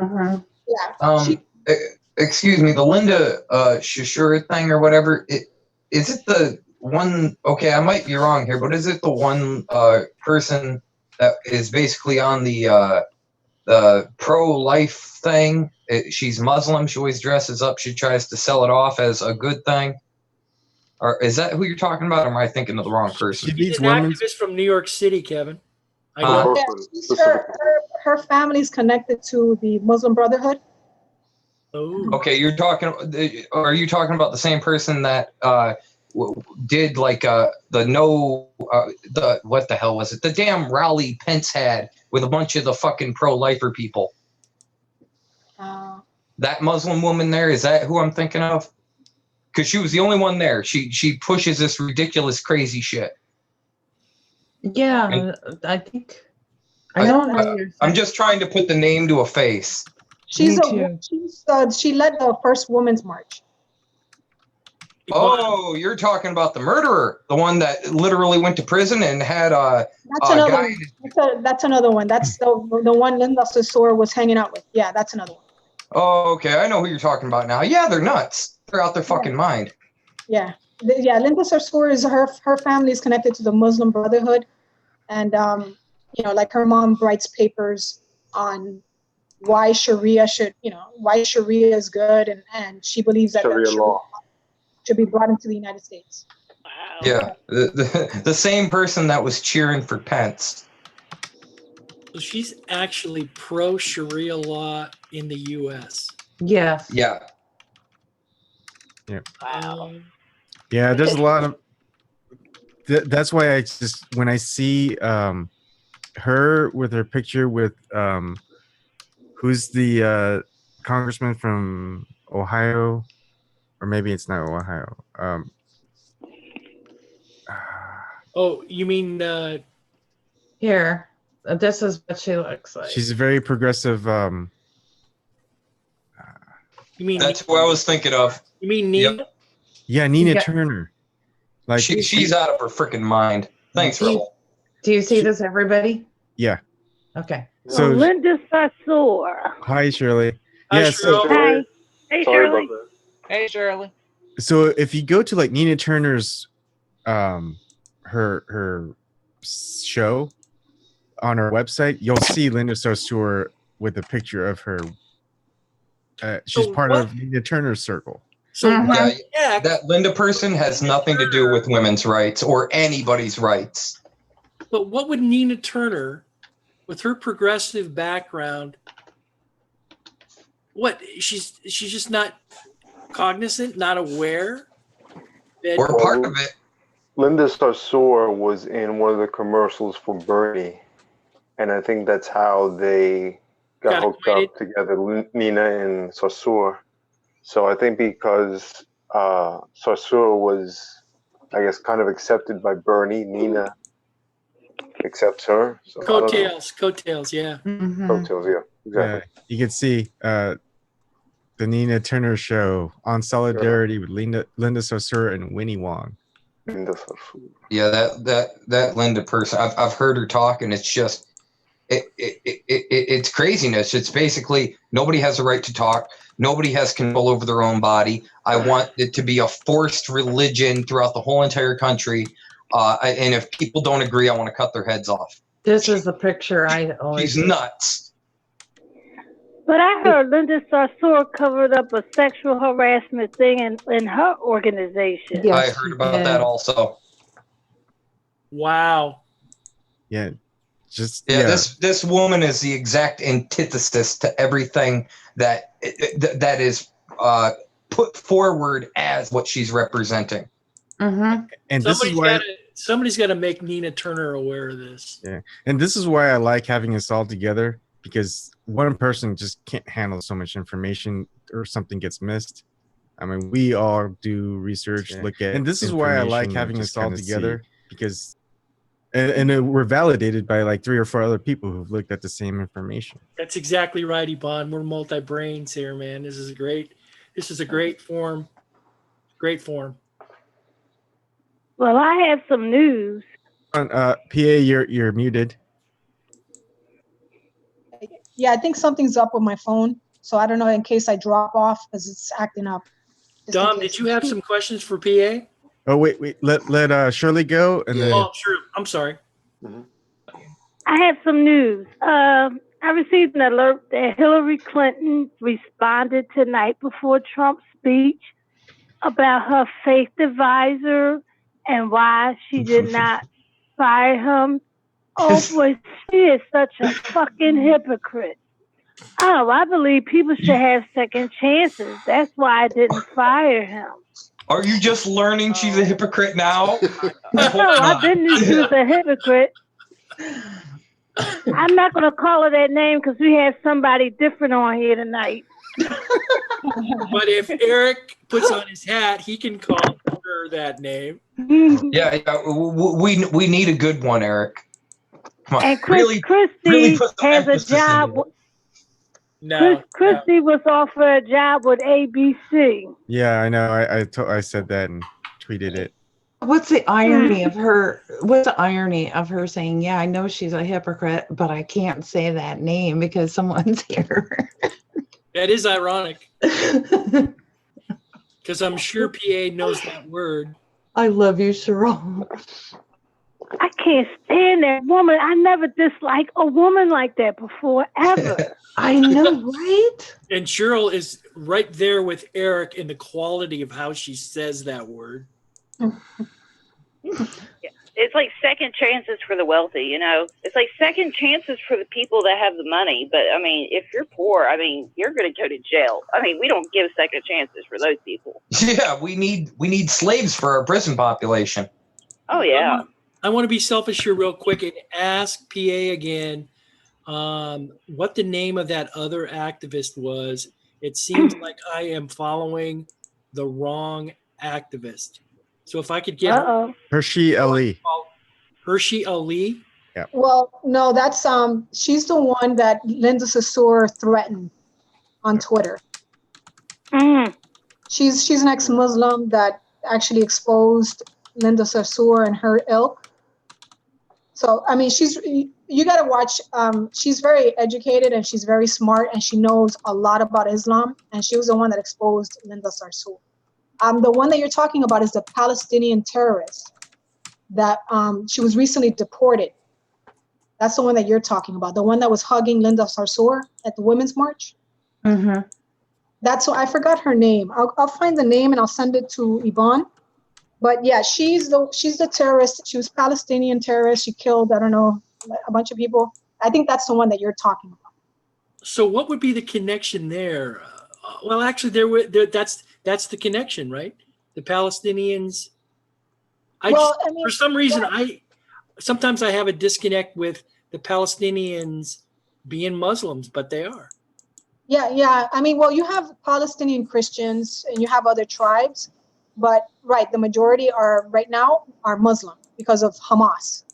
Excuse me, the Linda Sarsour thing or whatever. Is it the one? Okay, I might be wrong here, but is it the one person that is basically on the pro-life thing? She's Muslim. She always dresses up. She tries to sell it off as a good thing. Or is that who you're talking about? Or am I thinking of the wrong person? She's an activist from New York City, Kevin. I know. Her family's connected to the Muslim Brotherhood. Okay, are you talking about the same person that did like what the hell was it? The damn rally Pence had with a bunch of the fucking pro-lifer people. That Muslim woman there, is that who I'm thinking of? Because she was the only one there. She pushes this ridiculous, crazy shit. Yeah, I think I know. I'm just trying to put the name to a face. She led the first women's march. Oh, you're talking about the murderer, the one that literally went to prison and had That's another one. That's the one Linda Sarsour was hanging out with. Yeah, that's another one. Oh, okay. I know who you're talking about now. Yeah, they're nuts. They're out their fucking mind. Yeah. Linda Sarsour is her family is connected to the Muslim Brotherhood, and you know, like her mom writes papers on why Sharia is good, and she believes that Sharia law should be brought into the United States. Wow. Yeah, the same person that was cheering for Pence. So she's actually pro Sharia law in the U.S. Yes. Yeah. Yeah. Wow. Yeah, there's a lot of. That's why I just when I see her with her picture with who's the congressman from Ohio, or maybe it's not Ohio. Oh, you mean here? This is what she looks like. She's a very progressive. You mean that's who I was thinking of. You mean Nina? Yep. Yeah, Nina Turner. Like she's out of her freaking mind. Thanks, Rebel. Do you see this, everybody? Yeah. Okay. So Linda Sarsour. hi, Shirley. Hi, Yeah. Shirley. So Hi. Hey, Sorry Shirley. about that. Hey, Shirley. so if you go to like Nina Turner's her show on her website, you'll see Linda Sarsour with a picture of her. She's So part what? of Nina Turner's circle. So Yeah, yeah, that Linda person has nothing to do with women's rights or anybody's rights. but what would Nina Turner, with her progressive background, what she's just not cognizant, not aware that Or part of it. Linda Sarsour was in one of the commercials for Bernie, and I think that's how they got hooked up together, Nina and Sarsour. So I think because Sarsour was, I guess, kind of accepted by Bernie, Nina accepts her. So I don't know. coattails, yeah. Coattails, yeah, exactly. Yeah, you can see the Nina Turner show on Solidarity with Linda Sarsour and Winnie Wong. Yeah, that Linda person, I've heard her talk, and it's just it's craziness. It's basically nobody has a right to talk. Nobody has control over their own body. I want it to be a forced religion throughout the whole entire country. And if people don't agree, I want to cut their heads off. This is the picture I always. She's nuts. But I heard Linda Sarsour covered up a sexual harassment thing in her organization. Yes, I heard about that also. Wow. Yeah. This woman is the exact antithesis to everything that is put forward as what she's representing. And this is why somebody's got to make Nina Turner aware of this. Yeah, and this is why I like having us all together, because one person just can't handle so much information or something gets missed. I mean, we all do research, look at, and this is why I like having us all together, because and we're validated by like 3 or 4 other people who've looked at the same information. That's exactly right, Yvonne. We're multi-brains here, man. This is a great form. Great form. Well, I have some news. PA, you're muted. Yeah, I think something's up with my phone, so I don't know in case I drop off because it's acting up. Dom, did you have some questions for PA? Oh wait, let Shirley go, and then. Oh, sure. I'm sorry. I have some news. I received an alert that Hillary Clinton responded tonight before Trump's speech about her faith advisor and why she did not fire him. Oh boy, she is such a fucking hypocrite. Oh, I believe people should have second chances. That's why I didn't fire him. Are you just learning she's a hypocrite now? No, I've been knew she was a hypocrite. I'm not going to call her that name because we have somebody different on here tonight. But if Eric puts on his hat, he can call her that name. Yeah, we need a good one, Eric. Come on. And Christy has a job. Christy was offered a job with ABC. Yeah, I know. I said that and tweeted it. What's the irony of her? What's the irony of her saying, "Yeah, I know she's a hypocrite, but I can't say that name because someone's here." That is ironic, because I'm sure PA knows that word. I love you, Cheryl. I can't stand that woman. I never disliked a woman like that before, ever. I know, right? And Cheryl is right there with Eric in the quality of how she says that word. It's like second chances for the wealthy, you know? It's like second chances for the people that have the money. But, I mean, if you're poor, I mean, you're going to go to jail. I mean, we don't give second chances for those people. Yeah, we need slaves for our prison population. Oh, yeah. I want to be selfish here real quick and ask PA again what the name of that other activist was. It seems like I am following the wrong activist. So if I could get Hershey Ali. Hershey Ali? Yeah. Well, no, that's she's the one that Linda Sarsour threatened on Twitter. She's an ex-Muslim that actually exposed Linda Sarsour and her ilk. So, I mean, you got to watch. She's very educated and she's very smart and she knows a lot about Islam. And she was the one that exposed Linda Sarsour. The one that you're talking about is the Palestinian terrorist that she was recently deported. That's the one that you're talking about. The one that was hugging Linda Sarsour at the Women's March. Mm-hmm. That's I forgot her name. I'll find the name and I'll send it to Yvonne. But yeah, she's the terrorist. She was Palestinian terrorist. She killed, I don't know, a bunch of people. I think that's the one that you're talking about. So what would be the connection there? Well, actually, that's the connection, right? The Palestinians. For some reason, sometimes I have a disconnect with the Palestinians being Muslims, but they are. Yeah. I mean, well, you have Palestinian Christians and you have other tribes, but right, the majority are right now are Muslim because of Hamas.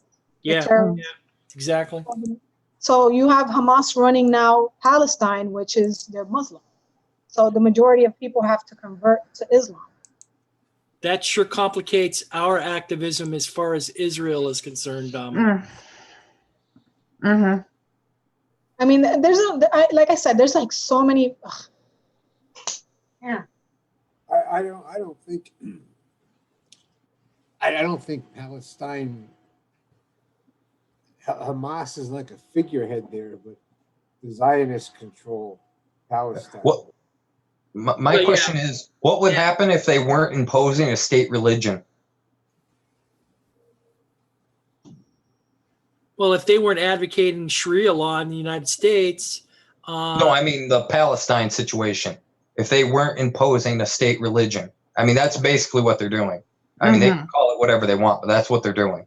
Yeah, exactly. So you have Hamas running now Palestine, which is they're Muslim. So the majority of people have to convert to Islam. That sure complicates our activism as far as Israel is concerned, Dom. Mm-hmm. I mean, like I said, there's like so many. Yeah. I don't think I don't think Palestine. Hamas is like a figurehead there, but the Zionists control Palestine. What? My question is, what would happen if they weren't imposing a state religion? Well, if they weren't advocating Sharia law in the United States. No, I mean the Palestine situation. If they weren't imposing a state religion, I mean that's basically what they're doing. I mean they can call it whatever they want, but that's what they're doing.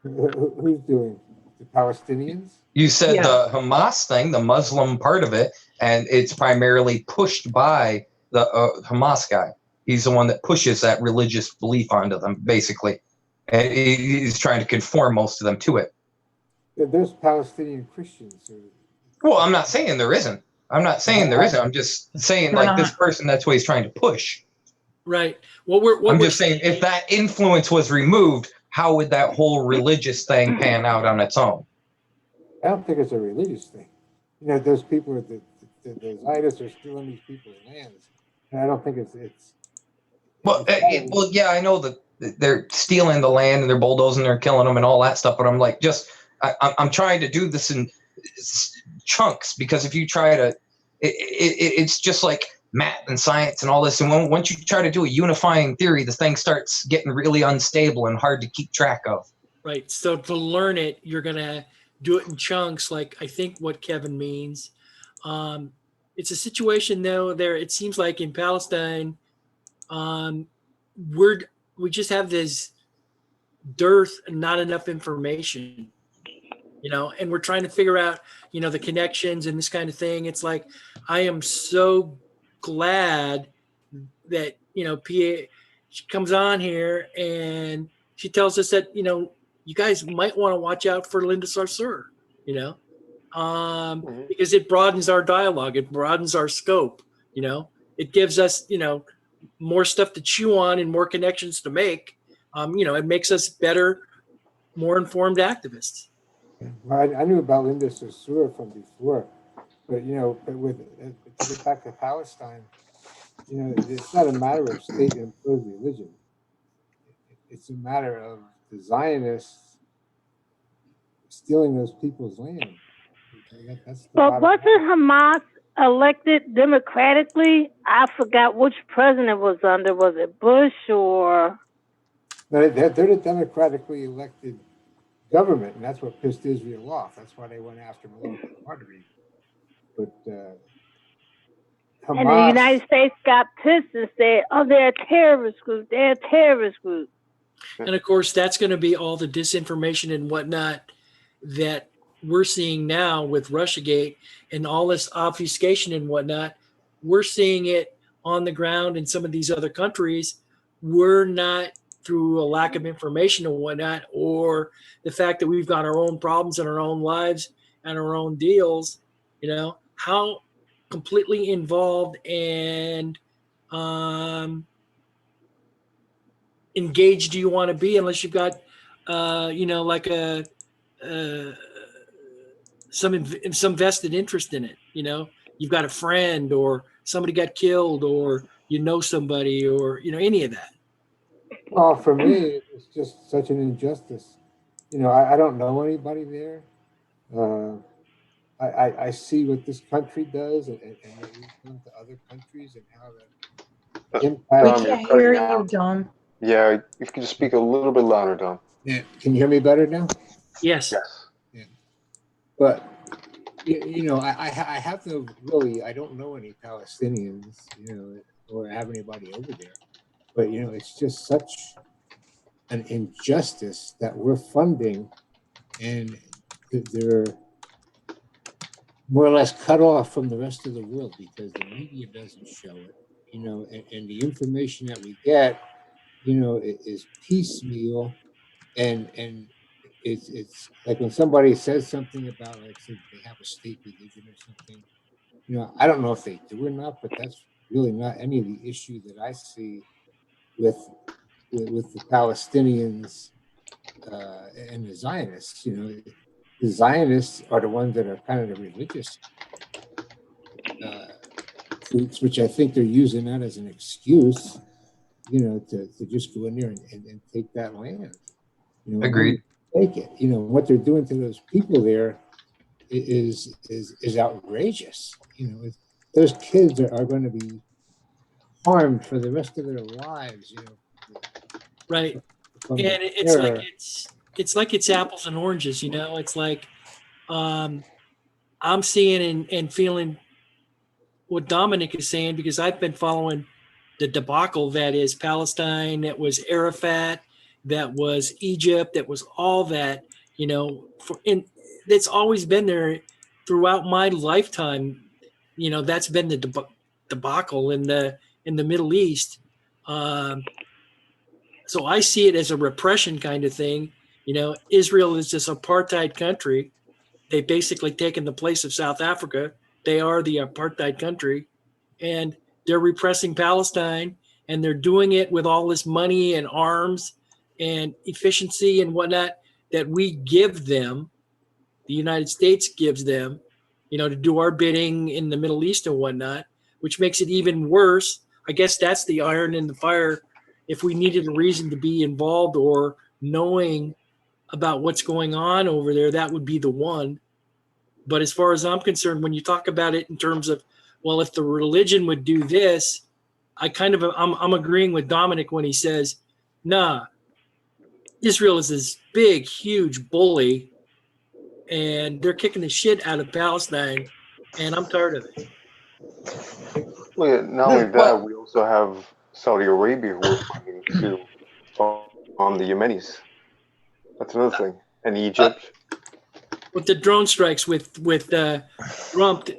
Who's doing? The Palestinians? You said the Hamas thing, the Muslim part of it, and it's primarily pushed by the Hamas guy. He's the one that pushes that religious belief onto them, basically. And he's trying to conform most of them to it. There's Palestinian Christians. Well, I'm not saying there isn't. I'm not saying there isn't. I'm just saying, like, this person, that's what he's trying to push. Right. I'm just saying, if that influence was removed, how would that whole religious thing pan out on its own? I don't think it's a religious thing. You know, those people, the Zionists are stealing these people's lands. And I don't think it's well, yeah, I know that they're stealing the land and they're bulldozing, they're killing them and all that stuff. But I'm like, I'm trying to do this in chunks, because if you try to, it's just like math and science and all this. And once you try to do a unifying theory, the thing starts getting really unstable and hard to keep track of. Right. So to learn it, you're going to do it in chunks, like I think what Kevin means. It's a situation, though, it seems like in Palestine, we just have this dearth and not enough information, and we're trying to figure out, the connections and this kind of thing. It's like, I am so glad that, PA, she comes on here and she tells us that, you guys might want to watch out for Linda Sarsour, because it broadens our dialogue. It broadens our scope, it gives us, more stuff to chew on and more connections to make. It makes us better, more informed activists. Well, I knew about Linda Sarsour from before, but to get back to Palestine, it's not a matter of state-imposed religion. It's a matter of the Zionists stealing those people's land. But wasn't Hamas elected democratically? I forgot which president was under. Was it Bush or? No, they're the democratically elected government, and that's what pissed Israel off. That's why they went after Malone Artery. But Hamas, and the United States got pissed and said, "Oh, they're a terrorist group. They're a terrorist group." And of course, that's going to be all the disinformation and whatnot that we're seeing now with Russiagate and all this obfuscation and whatnot. We're seeing it on the ground in some of these other countries. We're not, through a lack of information and whatnot, or the fact that we've got our own problems in our own lives and our own deals, how completely involved and engaged do you want to be unless you've got like a some vested interest in it. You've got a friend, or somebody got killed, or somebody, or any of that. Well, for me, it's just such an injustice. I don't know anybody there. I see what this country does and what we've done to other countries and how that impacts. We can't hear you, Dom. Yeah, if you could just speak a little bit louder, Dom. Yeah, can you hear me better now? Yes. Yeah. But I have to really. I don't know any Palestinians, or have anybody over there. But it's just such an injustice that we're funding, and they're more or less cut off from the rest of the world because the media doesn't show it. And the information that we get, is piecemeal, and it's like when somebody says something about, like, say they have a state religion or something. I don't know if they do or not, but that's really not any of the issue that I see with the Palestinians and the Zionists. The Zionists are the ones that are kind of the religious groups, which I think they're using that as an excuse, to just go in there and take that land. Agreed. Take it. What they're doing to those people there is outrageous. Those kids are going to be harmed for the rest of their lives. Right. And it's like it's apples and oranges. It's like I'm seeing and feeling what Dominic is saying, because I've been following the debacle that is Palestine, that was Arafat, that was Egypt, that was all that, and it's always been there throughout my lifetime. That's been the debacle in the Middle East. So I see it as a repression kind of thing. Israel is this apartheid country. They've basically taken the place of South Africa. They are the apartheid country, and they're repressing Palestine, and they're doing it with all this money and arms and efficiency and whatnot that we give them, the United States gives them, to do our bidding in the Middle East and whatnot, which makes it even worse. I guess that's the iron in the fire. If we needed a reason to be involved or knowing about what's going on over there, that would be the one. But as far as I'm concerned, when you talk about it in terms of, well, if the religion would do this, I'm agreeing with Dominic when he says, nah, Israel is this big, huge bully, and they're kicking the shit out of Palestine, and I'm tired of it. Well, yeah, not only that, we also have Saudi Arabia who are fighting to on the Yemenis. That's another thing. And Egypt. With the drone strikes, with Trump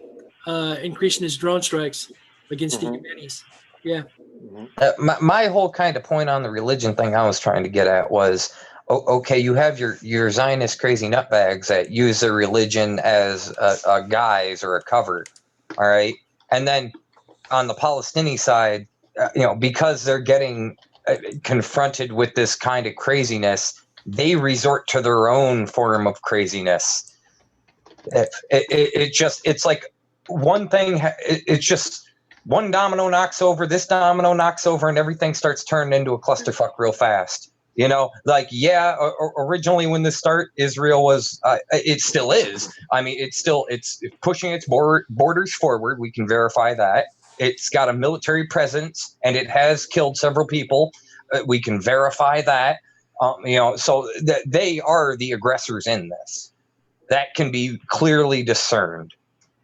increasing his drone strikes against the Yemenis. Yeah. My whole kind of point on the religion thing I was trying to get at was, okay, you have your Zionist crazy nutbags that use their religion as a guise or a cover, all right? And then on the Palestinian side, because they're getting confronted with this kind of craziness, they resort to their own form of craziness. It's like one thing, it's just one domino knocks over, this domino knocks over, and everything starts turning into a clusterfuck real fast. Originally when this started, Israel was, it still is. I mean, it's pushing its borders forward. We can verify that. It's got a military presence, and it has killed several people. We can verify that. So they are the aggressors in this. That can be clearly discerned.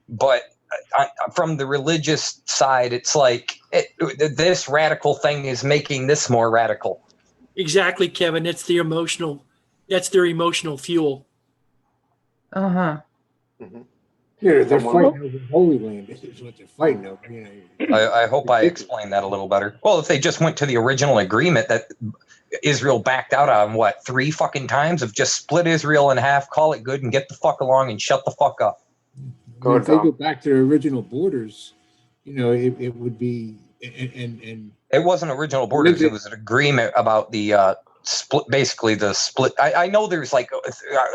But from the religious side, it's like this radical thing is making this more radical. Exactly, Kevin. That's their emotional fuel. Uh-huh. Mm-hmm. Yeah, they're fighting over Holy Land. This is what they're fighting over. I hope I explained that a little better. Well, if they just went to the original agreement that Israel backed out on, 3 fucking times, of just split Israel in half, call it good, and get the fuck along and shut the fuck up. If they go back to their original borders, it would be and it wasn't original borders. It was an agreement about the split, basically the split. I know there's like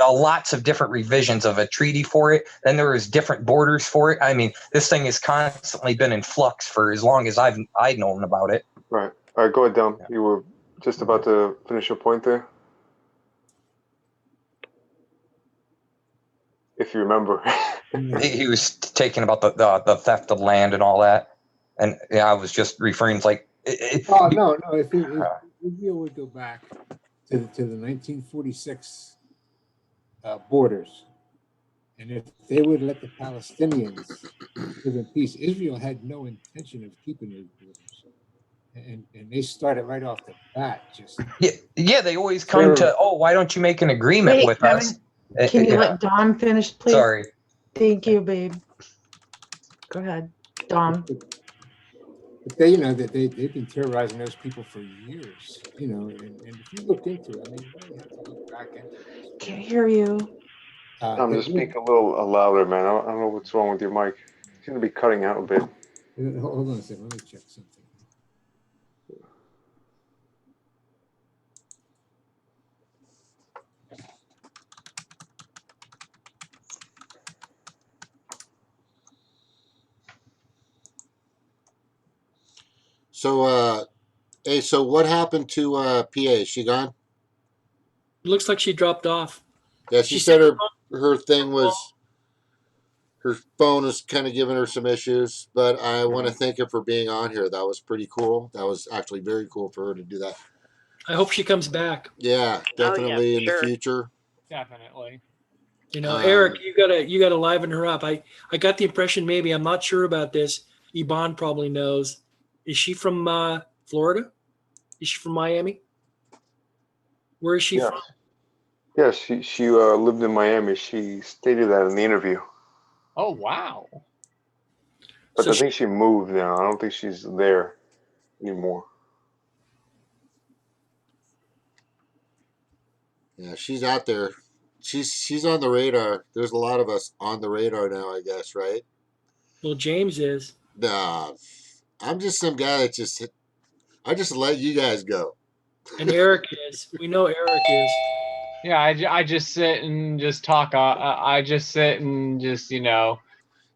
lots of different revisions of a treaty for it. Then there is different borders for it. I mean, this thing has constantly been in flux for as long as I've known about it. Right. All right, go ahead, Dom. You were just about to finish your point there. If you remember. He was taking about the theft of land and all that. And yeah, I was just referring to like. No. If Israel would go back to the 1946 borders, and if they would let the Palestinians live in peace, Israel had no intention of keeping those borders, and they started right off the bat. Just yeah, they always come to, why don't you make an agreement with us? Can you let Dom finish, please? Sorry. Thank you, babe. Go ahead, Dom. But they, they've been terrorizing those people for years, and if you look into it, I mean, you really have to look back into it. Can't hear you. I'm just speak a little louder, man. I don't know what's wrong with your mic. You seem to be cutting out a bit. Hold on a second. Let me check something. So, hey, so what happened to PA? Is she gone? Looks like she dropped off. Yeah, she said her thing was, her phone is kind of giving her some issues, but I want to thank her for being on here. That was pretty cool. That was actually very cool for her to do that. I hope she comes back. Yeah, definitely in the future. Definitely. Eric, you gotta liven her up. I got the impression, maybe, I'm not sure about this. Iban probably knows. Is she from Florida? Is she from Miami? Where is she from? Yeah, she lived in Miami. She stated that in the interview. Oh, wow. But I think she moved now. I don't think she's there anymore. Yeah, she's out there. She's on the radar. There's a lot of us on the radar now, I guess, right? Well, James is. Nah, I'm just some guy that I just let you guys go. And Eric is. We know Eric is. Yeah, I just sit and just talk. I just sit and just, Hey,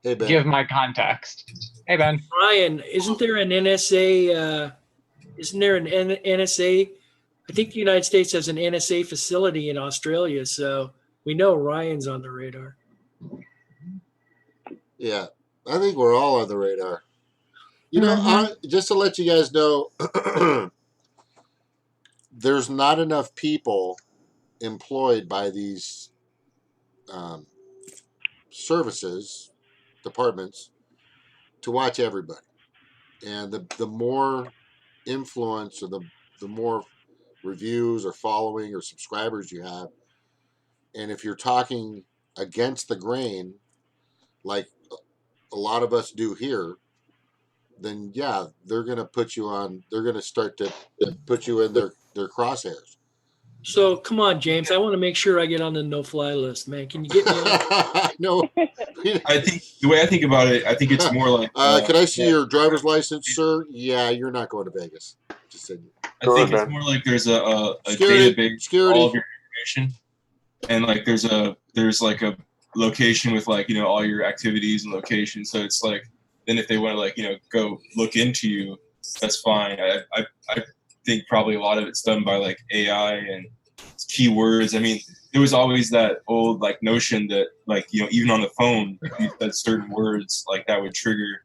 Ben. give my context. Hey, Ben. Ryan, isn't there an NSA? Isn't there an NSA? I think the United States has an NSA facility in Australia, so we know Ryan's on the radar. Yeah, I think we're all on the radar. Just to let you guys know, there's not enough people employed by these departments, to watch everybody. And the more influence or the more reviews or following or subscribers you have, and if you're talking against the grain, like a lot of us do here, then yeah, they're going to put you on, they're going to start to put you in their crosshairs. So come on, James. I want to make sure I get on the no-fly list, man. Can you get me on? No. I think the way I think about it, I think it's more like. Can I see your driver's license, sir? Yeah, you're not going to Vegas. Just saying. I think it's more like there's a database for all of your information, and like there's like a location with like all your activities and locations. So it's like then if they want to like go look into you, that's fine. I think probably a lot of it's done by like AI and keywords. I mean, there was always that old like notion that like even on the phone, if you said certain words, like that would trigger,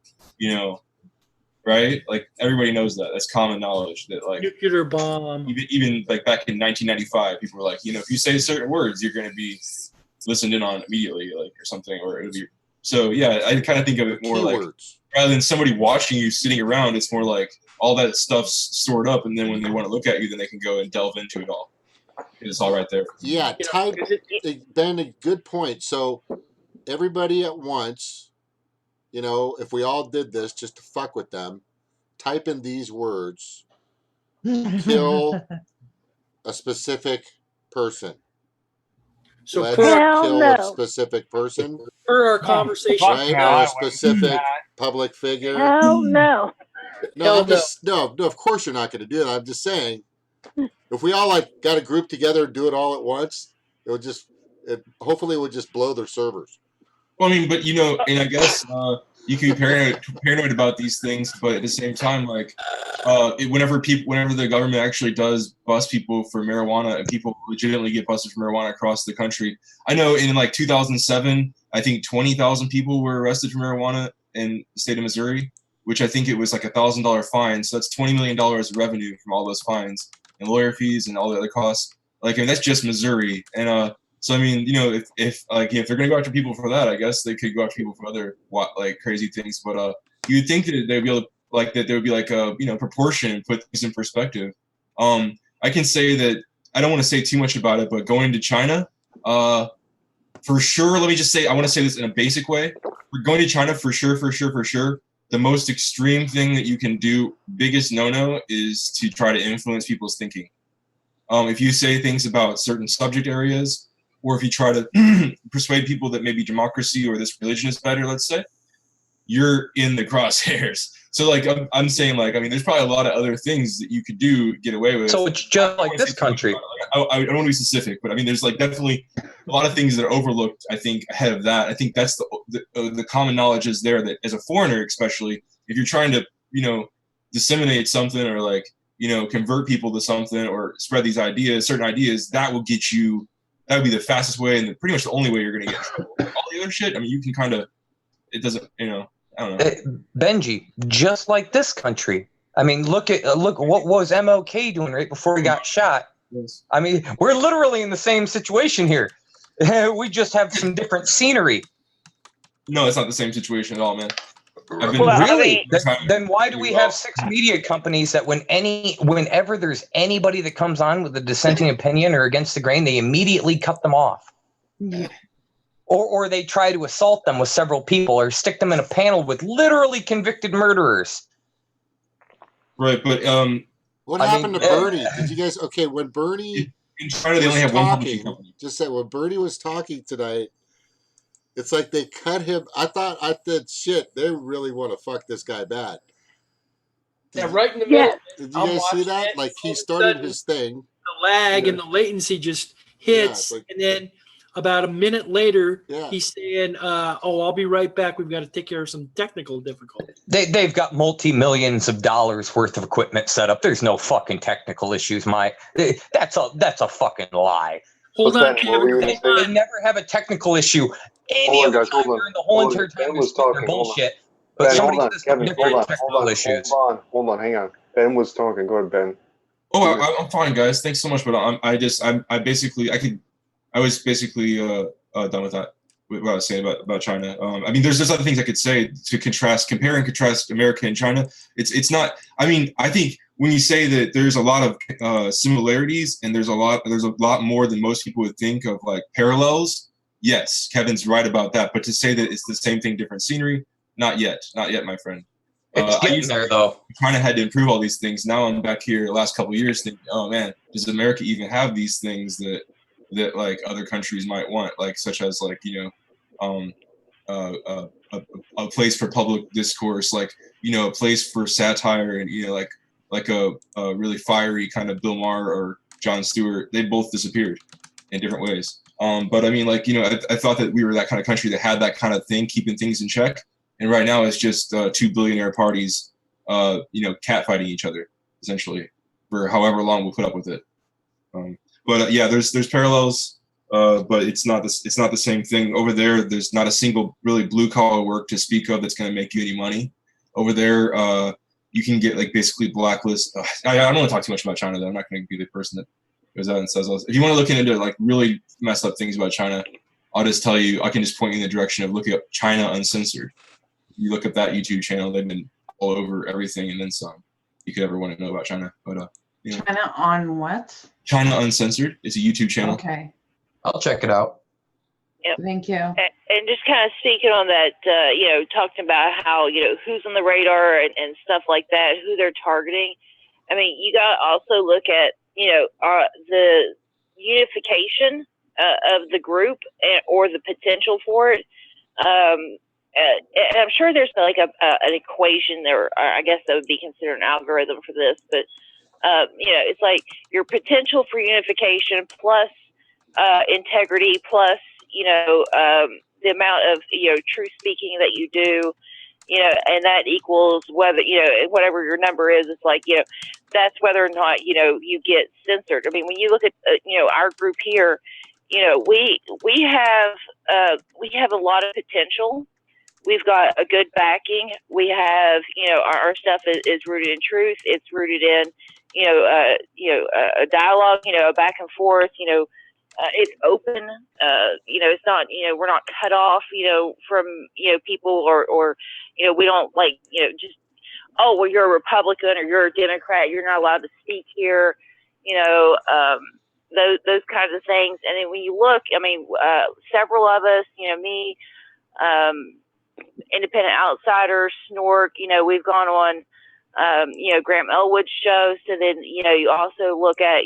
right? Like everybody knows that. That's common knowledge that like nuclear bomb. Even like back in 1995, people were like, if you say certain words, you're going to be listened in on immediately, like or something, or it'll be. So yeah, I kind of think of it more like rather than somebody watching you sitting around, it's more like all that stuff's stored up, and then when they want to look at you, then they can go and delve into it all. It's all right there. Yeah, Ben, a good point. So everybody at once, if we all did this just to fuck with them, type in these words, kill a specific person. So let's kill a specific person. For our conversation, right? Or a specific public figure. Hell no. No, of course you're not going to do that. I'm just saying, if we all like got a group together and do it all at once, hopefully it would just blow their servers. Well, I mean, but and I guess you can be paranoid about these things, but at the same time, like whenever the government actually does bust people for marijuana and people legitimately get busted for marijuana across the country, I know in like 2007, I think 20,000 people were arrested for marijuana in the state of Missouri, which I think it was like $1,000 fine. So that's $20 million of revenue from all those fines and lawyer fees and all the other costs. Like, I mean, that's just Missouri, and so I mean, if they're gonna go after people for that, I guess they could go after people for other like crazy things. But you'd think that they'd be able to, like, that there would be like a proportion and put things in perspective. I can say that I don't want to say too much about it, but going to China, for sure. Let me just say, I want to say this in a basic way. We're going to China for sure. The most extreme thing that you can do, biggest no-no, is to try to influence people's thinking. If you say things about certain subject areas, or if you try to persuade people that maybe democracy or this religion is better, let's say, you're in the crosshairs. So, like, I'm saying, like, I mean, there's probably a lot of other things that you could do, get away with. So it's just like this country. I don't want to be specific, but I mean, there's like definitely a lot of things that are overlooked, I think, ahead of that. I think that's the common knowledge is there that as a foreigner, especially, if you're trying to, disseminate something or like, convert people to something or spread these ideas, certain ideas, that would be the fastest way and pretty much the only way you're going to get in trouble. All the other shit, I mean, you can kind of, it doesn't, I don't know. Benji, just like this country. I mean, look what was MLK doing right before he got shot. Yes. I mean, we're literally in the same situation here. We just have some different scenery. No, it's not the same situation at all, man. Really? Then why do we have 6 media companies that whenever there's anybody that comes on with a dissenting opinion or against the grain, they immediately cut them off? Yeah. Or they try to assault them with several people or stick them in a panel with literally convicted murderers. Right, but what happened to Bernie? Did you guys when Bernie in China they only have one publishing company. Just said when Bernie was talking tonight, it's like they cut him. I said, shit, they really want to fuck this guy bad. Right in the middle. Did you guys see that? Like, he started his thing. The lag and the latency just hits, and then about a minute later, he's saying, I'll be right back. We've got to take care of some technical difficulties. They've got multi-millions of dollars worth of equipment set up. There's no fucking technical issues, That's a fucking lie. Hold on, Kevin. They never have a technical issue. Any of the time during the whole entire time we speak their bullshit. But somebody says different technical issues. Hold on, hang on. Ben was talking. Go ahead, Ben. Oh, I'm fine, guys. Thanks so much, but I was basically done with that. What I was saying about China. I mean, there's other things I could say to compare and contrast America and China. It's not. I mean, I think when you say that there's a lot of similarities and there's a lot more than most people would think of like parallels. Yes, Kevin's right about that. But to say that it's the same thing, different scenery, not yet, my friend. It's getting there though. China had to improve all these things. Now I'm back here the last couple of years thinking, oh man, does America even have these things that like other countries might want, like such as like a place for public discourse, like a place for satire, and like a really fiery kind of Bill Maher or Jon Stewart. They both disappeared in different ways. But I mean, like I thought that we were that kind of country that had that kind of thing, keeping things in check. And right now it's just 2 billionaire parties, catfighting each other essentially for however long we'll put up with it. But there's parallels, but it's not the same thing. Over there, there's not a single really blue collar work to speak of that's going to make you any money. Over there, you can get like basically blacklist. I don't want to talk too much about China though. I'm not going to be the person that goes out and says those. If you want to look into like really messed up things about China, I'll just tell you. I can just point you in the direction of looking up China Uncensored. You look up that YouTube channel; they've been all over everything and then some you could ever want to know about China. But China on what? China Uncensored. It's a YouTube channel. Okay. I'll check it out. Yep. Thank you. And just kind of speaking on that, talking about how, who's on the radar and stuff like that, who they're targeting. I mean, you got to also look at, the unification of the group or the potential for it. And I'm sure there's like an equation there, or I guess that would be considered an algorithm for this, but It's like your potential for unification plus integrity plus, the amount of, truth speaking that you do, and that equals whether, whatever your number is, it's like, that's whether or not, you get censored. I mean, when you look at, our group here, we have a lot of potential. We've got a good backing. We have, our stuff is rooted in truth. It's rooted in, a dialogue, a back and forth, it's open, it's not, we're not cut off, from, people or, we don't like, just, oh, well, you're a Republican or you're a Democrat. You're not allowed to speak here, those kinds of things. And then when you look, I mean, several of us, me, Independent Outsiders, Snork, we've gone on, Graham Elwood's show. So then, you also look at,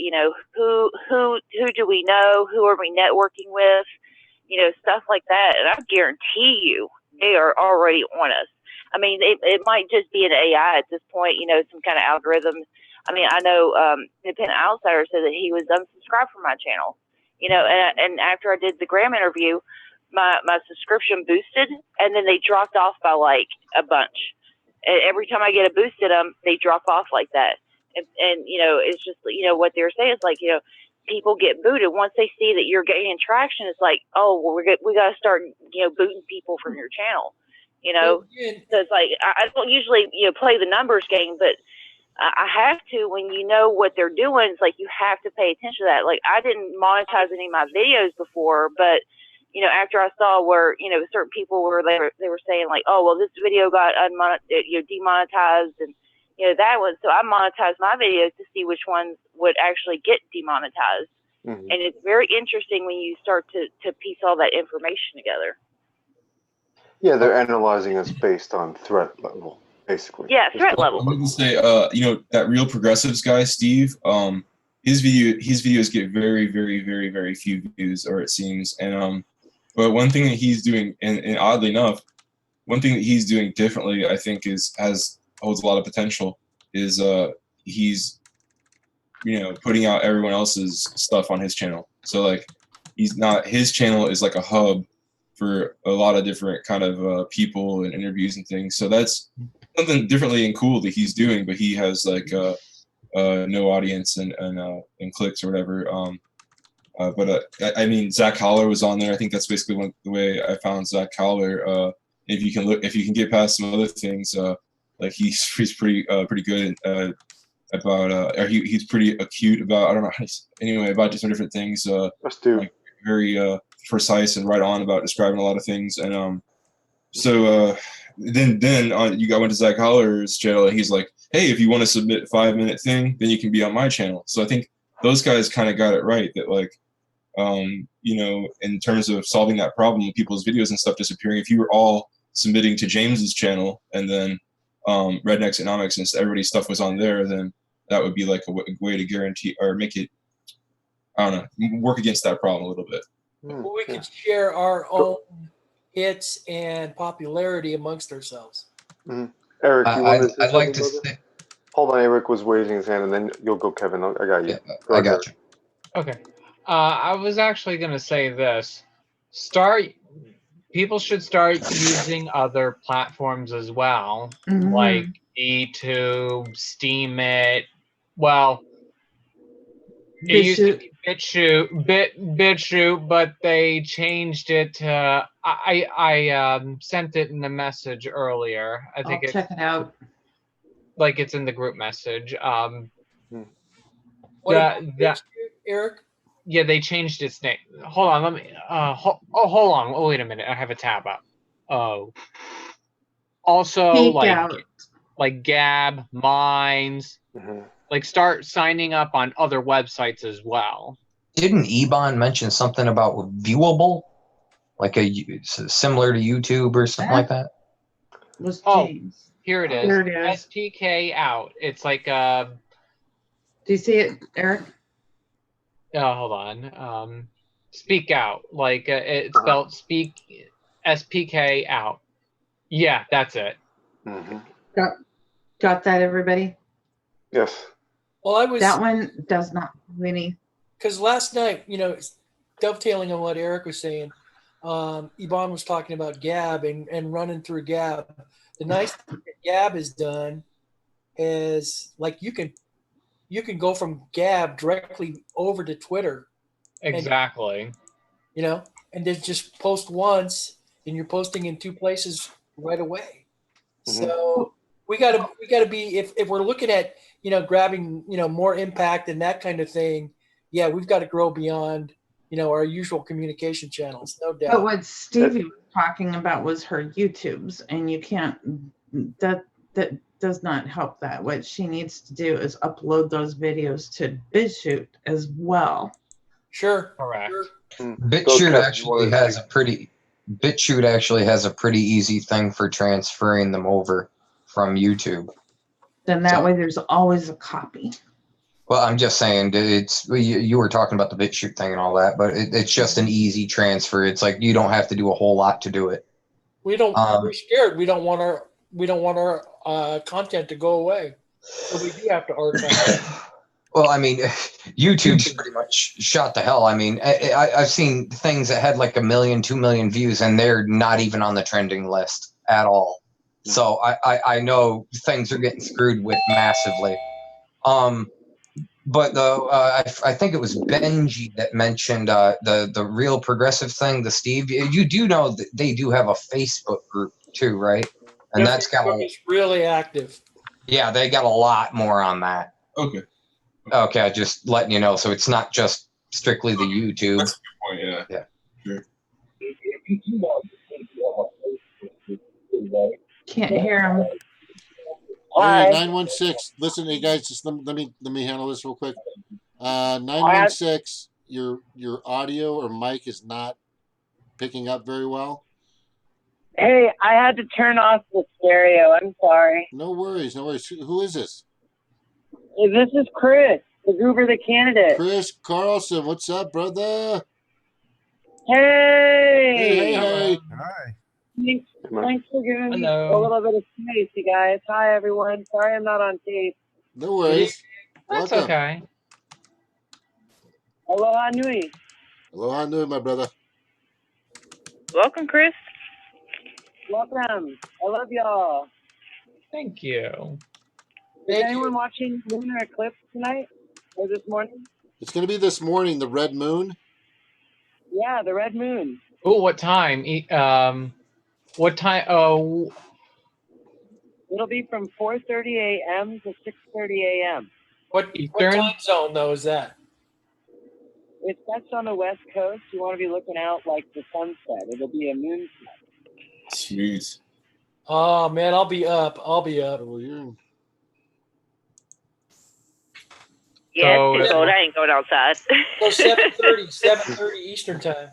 who do we know? Who are we networking with? Stuff like that. And I guarantee you, they are already on us. I mean, it might just be an AI at this point, some kind of algorithm. I mean, I know Independent Outsider said that he was unsubscribed from my channel, and after I did the Graham interview, my subscription boosted, and then they dropped off by like a bunch. And every time I get a boost at them, they drop off like that. And it's just, what they're saying is like, people get booted. Once they see that you're gaining traction, it's like, oh, well, we got to start, booting people from your channel, So it's like, I don't usually, play the numbers game, but I have to when you know what they're doing. It's like you have to pay attention to that. Like I didn't monetize any of my videos before, but after I saw where certain people were they were saying like, oh well, this video got demonetized and that one. So I monetized my videos to see which ones would actually get demonetized. Mm-hmm. And it's very interesting when you start to piece all that information together. Yeah, they're analyzing us based on threat level, basically. Yeah, threat level. I'm going to say, that Real Progressives guy, Steve, his videos get very, very, very, very few views, or it seems. And but one thing that he's doing, and oddly enough, one thing that he's doing differently, I think, holds a lot of potential. Is he's putting out everyone else's stuff on his channel. So like his channel is like a hub for a lot of different kind of people and interviews and things. So that's something differently and cool that he's doing. But he has like no audience and clicks or whatever. But I mean, Zach Holler was on there. I think that's basically the way I found Zach Holler. If you can get past some other things, like he's pretty good about, or he's pretty acute about, I don't know, anyway, about just different things. Like very precise and right on about describing a lot of things. And so then you went to Zach Holler's channel, and he's like, hey, if you want to submit a 5-minute thing, then you can be on my channel. So I think those guys kind of got it right, that like, in terms of solving that problem with people's videos and stuff disappearing, if you were all submitting to James's channel and then Rednecks Economics and everybody's stuff was on there, then that would be like a way to guarantee or make it, I don't know, work against that problem a little bit. We could share our own hits and popularity amongst ourselves. Mm-hmm. Eric, you want to I'd like to say, hold on, Eric was raising his hand, and then you'll go, Kevin. I got you. Yeah, I got you. Okay. I was actually going to say this. People should start using other platforms as well, like YouTube, Steemit. Well, it used to be BitChute, but they changed it to. I sent it in the message earlier. I think check it out. Like it's in the group message. What about BitChute, Eric? Yeah, they changed its name. Hold on, let me. Hold on. Oh, wait a minute. I have a tab up. Oh. Also, like Gab, Minds. Like start signing up on other websites as well. Didn't Ebon mention something about viewable, like similar to YouTube or something like that? Here it is. Here it is. SPK out. It's like Do you see it, Eric? Hold on. Speak out. Like it's spelled speak. SPK out. Yeah, that's it. Got that, everybody? Yes. Well, I was that one does not have any. Because last night, dovetailing on what Eric was saying, Yvonne was talking about Gab and running through Gab. The nice thing that Gab has done is like you can go from Gab directly over to Twitter. Exactly. And then just post once, and you're posting in 2 places right away. Mhm. So we gotta be if we're looking at grabbing more impact and that kind of thing. Yeah, we've got to grow beyond our usual communication channels, no doubt. But what Stevie was talking about was her YouTubes, and you can't. That does not help that. What she needs to do is upload those videos to BitChute as well. Sure. Correct. Sure. BitChute actually has a pretty easy thing for transferring them over from YouTube. Then that way there's always a copy. Well, I'm just saying you were talking about the BitChute thing and all that, but it's just an easy transfer. It's like you don't have to do a whole lot to do it. We're scared. We don't want our content to go away, so we do have to archive. Well, I mean, YouTube's pretty much shot to hell. I mean, I've seen things that had like 1 million, 2 million views, and they're not even on the trending list at all. So I know things are getting screwed with massively. But though I think it was Benji that mentioned the real progressive thing, the Steve. You do know that they do have a Facebook group too, right? And that's got it's really active. Yeah, they got a lot more on that. Okay, just letting you know. So it's not just strictly the YouTube. That's a good point. Yeah. Sure. Can't hear him. Hey, 916. Listen, hey guys, just let me handle this real quick. 916. Your audio or mic is not picking up very well. Hey, I had to turn off the stereo. I'm sorry. No worries. Who is this? Hey, this is Chris, the Goober the candidate. Chris Carlson. What's up, brother? Hey. Hey. Hi. Thanks for giving me a little bit of space, you guys. Hi, everyone. Sorry I'm not on tape. No worries. That's Welcome. okay. Aloha nui. Aloha nui, my brother. Welcome, Chris. Welcome. I love y'all. Thank you. Is anyone watching lunar eclipse tonight or this morning? It's going to be this morning, the red moon. Yeah, the red moon. Oh, what time? What time? Oh, it'll be from 4:30 a.m. to 6:30 a.m. What time zone though is that? That's on the west coast. You want to be looking out like the sunset. It'll be a moonset. Smooth. Oh man, I'll be up. Oh, yeah, it's too cold. I ain't going outside. So 7:30 Eastern time.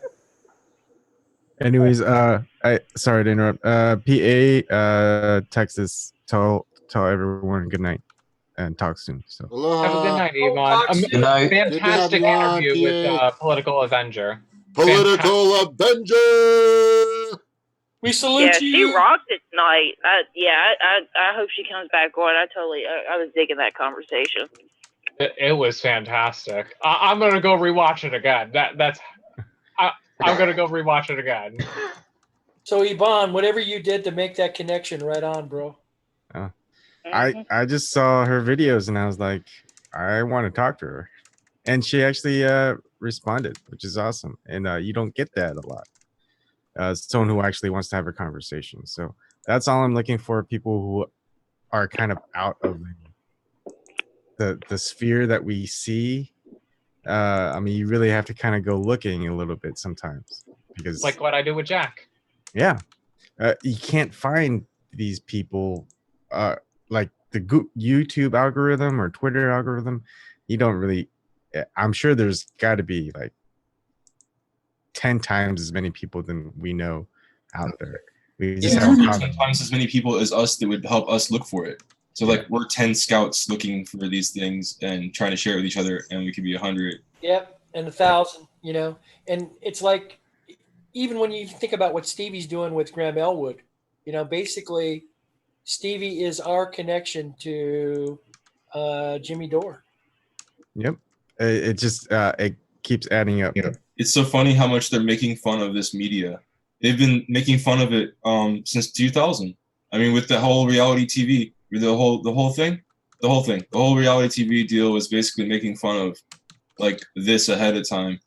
Anyways, sorry to interrupt. PA, Texas, tell everyone good night and talk soon. So have a good night, Yvonne. Good night. Fantastic interview with Political Avenger. Political Avenger. We salute you. She rocked it tonight. I hope she comes back on. I was digging that conversation. It was fantastic. I'm gonna go rewatch it again. I'm gonna go rewatch it again. So Yvonne, whatever you did to make that connection, right on, bro. I just saw her videos and I was like, I want to talk to her, and she actually responded, which is awesome. And you don't get that a lot. Someone who actually wants to have a conversation. So that's all I'm looking for. People who are kind of out of the sphere that we see. I mean, you really have to kind of go looking a little bit sometimes, because like what I do with Jack. Yeah, you can't find these people like the YouTube algorithm or Twitter algorithm. You don't really. I'm sure there's got to be like 10 times as many people than we know out there. We just have 10 times as many people as us that would help us look for it. So like we're 10 scouts looking for these things and trying to share it with each other, and we could be 100. Yep, and 1,000. And it's like, even when you think about what Stevie's doing with Graham Elwood, basically Stevie is our connection to Jimmy Dore. Yep. It just it keeps adding up. It's so funny how much they're making fun of this media. They've been making fun of it since 2000. I mean, with the whole reality TV, the whole reality TV deal was basically making fun of like this ahead of time.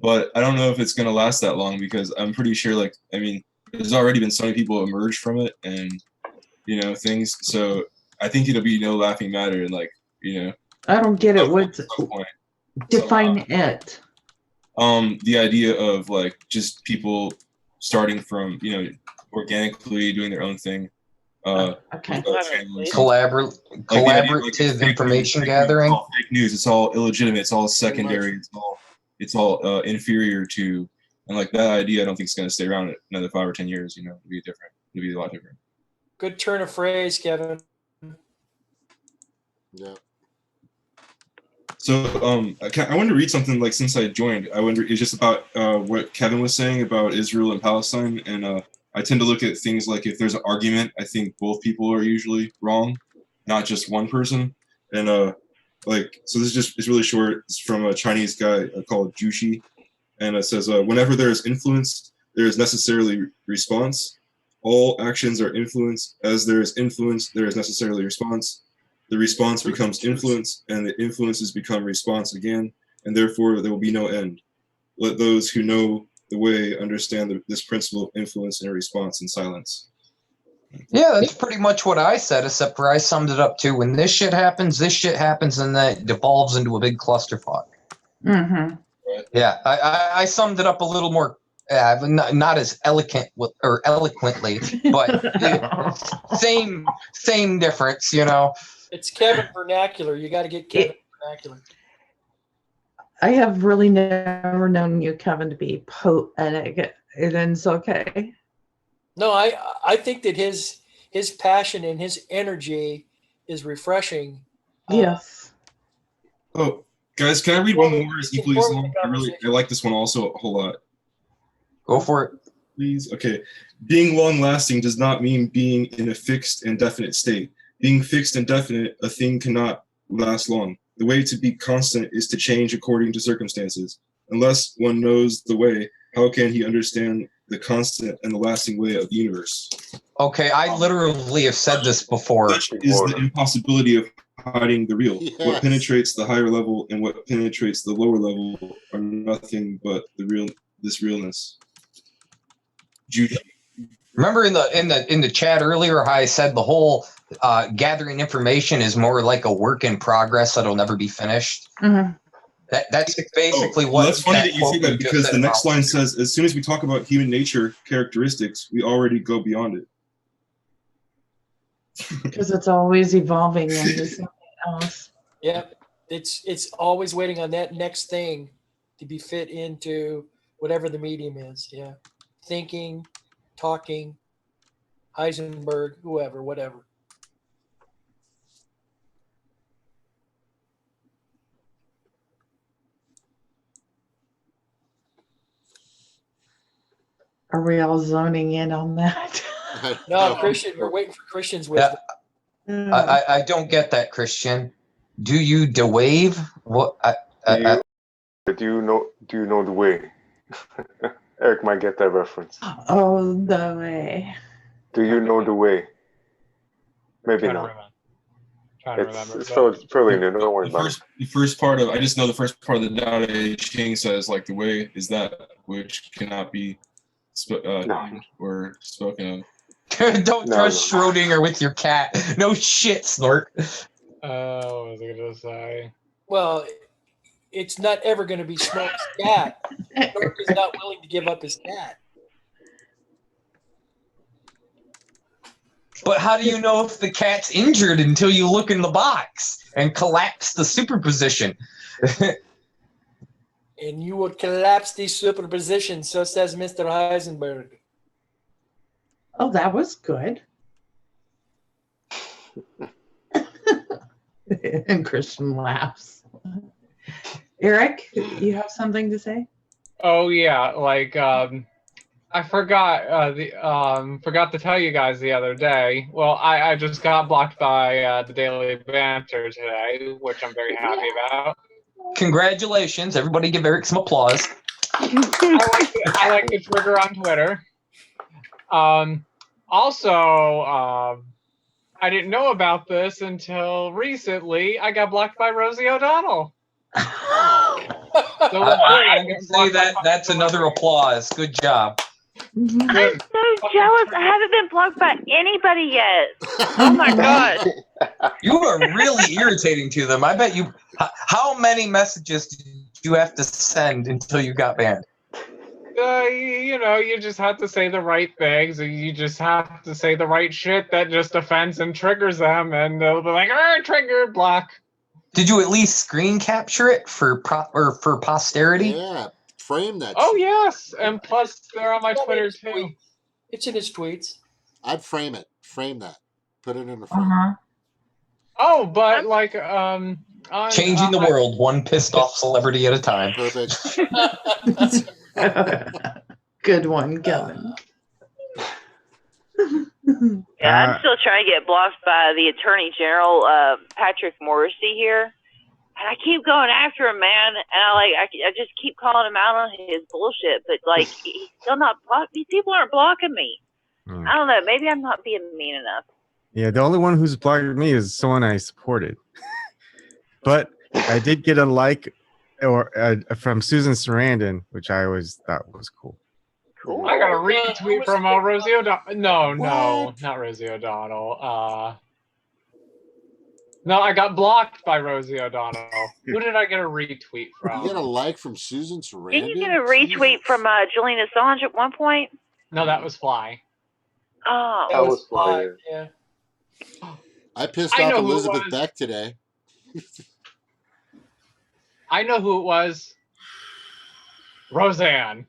But I don't know if it's gonna last that long because I'm pretty sure, like, I mean, there's already been so many people emerge from it, and things. So I think it'll be no laughing matter, and like I don't get it. What's define it? The idea of like just people starting from organically doing their own thing. Okay. Collaborative information gathering. It's all fake news. It's all illegitimate. It's all secondary. It's all inferior to, and like that idea, I don't think it's going to stay around another 5 or 10 years. It'll be different. It'll be a lot different. Good turn of phrase, Kevin. Yeah. So I wanted to read something like since I joined. I wonder it's just about what Kevin was saying about Israel and Palestine, and I tend to look at things like if there's an argument, I think both people are usually wrong, not just one person. And so this is really short. It's from a Chinese guy called Jushi, and it says whenever there is influence, there is necessarily response. All actions are influence. As there is influence, there is necessarily response. The response becomes influence, and the influences become response again, and therefore there will be no end. Let those who know the way understand this principle of influence and response in silence. Yeah, that's pretty much what I said, except for I summed it up too. When this shit happens, and then it devolves into a big clusterfuck. Mm-hmm. Yeah, I summed it up a little more, not as eloquently, but same difference, It's Kevin vernacular. You got to get Kevin vernacular. I have really never known you, Kevin, to be poetic, and it's okay. No, I think that his passion and his energy is refreshing. Yes. Oh, guys, can I read one more? It's equally as long. I like this one also a whole lot. Go for it. Please. Okay. Being long-lasting does not mean being in a fixed and definite state. Being fixed and definite, a thing cannot last long. The way to be constant is to change according to circumstances. Unless one knows the way, how can he understand the constant and the lasting way of the universe? Okay, I literally have said this before. Such is the impossibility of hiding the real. Yes. What penetrates the higher level and what penetrates the lower level are nothing but this realness. Judy. Remember in the chat earlier how I said the whole gathering information is more like a work in progress that'll never be finished? Mm-hmm. That's basically what. That's funny that you say that because the next line says, as soon as we talk about human nature characteristics, we already go beyond it. Because it's always evolving into something else. Yeah, it's always waiting on that next thing to be fit into whatever the medium is. Yeah, thinking, talking, Heisenberg, whoever, whatever. Are we all zoning in on that? No, Christian, we're waiting for Christian's wisdom. I don't get that, Christian. Do you wave? What? Do you know the way? Eric might get that reference. Oh, the way. Do you know the way? Maybe not. It's fairly new. Don't worry about it. The first part of, I just know the first part of the Tao Te Ching says, like, the way is that which cannot be or spoken of. Don't trust Schrodinger with your cat. No shit, Snork. What was I going to say? Well, it's not ever going to be Snork's cat. Snork is not willing to give up his cat. But how do you know if the cat's injured until you look in the box and collapse the superposition? And you would collapse the superposition, so says Mr. Heisenberg. Oh, that was good. And Christian laughs. Eric, you have something to say? Oh yeah, like I forgot forgot to tell you guys the other day. Well, I just got blocked by the Daily Banter today, which I'm very happy about. Congratulations. Everybody give Eric some applause. I like the trigger on Twitter. Also, I didn't know about this until recently. I got blocked by Rosie O'Donnell. So I would say that's another applause. Good job. I'm so jealous. I haven't been blocked by anybody yet. Oh my god. You are really irritating to them. I bet you. How many messages did you have to send until you got banned? You just have to say the right things, and you just have to say the right shit that just offends and triggers them, and they'll be like, trigger, block. Did you at least screen capture it for posterity? Yeah, frame that. Oh yes, and plus they're on my Twitter too. It's in his tweets. I'd frame it. Frame that. Put it in a frame. Oh, but changing the world one pissed off celebrity at a time. Perfect. Good one, Kevin. Yeah, I'm still trying to get blocked by the Attorney General, Patrick Morrissey here. And I keep going after him, man. And I just keep calling him out on his bullshit. But, like, he's still not blocked. These people aren't blocking me. I don't know. Maybe I'm not being mean enough. Yeah, the only one who's blocked me is someone I supported. But I did get a like from Susan Sarandon, which I always thought was cool. Cool. I got a retweet from Rosie O'Donnell. No, not Rosie O'Donnell. No, I got blocked by Rosie O'Donnell. Who did I get a retweet from? You got a like from Susan Sarandon? Didn't you get a retweet from Julian Assange at one point? No, that was Fly. Oh. That was Fly. Yeah. I pissed off Elizabeth Beck today. I know who it was. Roseanne.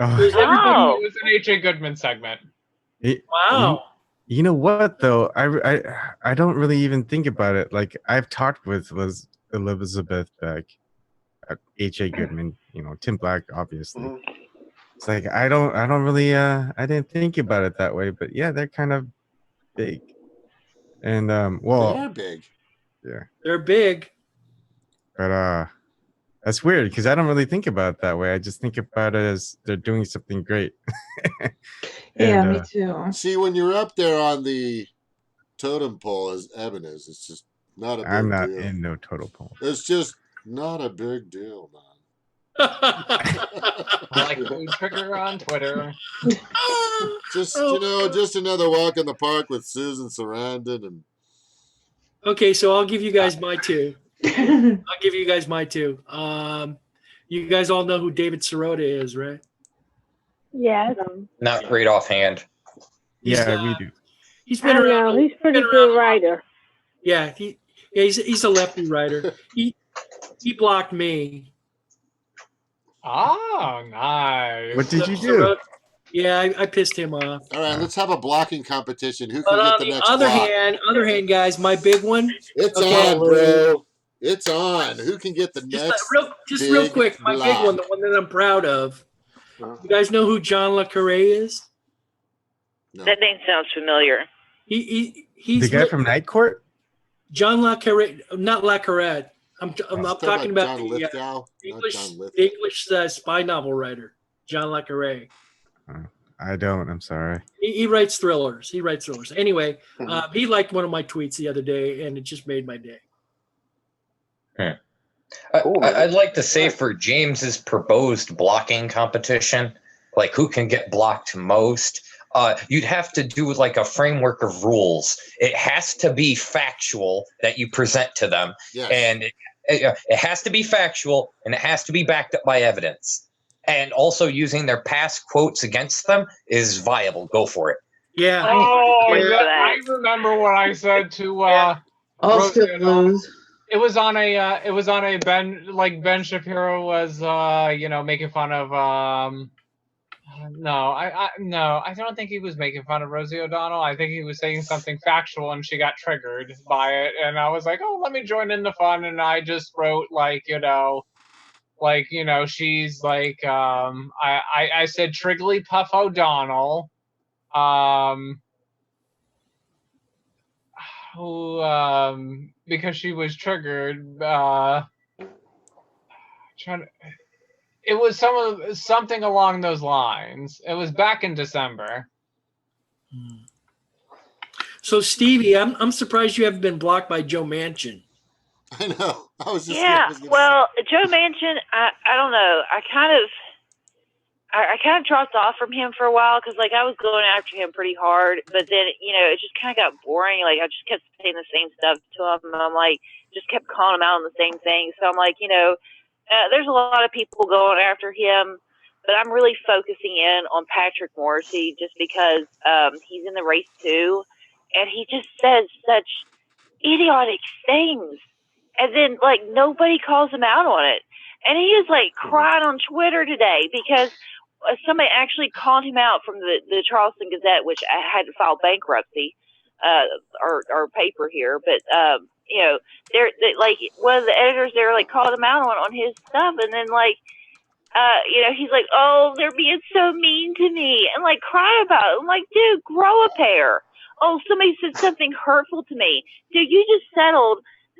Oh. It was an H.A. Goodman segment. Wow. You know what though? I don't really even think about it. Like I've talked with Elizabeth Beck, H.A. Goodman, Tim Black, obviously. Mm-hmm. It's like I don't really I didn't think about it that way, but yeah, they're kind of big. And they're big. Yeah. They're big. But that's weird because I don't really think about it that way. I just think about it as they're doing something great. Yeah, me too. See, when you're up there on the totem pole as Evan is, it's just not a big deal. I'm not in no totem pole. It's just not a big deal, man. Like trigger on Twitter. Just just another walk in the park with Susan Sarandon and. Okay, so I'll give you guys my two. You guys all know who David Sirota is, right? Yes. Not great offhand. Yeah, we do. He's been around. He's pretty good writer. Yeah, he's a lefty writer. He blocked me. Oh, nice. What did you do? Yeah, I pissed him off. All right, let's have a blocking competition. Who But can get on the the next other block? hand, guys, my big one. It's okay. on, bro. It's on. Who can get the next? Real quick, my big one, the one that I'm proud of. You guys know who John Le Carre is? No. That name sounds familiar. He's the guy from Night Court. John Le Carre, not Le Carre. I'm talking about John the Lithgow, English spy novel writer, John Le Carre. I don't. I'm sorry. He writes thrillers. Anyway, he liked one of my tweets the other day, and it just made my day. I'd like to say for James's proposed blocking competition, like who can get blocked most, you'd have to do like a framework of rules. It has to be factual that you present to them. Yes. And it has to be factual, and it has to be backed up by evidence. And also using their past quotes against them is viable. Go for it. Yeah. Oh, I remember what I said to It was on a Ben Shapiro was making fun of I don't think he was making fun of Rosie O'Donnell. I think he was saying something factual and she got triggered by it, and I was like, oh, let me join in the fun, and I just wrote she's like I said Triggly Puff O'Donnell who because she was triggered It was something along those lines. It was back in December. So Stevie, I'm surprised you haven't been blocked by Joe Manchin. I know. I was just well, Joe Manchin, I don't know. I kind of dropped off from him for a while because like I was going after him pretty hard, but then it just kind of got boring. Like I just kept saying the same stuff to him, and I'm like just kept calling him out on the same thing. So I'm like, there's a lot of people going after him, but I'm really focusing in on Patrick Morrissey just because he's in the race too, and he just says such idiotic things. And then, like, nobody calls him out on it. And he is, like, crying on Twitter today because somebody actually called him out from the Charleston Gazette, which I had to file bankruptcy, our paper here. But, they're like, one of the editors there, like, called him out on his stuff. And then, like, he's like, oh, they're being so mean to me. And, like, cry about it. I'm like, dude, grow a pair. Oh, somebody said something hurtful to me. Dude,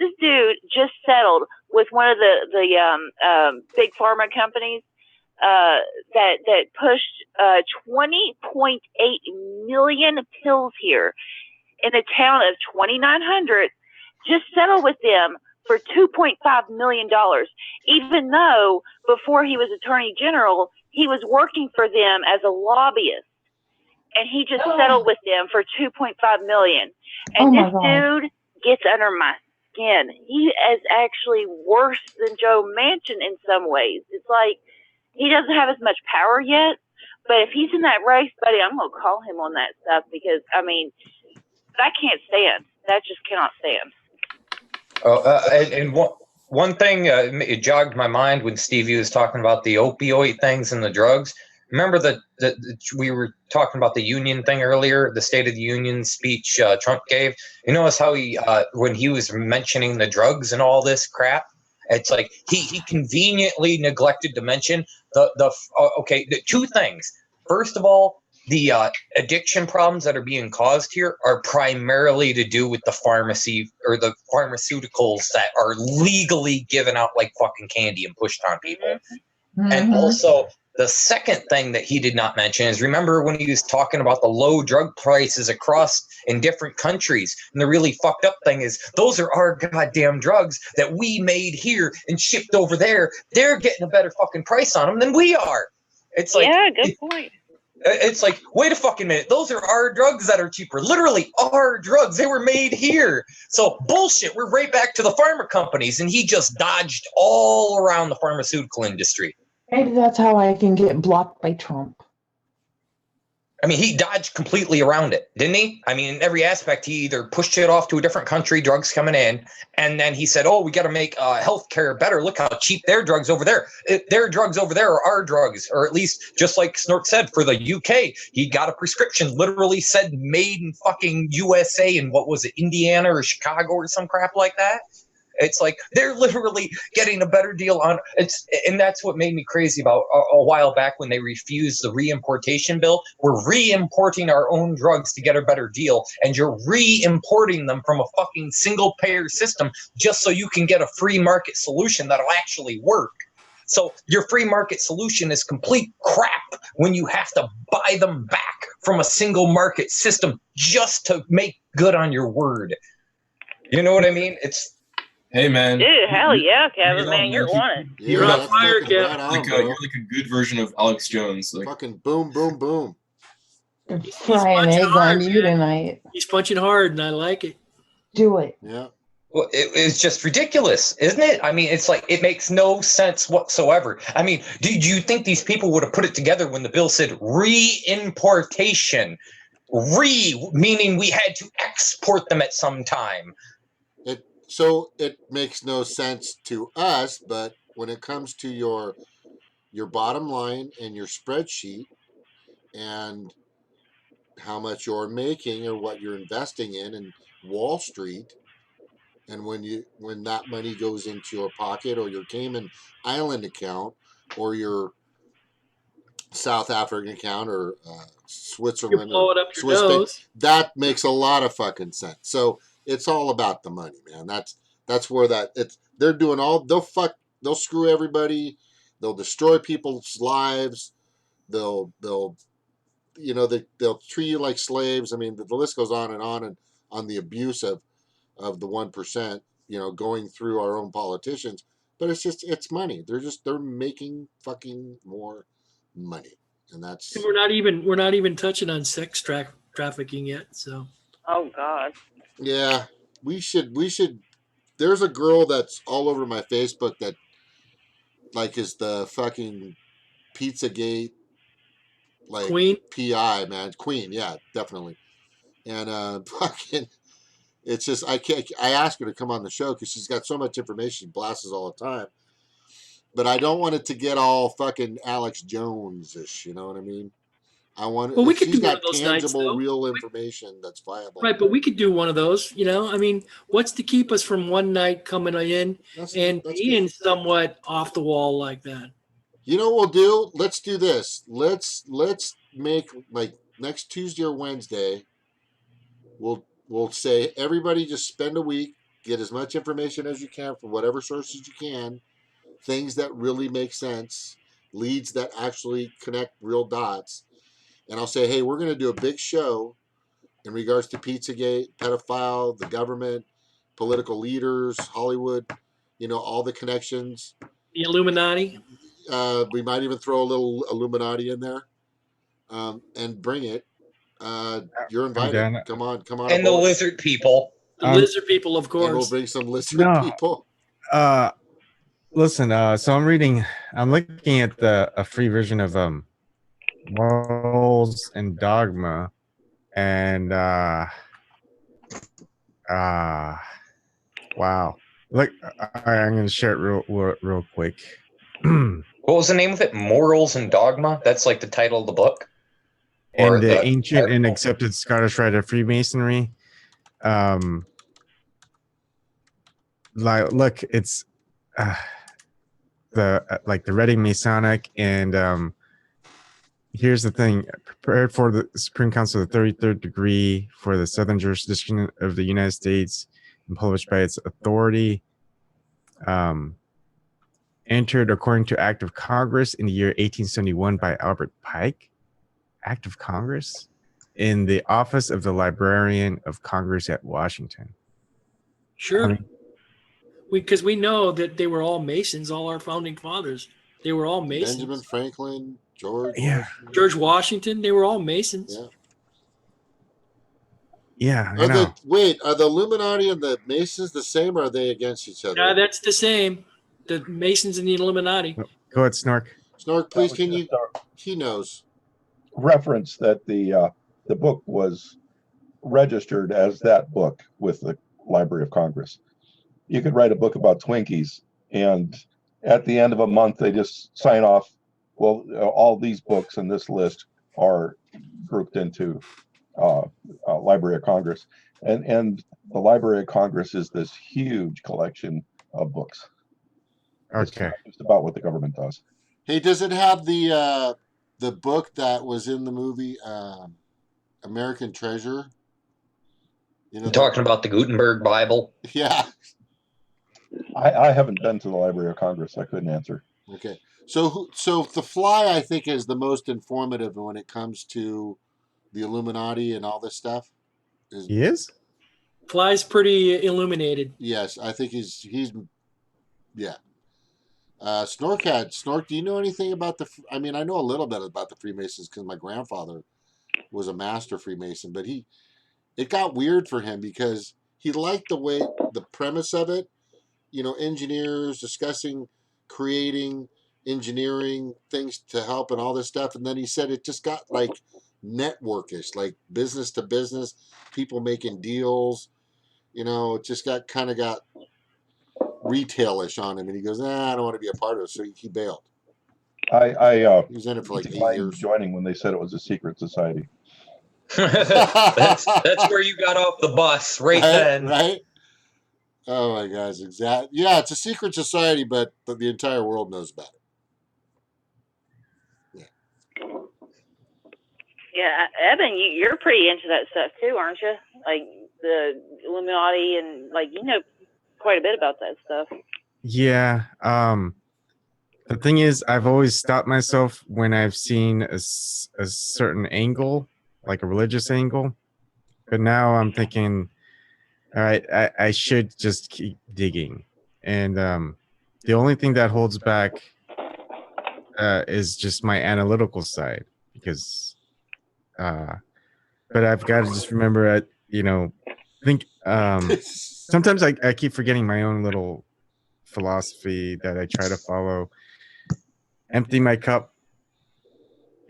this dude just settled with one of the big pharma companies that pushed 20.8 million pills here in a town of 2,900. Just settled with them for $2.5 million, even though before he was Attorney General, he was working for them as a lobbyist. And he just settled with them for $2.5 million. And this dude gets under my skin. He is actually worse than Joe Manchin in some ways. It's like he doesn't have as much power yet, but if he's in that race, buddy, I'm gonna call him on that stuff because I mean, that can't stand. That just cannot stand. And one thing it jogged my mind when Stevie was talking about the opioid things and the drugs. Remember that we were talking about the union thing earlier, the State of the Union speech Trump gave. You notice how he, when he was mentioning the drugs and all this crap, it's like he conveniently neglected to mention the two things. First of all, the addiction problems that are being caused here are primarily to do with the pharmacy or the pharmaceuticals that are legally given out like fucking candy and pushed on people. Mm-hmm. And also, the second thing that he did not mention is, remember when he was talking about the low drug prices across in different countries? And the really fucked up thing is, those are our goddamn drugs that we made here and shipped over there. They're getting a better fucking price on them than we are. It's like, yeah, good point. It's like, wait a fucking minute. Those are our drugs that are cheaper. Literally our drugs. They were made here. So bullshit. We're right back to the pharma companies. And he just dodged all around the pharmaceutical industry. Maybe that's how I can get blocked by Trump. I mean, he dodged completely around it, didn't he? I mean, in every aspect, he either pushed it off to a different country, drugs coming in, and then he said, oh, we got to make healthcare better. Look how cheap their drugs over there. Their drugs over there are our drugs, or at least just like Snork said, for the UK, he got a prescription, literally said made in fucking USA in what was it, Indiana or Chicago or some crap like that. It's like they're literally getting a better deal on it. And that's what made me crazy about a while back when they refused the re-importation bill. We're re-importing our own drugs to get a better deal, and you're re-importing them from a fucking single-payer system just so you can get a free market solution that'll actually work. So your free market solution is complete crap when you have to buy them back from a single market system just to make good on your word. You know what I mean? Hey man, dude, hell yeah, Kevin, man, you're on it. You're on fire, Kevin. You're like a good version of Alex Jones. Like fucking boom, boom, boom. Frying egg on you tonight. He's punching hard, and I like it. Do it. Yeah. Well, it's just ridiculous, isn't it? I mean, it's like it makes no sense whatsoever. I mean, do you think these people would have put it together when the bill said re-importation? Meaning we had to export them at some time. So it makes no sense to us, but when it comes to your bottom line and your spreadsheet and how much you're making or what you're investing in Wall Street, and when that money goes into your pocket or your Cayman Island account or your South African account or Switzerland or Swiss bank, that makes a lot of fucking sense. So it's all about the money, man. That's where they're doing all, they'll fuck they'll screw everybody. They'll destroy people's lives. They'll they'll treat you like slaves. I mean, the list goes on and on the abuse of the 1%, going through our own politicians. But it's money. They're making fucking more money, and that's. And we're not even touching on sex trafficking yet. So. Oh God. Yeah, we should. There's a girl that's all over my Facebook that like is the fucking Pizzagate like Queen? PI, man. Queen, yeah, definitely. And fucking it's just I asked her to come on the show because she's got so much information, she blasts all the time. But I don't want it to get all fucking Alex Jones-ish, you know what I mean? I want Well, we could she's do one got of those tangible, nights, though. real information that's viable. Right, but we could do one of those, I mean, what's to keep us from one night coming in and being somewhat off the wall like that? You know what we'll do? Let's do this. Let's make like next Tuesday or Wednesday. We'll say everybody just spend a week, get as much information as you can from whatever sources you can, things that really make sense, leads that actually connect real dots. And I'll say, hey, we're going to do a big show in regards to Pizzagate, pedophile, the government, political leaders, Hollywood, all the connections. The Illuminati. We might even throw a little Illuminati in there, and bring it. You're invited. Come on. And the lizard people. The lizard people, of course. And we'll bring some lizard people. Listen, so I'm looking at a free version of Morals and Dogma, and wow. Look, I'm gonna share it real quick. What was the name of it? Morals and Dogma? That's like the title of the book? And the ancient and accepted Scottish Rite of Freemasonry. Look, it's the Reading Masonic, and here's the thing: prepared for the Supreme Council of the 33rd degree for the Southern Jurisdiction of the United States, and published by its authority. Entered according to Act of Congress in the year 1871 by Albert Pike. Act of Congress in the office of the Librarian of Congress at Washington. Sure. Because we know that they were all Masons, all our founding fathers. They were all Masons. Benjamin Franklin, George Washington, they were all Masons. Yeah. Are the Illuminati and the Masons the same, or are they against each other? No, that's the same. The Masons and the Illuminati. Go ahead, Snork. Snork, please, can you? He knows. Reference that the book was registered as that book with the Library of Congress. You could write a book about Twinkies, and at the end of a month, they just sign off. Well, all these books in this list are grouped into Library of Congress, and the Library of Congress is this huge collection of books. Okay, it's just about what the government does. Hey, does it have the book that was in the movie American Treasure? You're talking about the Gutenberg Bible? Yeah. I haven't been to the Library of Congress. I couldn't answer. Okay. So The Fly, I think, is the most informative when it comes to the Illuminati and all this stuff. He is? Fly's pretty illuminated. Yes, I think he's yeah. Snork, do you know anything about I mean, I know a little bit about the Freemasons because my grandfather was a master Freemason, but it got weird for him because he liked the premise of it, engineers discussing, creating, engineering things to help and all this stuff. And then he said it just got like networkish, like business to business, people making deals, it just got retailish on him, and he goes, I don't want to be a part of it, so he bailed. He was in it for like 8 years. Joining when they said it was a secret society. that's where you got off the bus right then. Right? Oh my gosh, exactly. Yeah, it's a secret society, but the entire world knows about it. Yeah, Evan, you're pretty into that stuff too, aren't you? Like the Illuminati and quite a bit about that stuff. Yeah. The thing is, I've always stopped myself when I've seen a certain angle, like a religious angle. But now I'm thinking, all right, I should just keep digging. And the only thing that holds back is just my analytical side, because but I've got to just remember, think sometimes I keep forgetting my own little philosophy that I try to follow. Empty my cup,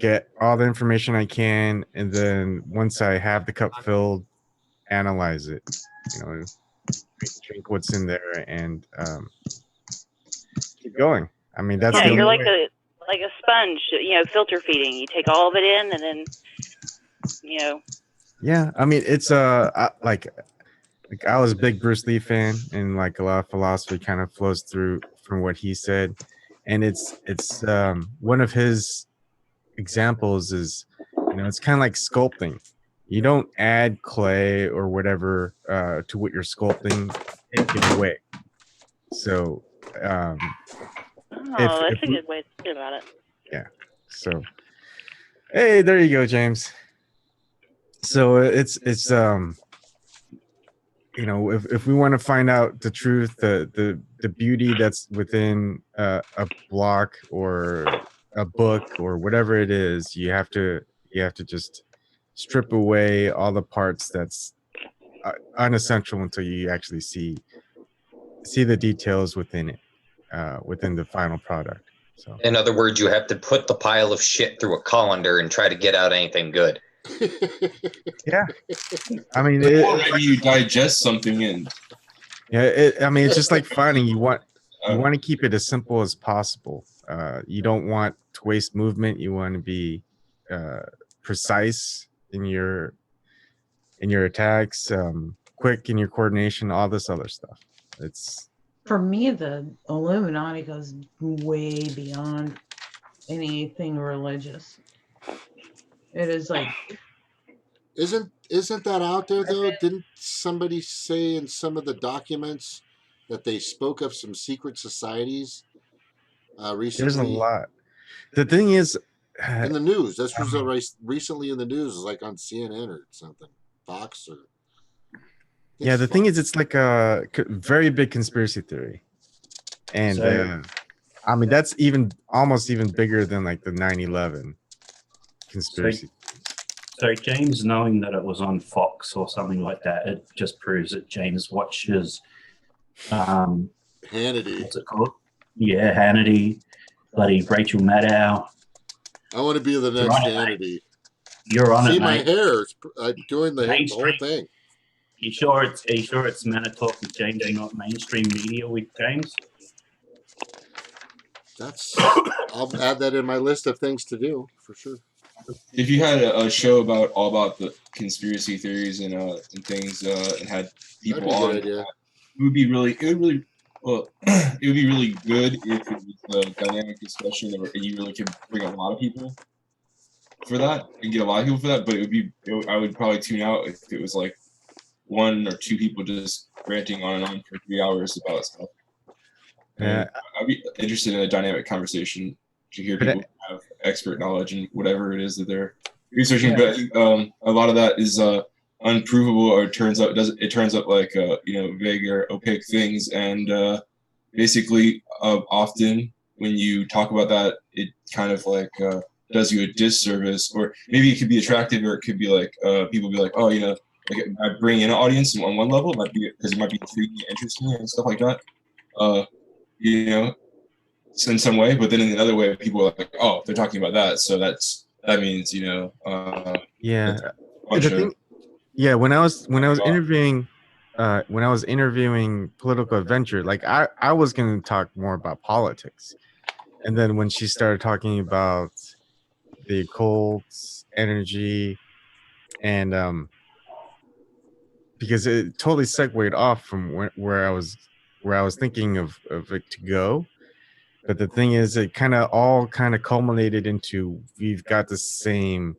get all the information I can, and then once I have the cup filled, analyze it. Drink what's in there and keep going. I mean, that's the you're only like way. a sponge, filter feeding. You take all of it in, and then Yeah, I mean, it's like I was a big Bruce Lee fan, and like a lot of philosophy kind of flows through from what he said, and it's one of his examples is, it's kind of like sculpting. You don't add clay or whatever to what you're sculpting, take it away. So that's if a good way to think about it. Yeah. So hey, there you go, James. So it's if we want to find out the truth, the beauty that's within a block or a book or whatever it is, you have to just strip away all the parts that's unessential until you actually see the details within it, within the final product. So in other words, you have to put the pile of shit through a colander and try to get out anything good. Yeah, I mean, maybe you digest something in. Yeah, I mean, it's just like fighting. You want to keep it as simple as possible. You don't want to waste movement. You want to be precise in your attacks, quick in your coordination, all this other stuff. It's For me, the Illuminati goes way beyond anything religious. It is like, isn't that out there though? Didn't somebody say in some of the documents that they spoke of some secret societies recently? There's a lot. The thing is, in the news. This was recently in the news, like on CNN or something, Fox or. Yeah, the thing is, it's like a very big conspiracy theory, and I mean that's almost even bigger than like the 9/11 conspiracy. So James knowing that it was on Fox or something like that, it just proves that James watches Hannity. What's it called? Yeah, Hannity, bloody Rachel Maddow. I want to be the next Hannity. You're on See it, my mate. hair? I'm doing the whole thing. Are you sure it's Man of Talk with James and not mainstream media with James? I'll add that in my list of things to do for sure. If you had a show all about the conspiracy theories and things and had people on, it would be really it would be really good if it was a dynamic discussion or you really could bring a lot of people for that and get a lot of people for that. But I would probably tune out if it was like one or two people just ranting on and on for 3 hours about stuff. Yeah, I'd be interested in a dynamic conversation to hear people have expert knowledge in whatever it is that they're researching. But I think a lot of that is unprovable, or it turns up like vague or opaque things, and basically often when you talk about that, it kind of like does you a disservice, or maybe it could be attractive, or it could be like people be like, oh, like I bring in an audience on one level, it might be because it might be intriguing, interesting, and stuff like that. In some way, but then in another way, people are like, "Oh, they're talking about that, so that means yeah." When I was interviewing, when I was interviewing Political Adventure, like I was going to talk more about politics, and then when she started talking about the occult, energy, and because it totally segued off from where I was thinking of it to go. But the thing is, it all culminated into we've got the same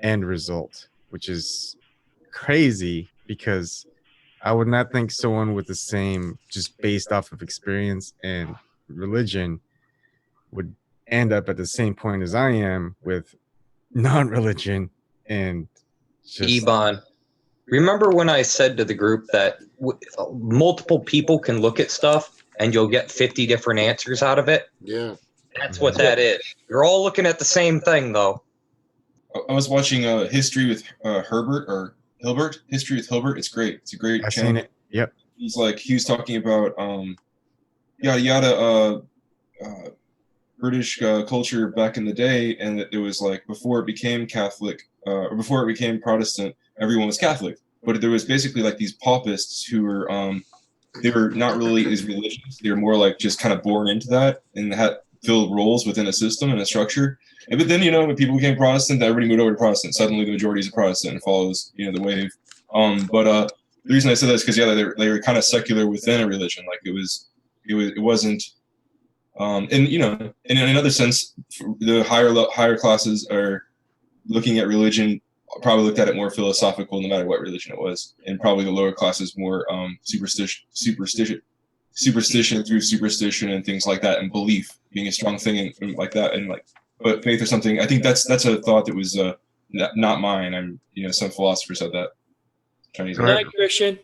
end result, which is crazy because I would not think someone with the same, just based off of experience and religion, would end up at the same point as I am with non-religion and just. Ebon, remember when I said to the group that multiple people can look at stuff and you'll get 50 different answers out of it? Yeah. That's what that is. You're all looking at the same thing, though. I was watching History with Herbert or Hilbert. History with Hilbert. It's great. It's a great I've channel. seen it. Yep. He was talking about yada yada British culture back in the day, and that it was like before it became Catholic or before it became Protestant, everyone was Catholic. But there was basically like these papists who were they were not really as religious. They were more like just kind of born into that and had filled roles within a system and a structure. And, but then, when people became Protestant, everybody moved over to Protestant. Suddenly the majority is a Protestant and follows, the wave. But the reason I said that is because, they were kind of secular within a religion. Like it wasn't, and, in another sense, the higher classes are looking at religion, probably looked at it more philosophical no matter what religion it was. And probably the lower classes more superstition through superstition and things like that, and belief being a strong thing and like that, and like, but faith or something. I think that's a thought that was not mine. I'm some philosopher said that. Chinese. Good night, Christian.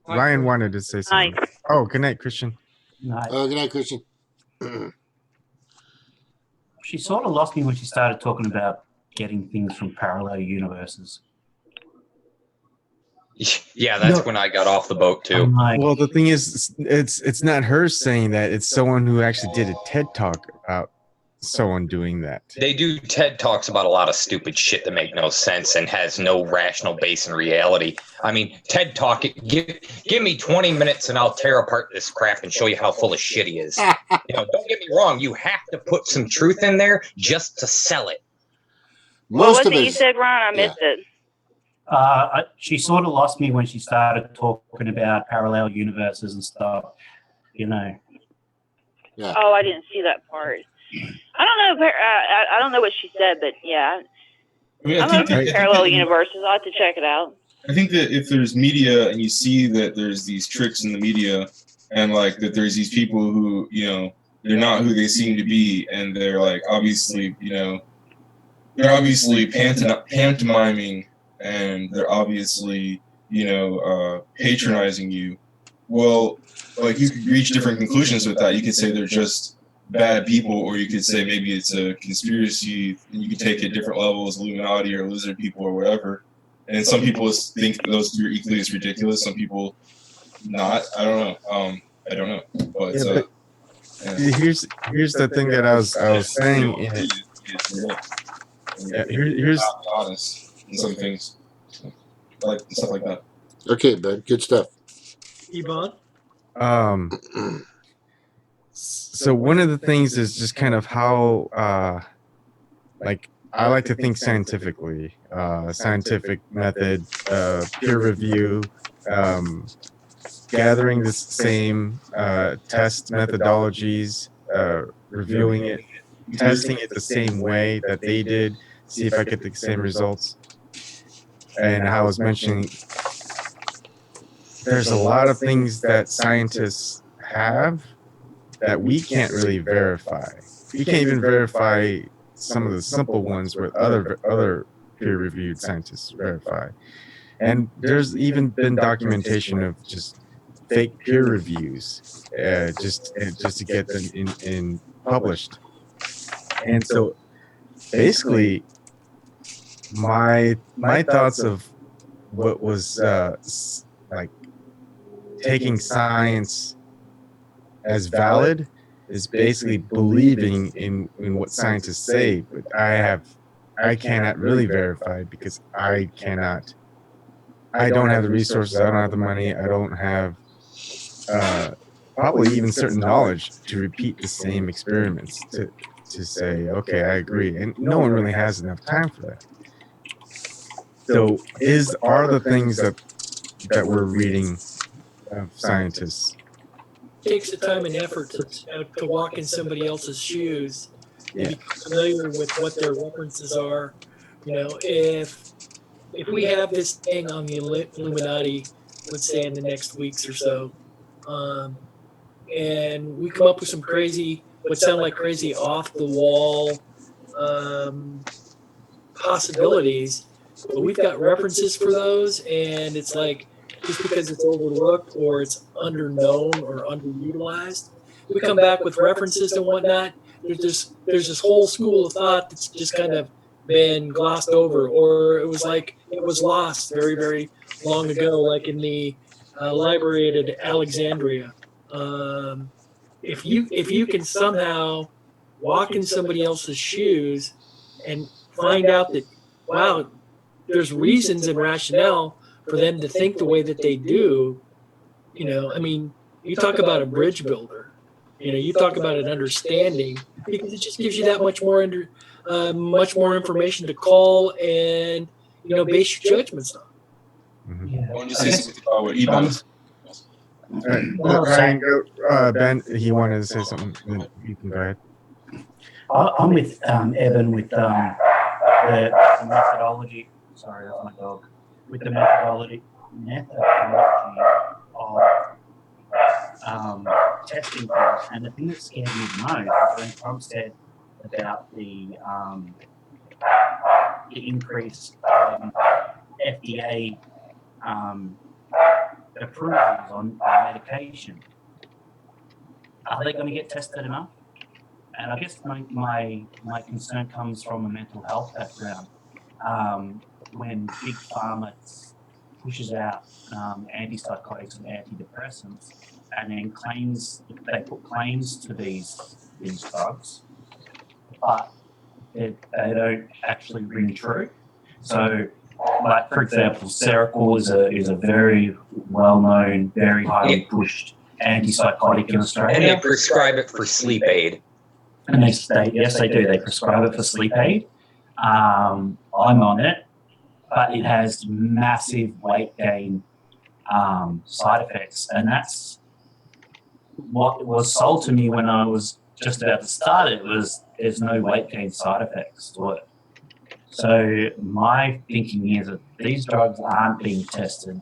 Ryan wanted to say something. Night. Oh, good night, Christian. Good night, Christian. She sort of lost me when she started talking about getting things from parallel universes. Yeah, that's when I got off the boat too. Well, the thing is, it's not her saying that. It's someone who actually did a TED talk about someone doing that. They do TED Talks about a lot of stupid shit that make no sense and has no rational base in reality. I mean, TED Talk, give me 20 minutes and I'll tear apart this crap and show you how full of shit he is. Don't get me wrong. You have to put some truth in there just to sell it. What was it you said, Ron? I missed it. She sort of lost me when she started talking about parallel universes and stuff, Yeah. Oh, I didn't see that part. I don't know. I don't know what she said, but yeah. I think parallel universes. I'll have to check it out. I think that if there's media and you see that there's these tricks in the media, and like that there's these people who they're not who they seem to be, and they're like obviously they're obviously pantomiming, and they're obviously patronizing you. Well, like you could reach different conclusions with that. You could say they're just bad people, or you could say maybe it's a conspiracy, and you could take it different levels, Illuminati or lizard people or whatever. And some people think those two are equally as ridiculous. Some people not. I don't know. I don't know. But here's the thing that I was saying in it. Here's honest in some things, like stuff like that. Okay, Ben. Good stuff. Ebon. So one of the things is just kind of how like I like to think scientifically, scientific method, peer review, gathering the same test methodologies, reviewing it, testing it the same way that they did, see if I get the same results. And I was mentioning there's a lot of things that scientists have that we can't really verify. We can't even verify some of the simple ones where other peer-reviewed scientists verify. And there's even been documentation of just fake peer reviews, just to get them in published. And so, basically, my thoughts of what was like taking science as valid is basically believing in what scientists say, but I cannot really verify because I don't have the resources, I don't have the money, I don't have probably even certain knowledge to repeat the same experiments to say, okay, I agree. And no one really has enough time for that. So are the things that we're reading of scientists Takes the time and effort to walk in somebody else's shoes and be familiar with what their references are. If we have this thing on the Illuminati let's say in the next weeks or so. And we come up with some crazy, what sound like crazy off the wall possibilities, but we've got references for those, and it's like just because it's overlooked or it's underknown or underutilized, we come back with references and whatnot. There's this whole school of thought that's just kind of been glossed over, or it was like it was lost very, very long ago, like in the library at Alexandria. If you can somehow walk in somebody else's shoes and find out that, wow, there's reasons and rationale for them to think the way that they do, I mean, you talk about a bridge builder, you talk about an understanding, because it just gives you that much more information to call and, base your judgments on. Yeah. I want to say something about what Ebon. Ryan, go, Ben, he wanted to say something. You can go ahead. I'm with Evan with the methodology. Sorry, that's my dog. With the methodology of testing things, and the thing that scared me the most is when Trump said about the increase in FDA approvals on medication. Are they going to get tested enough? And I guess my concern comes from a mental health background. When Big Pharma pushes out antipsychotics and antidepressants, and then they put claims to these drugs, but they don't actually ring true. So, like for example, Seroquel is a very well-known, very highly pushed antipsychotic in Australia. And they prescribe it for sleep aid. And yes, they do. They prescribe it for sleep aid. I'm on it, but it has massive weight gain side effects, and that's what was sold to me when I was just about to start it. Was there's no weight gain side effects to it. So my thinking is that these drugs aren't being tested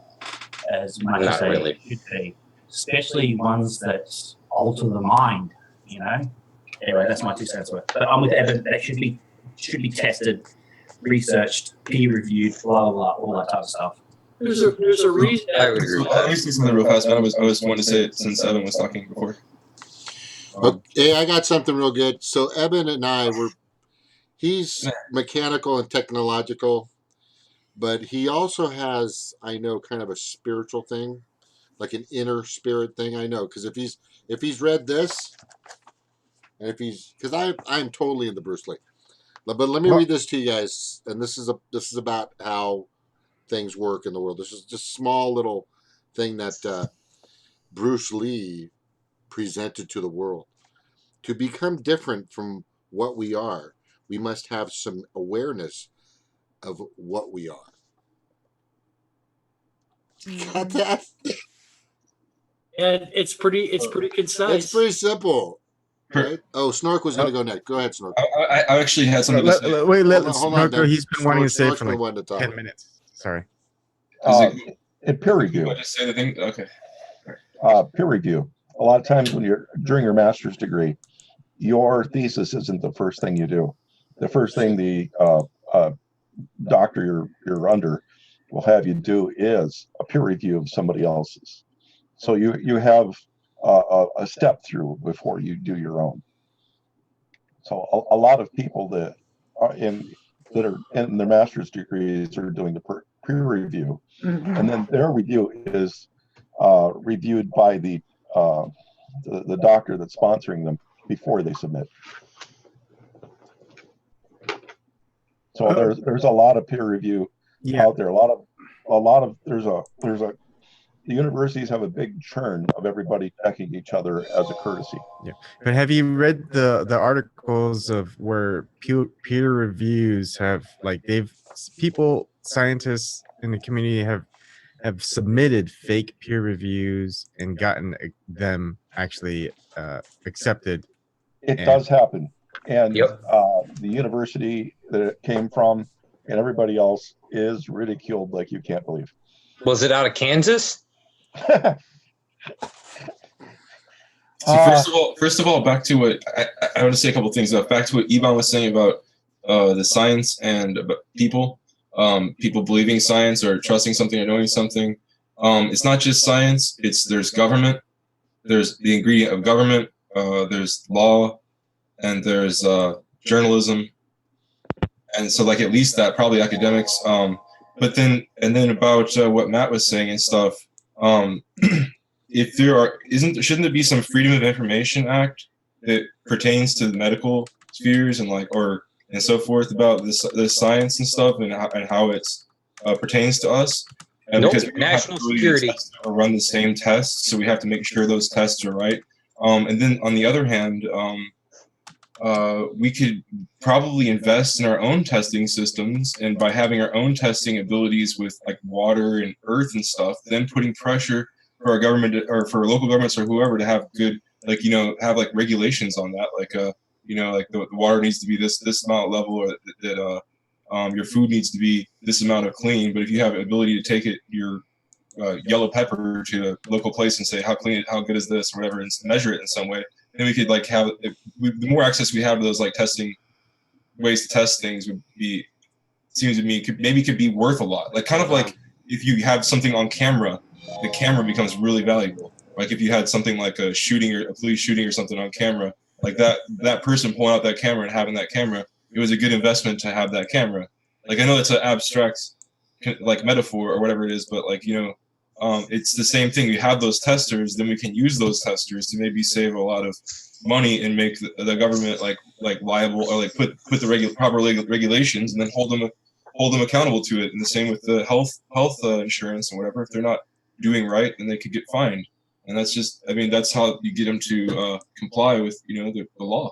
as much as they should be, especially ones that alter the mind. Anyway, that's my 2 cents worth. But I'm with Evan. They should be tested, researched, peer reviewed, blah blah blah, all that type of stuff. There's a reason. Let me say something real fast, man. I was wanting to say it since Evan was talking before. Okay, I got something real good. So Evan and I he's mechanical and technological, but he also has, I know, kind of a spiritual thing, like an inner spirit thing. I know, because if he's read this, and because I'm totally into Bruce Lee, but let me read this to you guys, and this is about how things work in the world. This is just a small little thing that Bruce Lee presented to the world. To become different from what we are, we must have some awareness of what we are. Got that? And it's pretty concise. It's pretty simple. Right? Oh, Snork was going to go next. Go ahead, Snork. I actually had something to say. Wait, let hold on, Snork. He's been wanting to say it for like like 10 minutes. Sorry. In peer review. I just say the thing? Okay. Peer review. A lot of times when you're during your master's degree, your thesis isn't the first thing you do. The first thing the doctor you're under will have you do is a peer review of somebody else's. So you have a step through before you do your own. So a lot of people that are in their master's degrees are doing the peer review, and then their review is reviewed by the doctor that's sponsoring them before they submit. So there's a lot of peer review out there. The universities have a big churn of everybody checking each other as a courtesy. Yeah, but have you read the articles of where peer reviews have, like, scientists in the community have submitted fake peer reviews and gotten them actually accepted? It does happen, and the university that it came from and everybody else is ridiculed like you can't believe. Was it out of Kansas? So first of all, back to what I want to say a couple of things. Back to what Ivan was saying about the science and about people believing science or trusting something or knowing something. It's not just science. There's government. There's the ingredient of government. There's law, and there's journalism, and so like at least that probably academics. But then about what Matt was saying and stuff. If there shouldn't there be some Freedom of Information Act that pertains to the medical spheres and and so forth about this science and stuff and how it's pertains to us? And Nope, because we national security or run the same tests, so we have to make sure those tests are right. And then on the other hand, we could probably invest in our own testing systems, and by having our own testing abilities with like water and earth and stuff, then putting pressure for our government or for local governments or whoever to have good, have like regulations on that, like the water needs to be this amount level, or that your food needs to be this amount of clean. But if you have the ability to take your yellow pepper to a local place and say how good is this or whatever, and measure it in some way, then we could the more access we have to those ways to test things would be, seems to me, could be worth a lot. Like kind of like if you have something on camera, the camera becomes really valuable. Like if you had something like a shooting or a police shooting or something on camera, like that person pulling out that camera and having that camera, it was a good investment to have that camera. Like I know it's an abstract like metaphor or whatever it is, but it's the same thing. We have those testers, then we can use those testers to maybe save a lot of money and make the government like liable, or like put the proper regulations, and then hold them accountable to it. And the same with the health insurance and whatever. If they're not doing right, then they could get fined. And that's how you get them to comply with the law.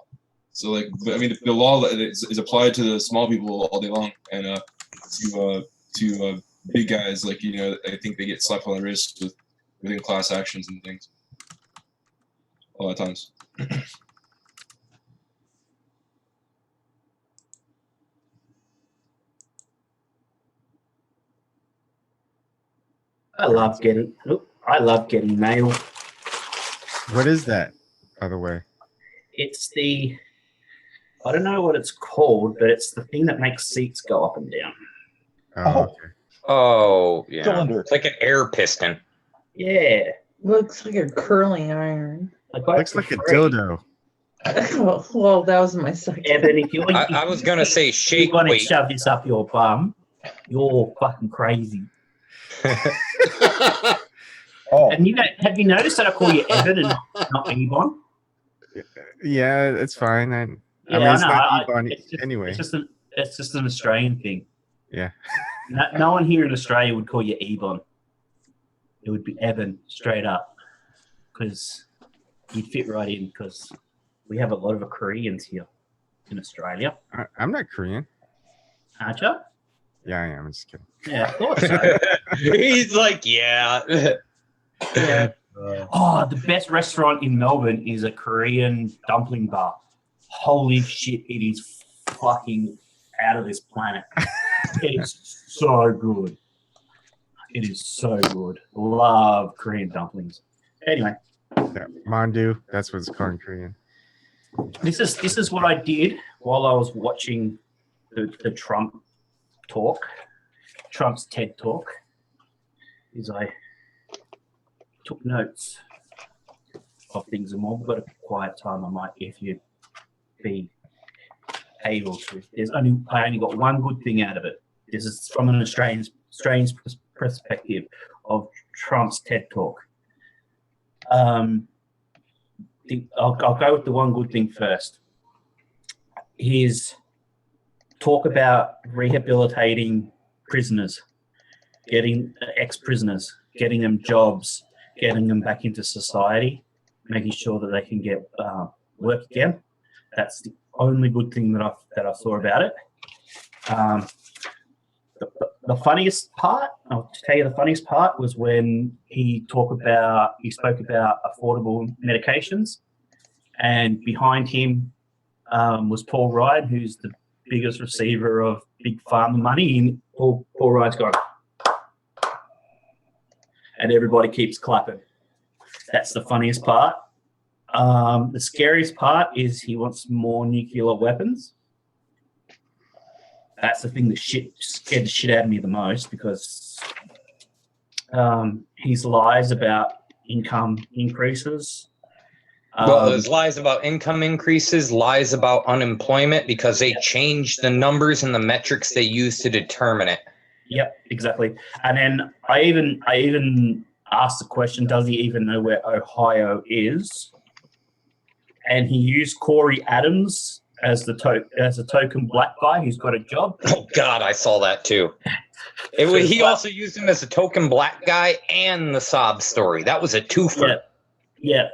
So the law is applied to the small people all day long, and to big guys, I think they get slapped on the wrist within class actions and things a lot of times. I love getting mail. What is that, by the way? It's I don't know what it's called, but it's the thing that makes seats go up and down. Oh, okay. Oh, yeah. Cylinder. It's like an air piston. Yeah. Looks like a curling iron. Looks like a dildo. Well, that was my second. Evan, if you I was gonna say shake you want to weight. shove this up your bum, you're fucking crazy. Oh, And have you noticed that I call you Evan and not Ebon? Yeah, it's fine. I mean, Yeah, it's I know. not Ebon anyway. It's just an Australian thing. Yeah. No one here in Australia would call you Ebon. It would be Evan straight up, because you'd fit right in, because we have a lot of Koreans here in Australia. I'm not Korean. Aren't you? Yeah, I am. I'm just kidding. Yeah, I thought so. He's like, yeah. Yeah. Oh, the best restaurant in Melbourne is a Korean dumpling bar. Holy shit, it is fucking out of this planet. It is so good. It is so good. Love Korean dumplings. Anyway. Yeah, mandu, that's what it's called in Korean. This is what I did while I was watching the Trump talk, Trump's TED talk, is I took notes of things, and while we've got a quiet time, I might, if you be able to. I only got one good thing out of it. This is from an Australian perspective of Trump's TED talk. I'll go with the one good thing first. His talk about rehabilitating prisoners, getting ex-prisoners, getting them jobs, getting them back into society, making sure that they can get work again. That's the only good thing that I saw about it. The funniest part, I'll tell you, the funniest part was when he spoke about affordable medications, and behind him was Paul Ryan, who's the biggest receiver of big pharma money. And Paul Ryan's gone. and everybody keeps clapping. That's the funniest part. The scariest part is he wants more nuclear weapons. That's the thing that scared the shit out of me the most, because his lies about income increases. Well, there's lies about income increases, lies about unemployment, because they changed the numbers and the metrics they use to determine it. Yep, exactly. And then I even asked the question, does he even know where Ohio is? And he used Corey Adams as a token black guy who's got a job. Oh God, I saw that too. He also used him as a token black guy and the sob story. That was a twofer. Yep.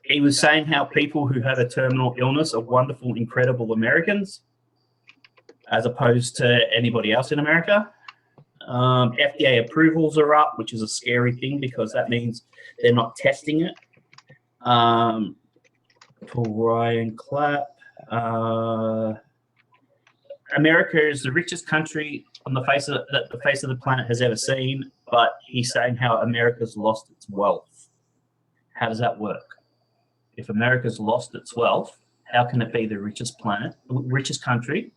He was saying how people who have a terminal illness are wonderful, incredible Americans, as opposed to anybody else in America. FDA approvals are up, which is a scary thing because that means they're not testing it. For Ryan Clapp, America is the richest country on the face of the planet has ever seen, but he's saying how America's lost its wealth. How does that work? If America's lost its wealth, how can it be the richest country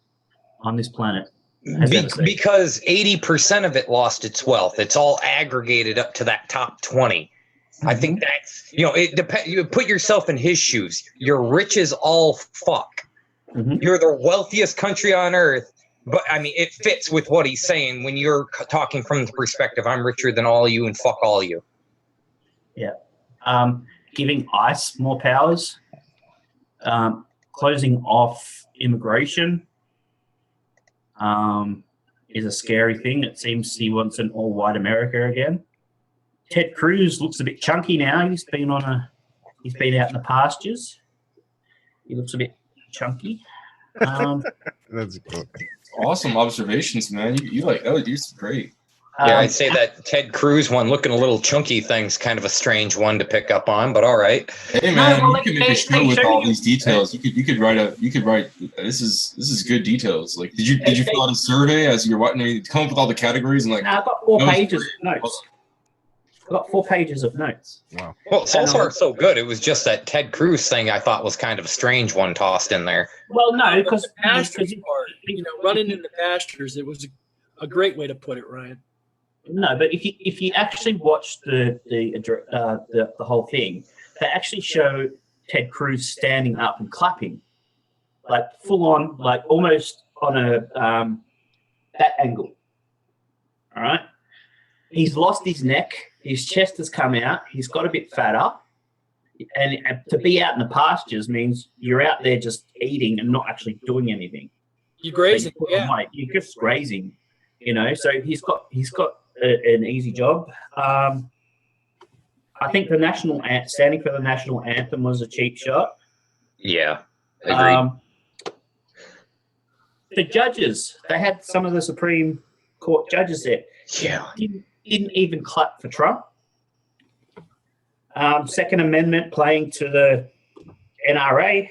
on this planet? Because 80% of it lost its wealth. It's all aggregated up to that top 20. I think that's, it depends. You put yourself in his shoes. You're rich as all fuck. You're the wealthiest country on earth. But I mean, it fits with what he's saying when you're talking from the perspective, I'm richer than all of you and fuck all of you. Yeah. Giving ICE more powers, closing off immigration is a scary thing. It seems he wants an all-white America again. Ted Cruz looks a bit chunky now. He's been out in the pastures. He looks a bit chunky. That's cool. Awesome observations, man. You like that? You're great. Yeah, I'd say that Ted Cruz one, looking a little chunky thing's kind of a strange one to pick up on, but all right. Hey man, you can make a show with all these details. You could write. This is good details. Like, did you fill out a survey as you're watching? You come up with all the categories and like. I've got 4 pages of notes. I've got 4 pages of notes. Wow. Well, so far so good. It was just that Ted Cruz thing I thought was kind of a strange one tossed in there. Well, no, because pastures part, running in the pastures. It was a great way to put it, Ryan. No, but if you actually watch the whole thing, they actually show Ted Cruz standing up and clapping, like full on, like almost on a that angle. All right, he's lost his neck, his chest has come out, he's got a bit fatter, and to be out in the pastures means you're out there just eating and not actually doing anything. You're grazing, You're just grazing, So he's got an easy job. I think standing for the national anthem was a cheap shot. Yeah, agreed. The judges, they had some of the Supreme Court judges there. Yeah, didn't even clap for Trump. Second Amendment playing to the NRA.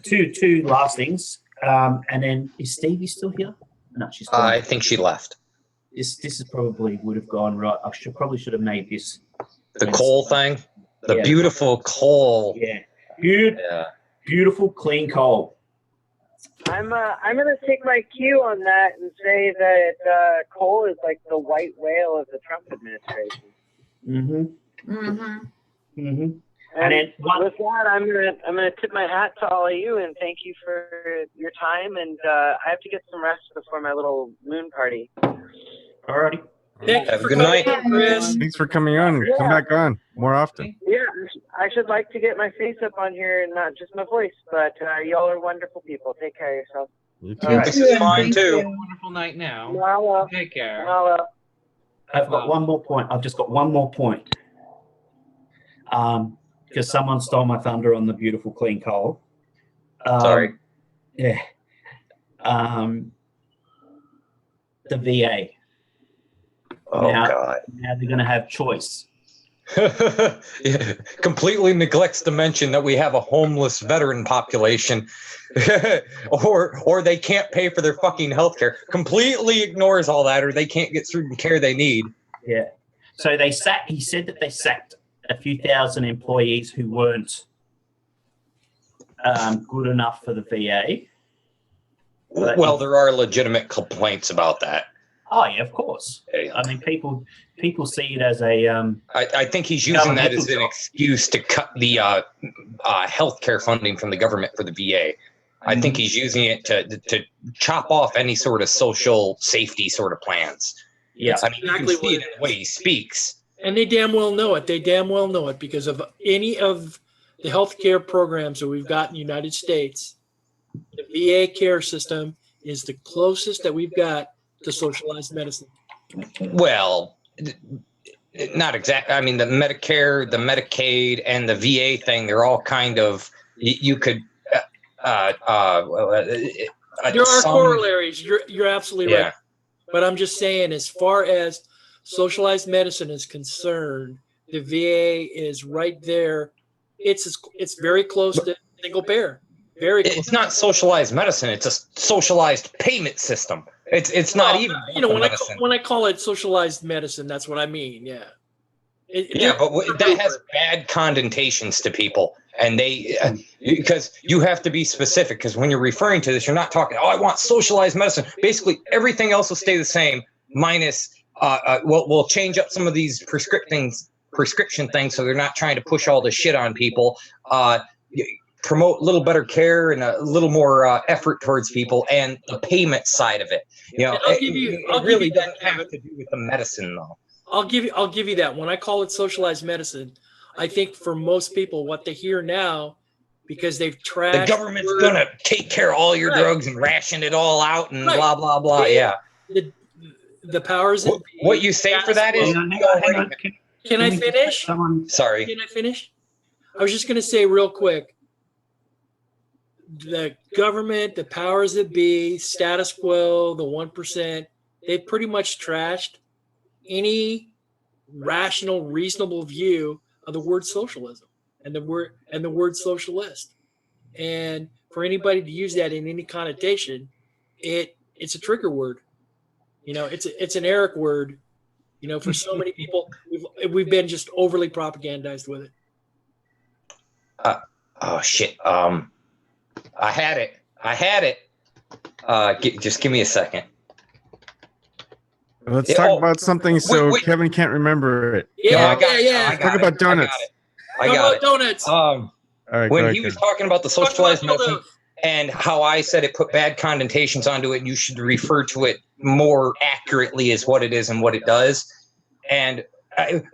Two last things, and then is Stevie still here? No, she's gone. I think she left. This is probably would have gone right. I probably should have made this. The coal thing? The beautiful coal. Yeah. Beautiful, clean coal. I'm gonna take my cue on that and say that coal is like the white whale of the Trump administration. And then with that, I'm gonna tip my hat to all of you and thank you for your time. And I have to get some rest before my little moon party. Alrighty. Have a good night, Chris. Thanks for coming on. Yeah. Come back on more often. Yeah, I should like to get my face up on here and not just my voice. But y'all are wonderful people. Take care of yourself. You too. This is mine too. Wonderful night now. Mahalo. Take care. Mahalo. I've got one more point. I've just got one more point. Because someone stole my thunder on the beautiful clean coal. Sorry. Yeah. The VA. Oh, God. Now they're going to have choice. Yeah, completely neglects to mention that we have a homeless veteran population, or they can't pay for their fucking health care. Completely ignores all that, or they can't get through the care they need. Yeah. So he said that they sacked a few thousand employees who weren't good enough for the VA. Well, there are legitimate complaints about that. Oh yeah, of course. I mean, people see it as a. I think he's using that as an excuse to cut the healthcare funding from the government for the VA. I think he's using it to chop off any sort of social safety sort of plans. Yeah, I mean, exactly you can see it in the way he speaks. And they damn well know it. They damn well know it because of any of the healthcare programs that we've got in the United States. The VA care system is the closest that we've got to socialized medicine. Well, not exactly. I mean, the Medicare, the Medicaid, and the VA thing, they're all kind of, you could. There are corollaries. You're absolutely right. But I'm just saying, as far as socialized medicine is concerned, the VA is right there. It's very close to single payer. Very close. It's not socialized medicine. It's a socialized payment system. It's not even. When I call it socialized medicine, that's what I mean. Yeah. But that has bad connotations to people, and because you have to be specific. Because when you're referring to this, you're not talking. Oh, I want socialized medicine. Basically, everything else will stay the same, minus. We'll change up some of these prescription things, so they're not trying to push all the shit on people. Promote a little better care and a little more effort towards people, and the payment side of it. It really doesn't have to do with the medicine, though. I'll give you that. When I call it socialized medicine, I think for most people, what they hear now, because they've trashed the government's gonna take care of all your drugs and ration it all out and blah blah blah. Yeah. The powers. What you say for that is. Can I finish? Sorry. Can I finish? I was just going to say real quick. The government, the powers that be, status quo, the 1%, they pretty much trashed any rational, reasonable view of the word socialism and the word socialist. And for anybody to use that in any connotation, it's a trigger word. It's an Eric word. For so many people, we've been just overly propagandized with it. Oh shit. I had it. Just give me a second. Let's talk about something so Kevin can't remember it. Yeah, Talk about donuts. I got it. Donuts. All right, when he was talking about the socialized medicine and how I said it put bad connotations onto it, you should refer to it more accurately as what it is and what it does. And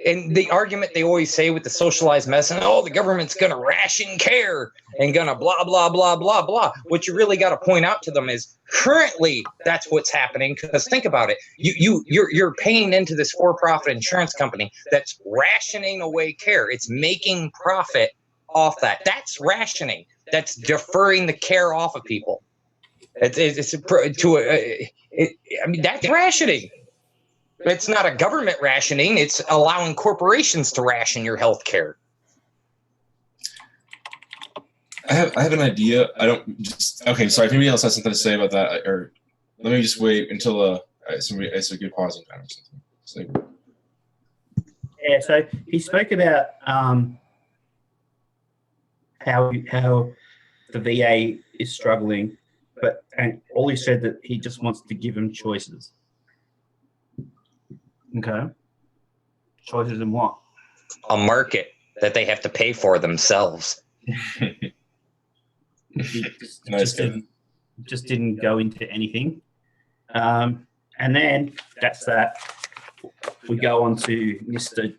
the argument they always say with the socialized medicine, the government's going to ration care and going to blah, blah, blah, blah, blah. What you really got to point out to them is currently that's what's happening. Because think about it. You're paying into this for-profit insurance company that's rationing away care. It's making profit off that. That's rationing. That's deferring the care off of people. That's rationing. It's not a government rationing. It's allowing corporations to ration your health care. I have an idea. Okay, sorry. If anybody else has something to say about that, or let me just wait until it's a good pausing time or something. Yeah. So he spoke about how the VA is struggling, and all he said that he just wants to give them choices. Okay. Choices in what? A market that they have to pay for themselves. just didn't go into anything. And then that's that. We go on to Mr.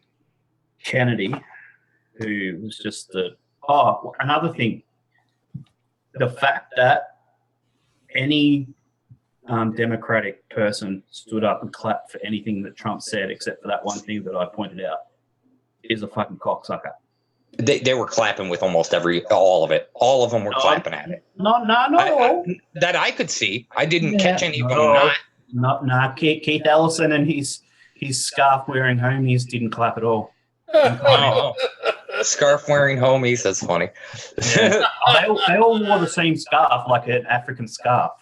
Kennedy, who was just another thing. The fact that any Democratic person stood up and clapped for anything that Trump said, except for that one thing that I pointed out, is a fucking cocksucker. They were clapping with almost all of it. All of them were clapping at it. No. That I could see. I didn't catch any of them not. Keith Ellison and his scarf wearing homies didn't clap at all. Oh, scarf wearing homies. That's funny. Yeah. They all wore the same scarf, like an African scarf.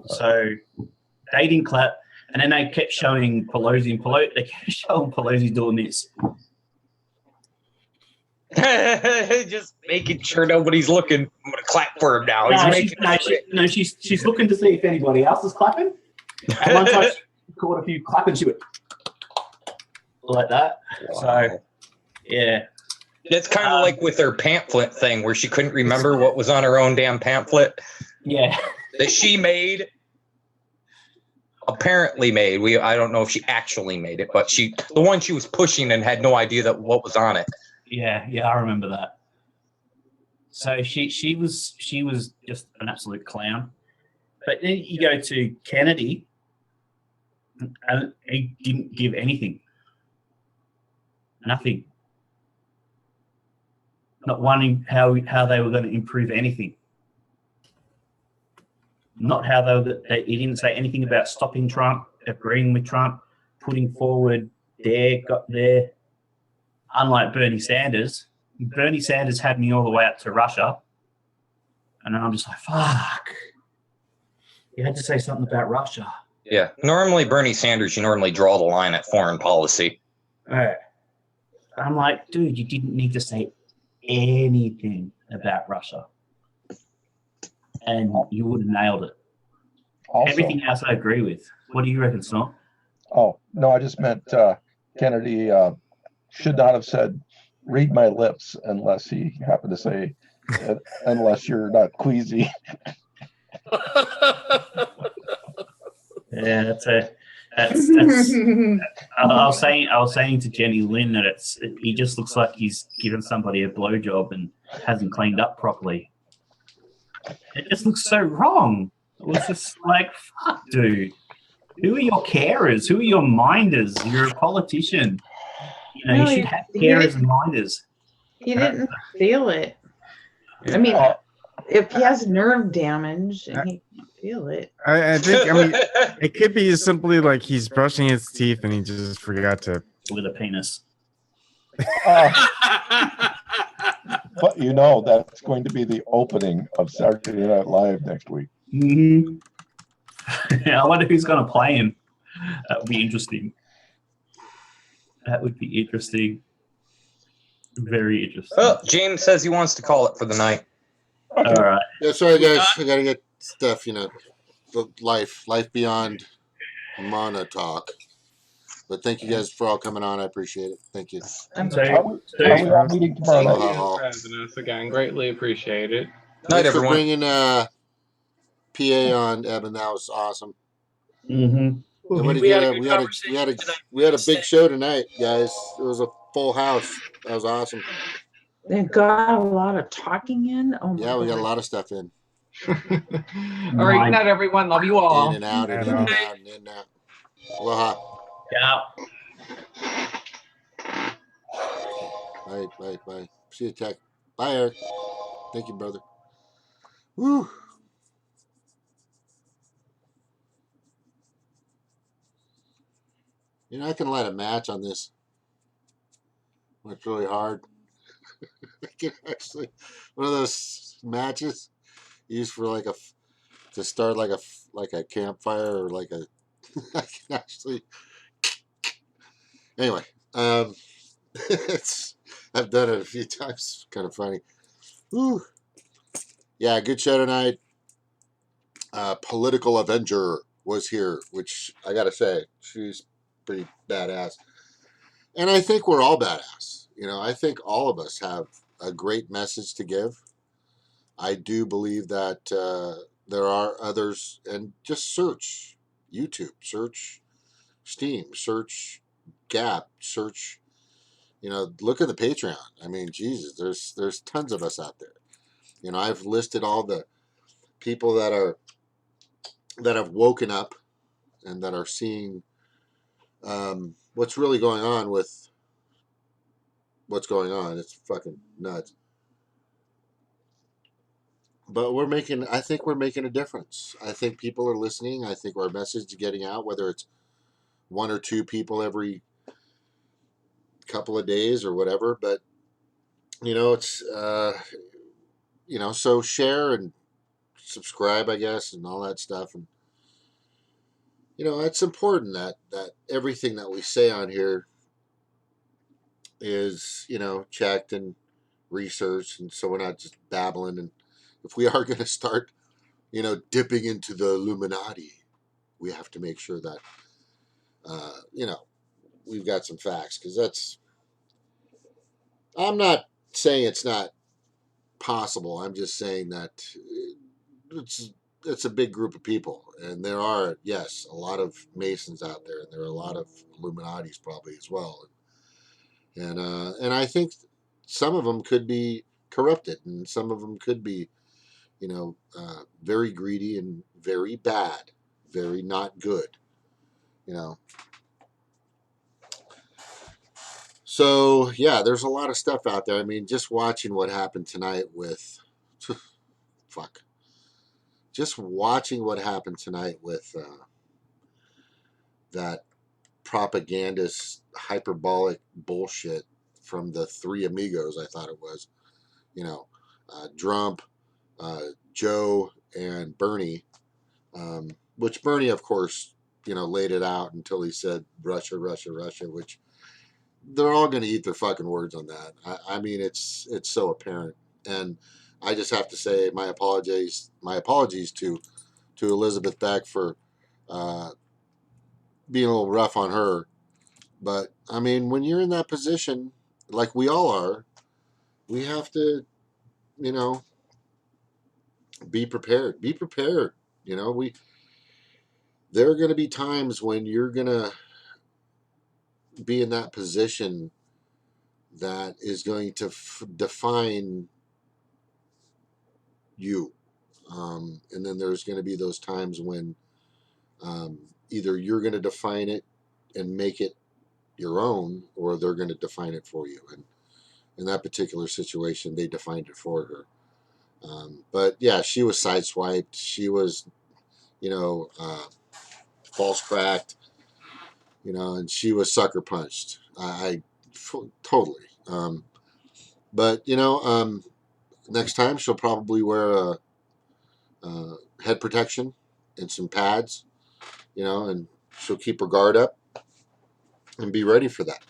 So they didn't clap. And then they kept showing Pelosi, and they kept showing Pelosi doing this. Just making sure nobody's looking. I'm gonna clap for him now. She's looking to see if anybody else is clapping. And one time she caught a few clapping, she went like that. Wow. So, yeah. It's kind of like with her pamphlet thing where she couldn't remember what was on her own damn pamphlet. Yeah. That she made. Apparently made. I don't know if she actually made it, but the one she was pushing and had no idea that what was on it. Yeah, I remember that. So she was just an absolute clown. But then you go to Kennedy, and he didn't give anything. Nothing. Not wanting how they were going to improve anything. Not how he didn't say anything about stopping Trump, agreeing with Trump, putting forward got there. Unlike Bernie Sanders had me all the way up to Russia. And I'm just like, fuck. You had to say something about Russia. Yeah. Normally, Bernie Sanders, you normally draw the line at foreign policy. Right. I'm like, dude, you didn't need to say anything about Russia. And you would have nailed it. Also, everything else I agree with. What do you reckon, Snot? Oh, no, I just meant Kennedy should not have said, read my lips, unless he happened to say, unless you're not queasy. Yeah, that's I was saying to Jenny Lynn that he just looks like he's given somebody a blowjob and hasn't cleaned up properly. It just looks so wrong. It was just like, fuck, dude. Who are your carers? Who are your minders? You're a politician. You should have carers and minders. He didn't feel it. I mean, if he has nerve damage and he can feel it. I think, it could be simply like he's brushing his teeth and he just forgot to. With a penis. But that's going to be the opening of Saturday Night Live next week. Mm-hmm. I wonder who's going to play him. That would be interesting. Very interesting. Oh, James says he wants to call it for the night. Okay. All right. Yeah, sorry guys, I gotta get stuff. The life beyond Mana talk. But thank you guys for all coming on. I appreciate it. Thank you. Are we all meeting tomorrow night? Thank you for having us again. Greatly appreciate it. Thanks for bringing PA on, Evan. That was awesome. Mm-hmm. We had a big show tonight, guys. It was a full house. That was awesome. They got a lot of talking in. Oh my we got a lot of stuff in. All right, good night, everyone. Love you all. In and out, in and out, in and out. Aloha. Yeah. Bye. See you, Tech. Bye, Eric. Thank you, brother. Woo. I can light a match on this. It's really hard. I can actually, one of those matches used for to start like a campfire or I can actually. Anyway, I've done it a few times. Kind of funny. Woo. Yeah, good show tonight. Political Avenger was here, which I gotta say, she's pretty badass. And I think we're all badass. I think all of us have a great message to give. I do believe that there are others, and just search YouTube, search Steam, search Gap, search, look at the Patreon. I mean, Jesus, there's tons of us out there. I've listed all the people that have woken up and that are seeing what's really going on with what's going on. It's fucking nuts. But I think we're making a difference. I think people are listening. I think our message is getting out, whether it's one or two people every couple of days or whatever. But it's so share and subscribe, I guess, and all that stuff. And it's important that everything that we say on here is checked and researched, and so we're not just babbling. And if we are going to start dipping into the Illuminati, we have to make sure that we've got some facts, because I'm not saying it's not possible. I'm just saying that it's a big group of people, and there are, yes, a lot of Masons out there, and there are a lot of Illuminatis probably as well, and I think some of them could be corrupted, and some of them could be very greedy and very bad, very not good, So yeah, there's a lot of stuff out there. I mean, just watching what happened tonight with fuck. Just watching what happened tonight with that propagandist hyperbolic bullshit from the Three Amigos, I thought it was, Trump, Joe, and Bernie, which Bernie, of course, laid it out until he said Russia, Russia, Russia, which they're all going to eat their fucking words on that. I mean, it's so apparent, and I just have to say my apologies to Elizabeth Beck for being a little rough on her. But I mean, when you're in that position, like we all are, we have to, be prepared. Be prepared. There are going to be times when you're going to be in that position that is going to define you. And then there's going to be those times when either you're going to define it and make it your own, or they're going to define it for you. And in that particular situation, they defined it for her. But yeah, she was sideswiped. She was, false cracked, and she was sucker punched. Totally. But next time she'll probably wear a head protection and some pads, and she'll keep her guard up and be ready for that.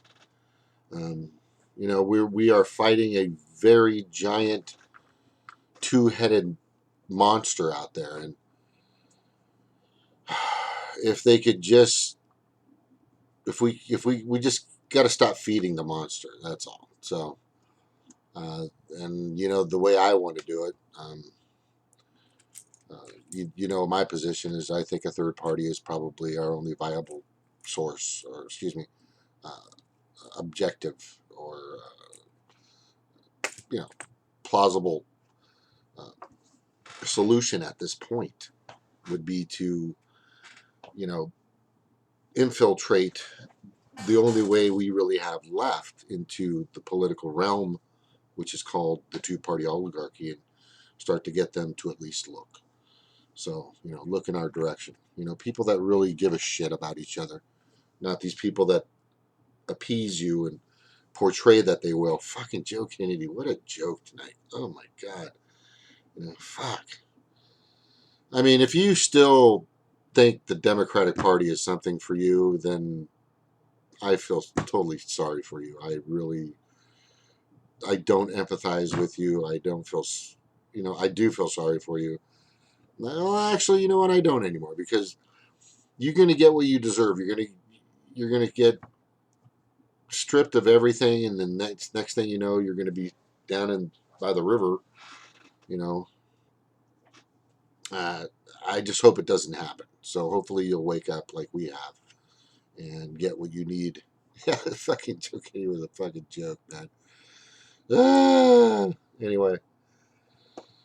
We are fighting a very giant two-headed monster out there, and if they could just, if we just got to stop feeding the monster. That's all. So, and the way I want to do it, my position is I think a third party is probably our only viable source, or excuse me, objective, or plausible solution at this point would be to infiltrate the only way we really have left into the political realm, which is called the two-party oligarchy, and start to get them to at least look. So, look in our direction. People that really give a shit about each other, not these people that appease you and portray that they will. Fucking Joe Kennedy, what a joke tonight. Oh my God. Fuck. I mean, if you still think the Democratic Party is something for you, then I feel totally sorry for you. I don't empathize with you. I don't feel, I do feel sorry for you. Well, actually, you know what? I don't anymore, because you're going to get what you deserve. You're going to get stripped of everything, and then next thing you know, you're going to be down by the river. I just hope it doesn't happen. So hopefully you'll wake up like we have and get what you need. Yeah, fucking joking was a fucking joke, man. Anyway.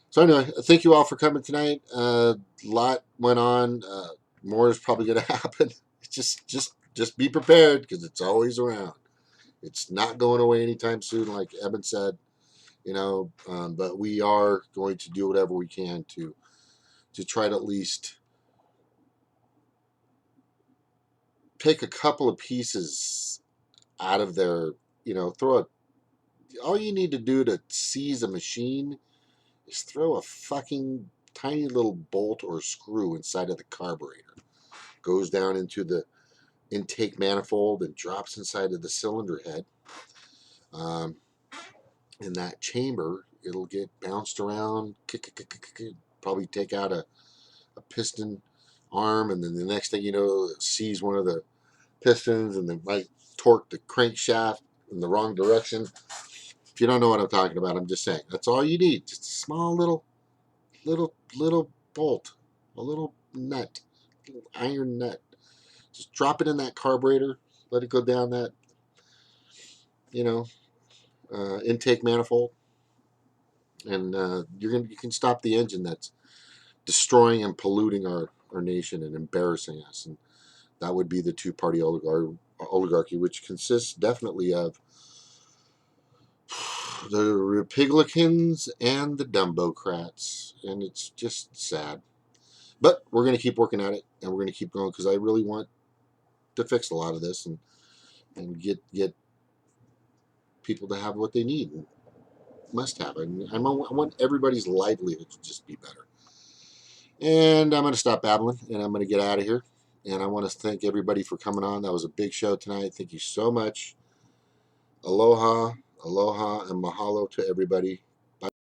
So anyway, thank you all for coming tonight. A lot went on. More is probably going to happen. Just be prepared, because it's always around. It's not going away anytime soon, like Eben said. But we are going to do whatever we can to try to at least pick a couple of pieces out of their, all you need to do to seize a machine is throw a fucking tiny little bolt or screw inside of the carburetor. Goes down into the intake manifold and drops inside of the cylinder head. In that chamber, it'll get bounced around, probably take out a piston arm, and then the next thing you know, it sees one of the pistons and they might torque the crankshaft in the wrong direction. If you don't know what I'm talking about, I'm just saying. That's all you need. Just a small little bolt, a little nut, little iron nut. Just drop it in that carburetor, let it go down that, intake manifold, and you can stop the engine that's destroying and polluting our nation and embarrassing us. And that would be the two-party oligarchy, which consists definitely of the Republicans and the Dumbocrats, and it's just sad. But we're going to keep working at it, and we're going to keep going, because I really want to fix a lot of this and get people to have what they need and must have. And I want everybody's livelihood to just be better. And I'm going to stop babbling, and I'm going to get out of here. And I want to thank everybody for coming on. That was a big show tonight. Thank you so much. Aloha, aloha, and mahalo to everybody.